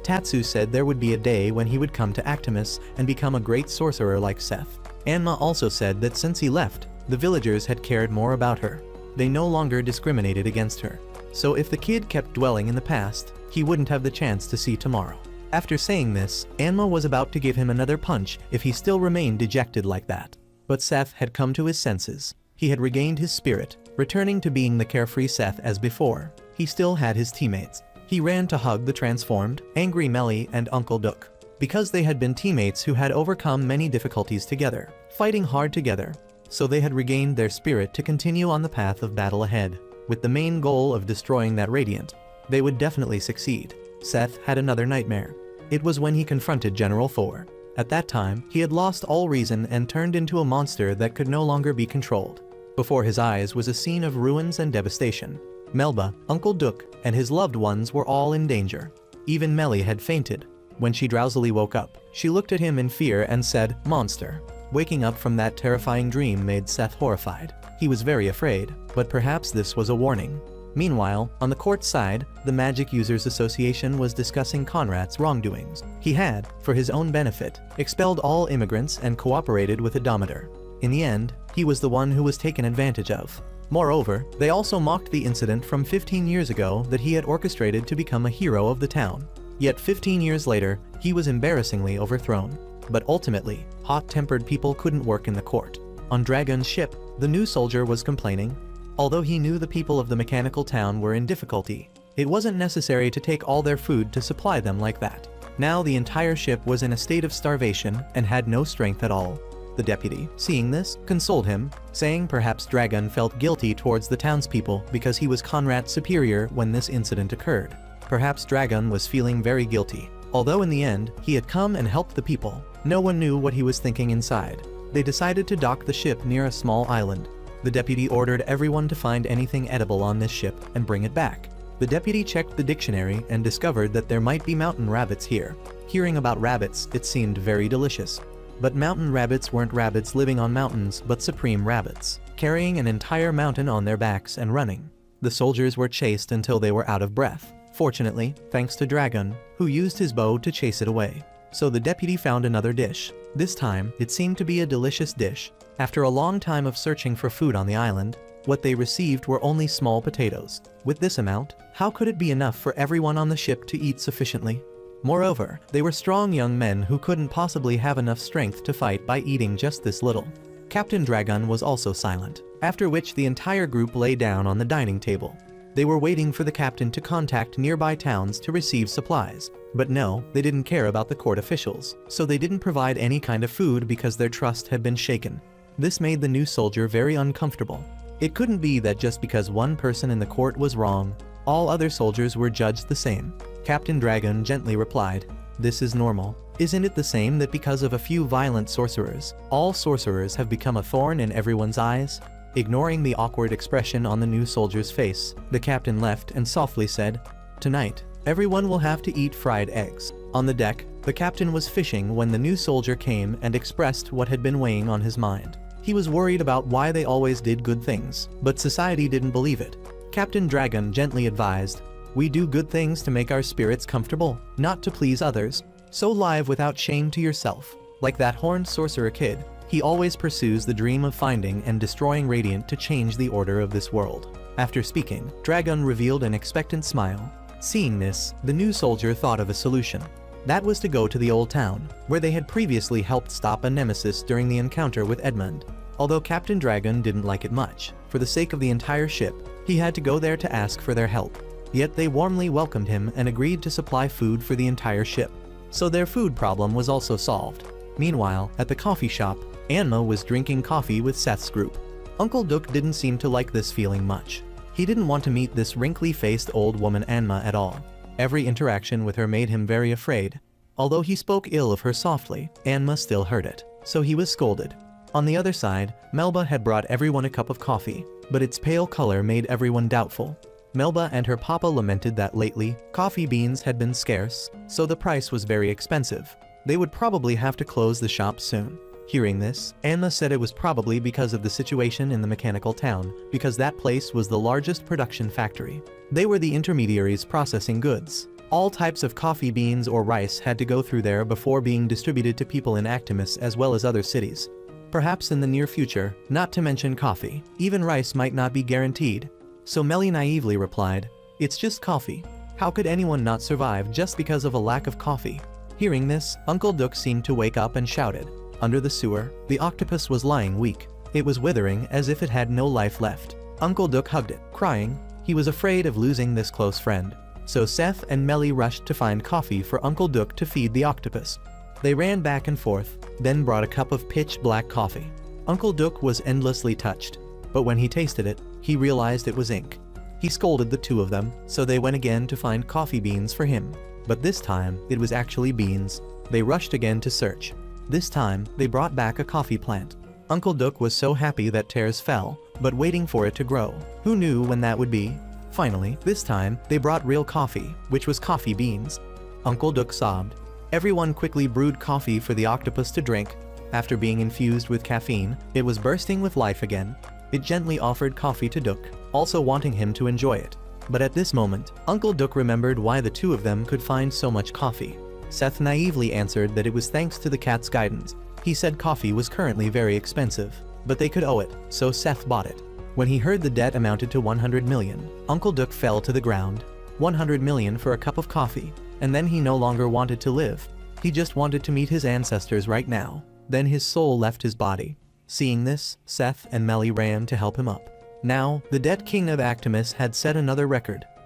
Tatsu said there would be a day when he would come to Actimus and become a great sorcerer like Seth. Anma also said that since he left, the villagers had cared more about her. They no longer discriminated against her. So if the kid kept dwelling in the past, he wouldn't have the chance to see tomorrow. After saying this, Anma was about to give him another punch if he still remained dejected like that. But Seth had come to his senses. He had regained his spirit, returning to being the carefree Seth as before. He still had his teammates. He ran to hug the transformed, angry Melly and Uncle Duke. Because they had been teammates who had overcome many difficulties together, fighting hard together, so they had regained their spirit to continue on the path of battle ahead. With the main goal of destroying that Radiant, they would definitely succeed. Seth had another nightmare. It was when he confronted General Thor. At that time, he had lost all reason and turned into a monster that could no longer be controlled. Before his eyes was a scene of ruins and devastation. Melba, Uncle Duke, and his loved ones were all in danger. Even Melly had fainted. When she drowsily woke up, she looked at him in fear and said, "Monster." Waking up from that terrifying dream made Seth horrified. He was very afraid, but perhaps this was a warning. Meanwhile, on the court side, the Magic Users Association was discussing Conrad's wrongdoings. He had, for his own benefit, expelled all immigrants and cooperated with Odometer. In the end, he was the one who was taken advantage of. Moreover, they also mocked the incident from 15 years ago that he had orchestrated to become a hero of the town. Yet 15 years later, he was embarrassingly overthrown. But ultimately, hot-tempered people couldn't work in the court. On Dragon's ship, the new soldier was complaining. Although he knew the people of the mechanical town were in difficulty, it wasn't necessary to take all their food to supply them like that. Now the entire ship was in a state of starvation and had no strength at all. The deputy, seeing this, consoled him, saying perhaps Dragon felt guilty towards the townspeople because he was Conrad's superior when this incident occurred. Perhaps Dragon was feeling very guilty. Although in the end, he had come and helped the people, no one knew what he was thinking inside. They decided to dock the ship near a small island. The deputy ordered everyone to find anything edible on this ship and bring it back. The deputy checked the dictionary and discovered that there might be mountain rabbits here. Hearing about rabbits, it seemed very delicious. But mountain rabbits weren't rabbits living on mountains, but supreme rabbits, carrying an entire mountain on their backs and running. The soldiers were chased until they were out of breath. Fortunately, thanks to Dragon, who used his bow to chase it away. So the deputy found another dish. This time, it seemed to be a delicious dish. After a long time of searching for food on the island, what they received were only small potatoes. With this amount, how could it be enough for everyone on the ship to eat sufficiently? Moreover, they were strong young men who couldn't possibly have enough strength to fight by eating just this little. Captain Dragon was also silent, after which the entire group lay down on the dining table. They were waiting for the captain to contact nearby towns to receive supplies. But no, they didn't care about the court officials, so they didn't provide any kind of food because their trust had been shaken. This made the new soldier very uncomfortable. It couldn't be that just because one person in the court was wrong, all other soldiers were judged the same. Captain Dragon gently replied, "This is normal. Isn't it the same that because of a few violent sorcerers, all sorcerers have become a thorn in everyone's eyes?" Ignoring the awkward expression on the new soldier's face, the captain left and softly said, "Tonight, everyone will have to eat fried eggs." On the deck, the captain was fishing when the new soldier came and expressed what had been weighing on his mind. He was worried about why they always did good things, but society didn't believe it. Captain Dragon gently advised, "We do good things to make our spirits comfortable, not to please others. So live without shame to yourself. Like that horned sorcerer kid, he always pursues the dream of finding and destroying Radiant to change the order of this world." After speaking, Dragon revealed an expectant smile. Seeing this, the new soldier thought of a solution. That was to go to the old town, where they had previously helped stop a nemesis during the encounter with Edmund. Although Captain Dragon didn't like it much, for the sake of the entire ship, he had to go there to ask for their help. Yet they warmly welcomed him and agreed to supply food for the entire ship. So their food problem was also solved. Meanwhile, at the coffee shop, Anma was drinking coffee with Seth's group. Uncle Duke didn't seem to like this feeling much. He didn't want to meet this wrinkly-faced old woman Anma at all. Every interaction with her made him very afraid. Although he spoke ill of her softly, Anma still heard it, so he was scolded. On the other side, Melba had brought everyone a cup of coffee, but its pale color made everyone doubtful. Melba and her papa lamented that lately, coffee beans had been scarce, so the price was very expensive. They would probably have to close the shop soon. Hearing this, Anma said it was probably because of the situation in the mechanical town, because that place was the largest production factory. They were the intermediaries processing goods. All types of coffee beans or rice had to go through there before being distributed to people in Actimus as well as other cities. Perhaps in the near future, not to mention coffee, even rice might not be guaranteed. So Melly naively replied, "It's just coffee. How could anyone not survive just because of a lack of coffee?" Hearing this, Uncle Duke seemed to wake up and shouted. Under the sewer, the octopus was lying weak. It was withering as if it had no life left. Uncle Duke hugged it, crying. He was afraid of losing this close friend. So Seth and Melly rushed to find coffee for Uncle Duke to feed the octopus. They ran back and forth, then brought a cup of pitch black coffee. Uncle Duke was endlessly touched, but when he tasted it, he realized it was ink. He scolded the two of them, so they went again to find coffee beans for him. But this time, it was actually beans. They rushed again to search. This time, they brought back a coffee plant. Uncle Duke was so happy that tares fell, but waiting for it to grow. Who knew when that would be? Finally, this time, they brought real coffee, which was coffee beans. Uncle Duke sobbed. Everyone quickly brewed coffee for the octopus to drink. After being infused with caffeine, it was bursting with life again. It gently offered coffee to Duke, also wanting him to enjoy it. But at this moment, Uncle Duke remembered why the two of them could find so much coffee. Seth naively answered that it was thanks to the cat's guidance. He said coffee was currently very expensive, but they could owe it, so Seth bought it. When he heard the debt amounted to 100 million, Uncle Duke fell to the ground. 100 million for a cup of coffee, and then he no longer wanted to live. He just wanted to meet his ancestors right now. Then his soul left his body. Seeing this, Seth and Melly ran to help him up. Now, the debt king of Actimus had set another record.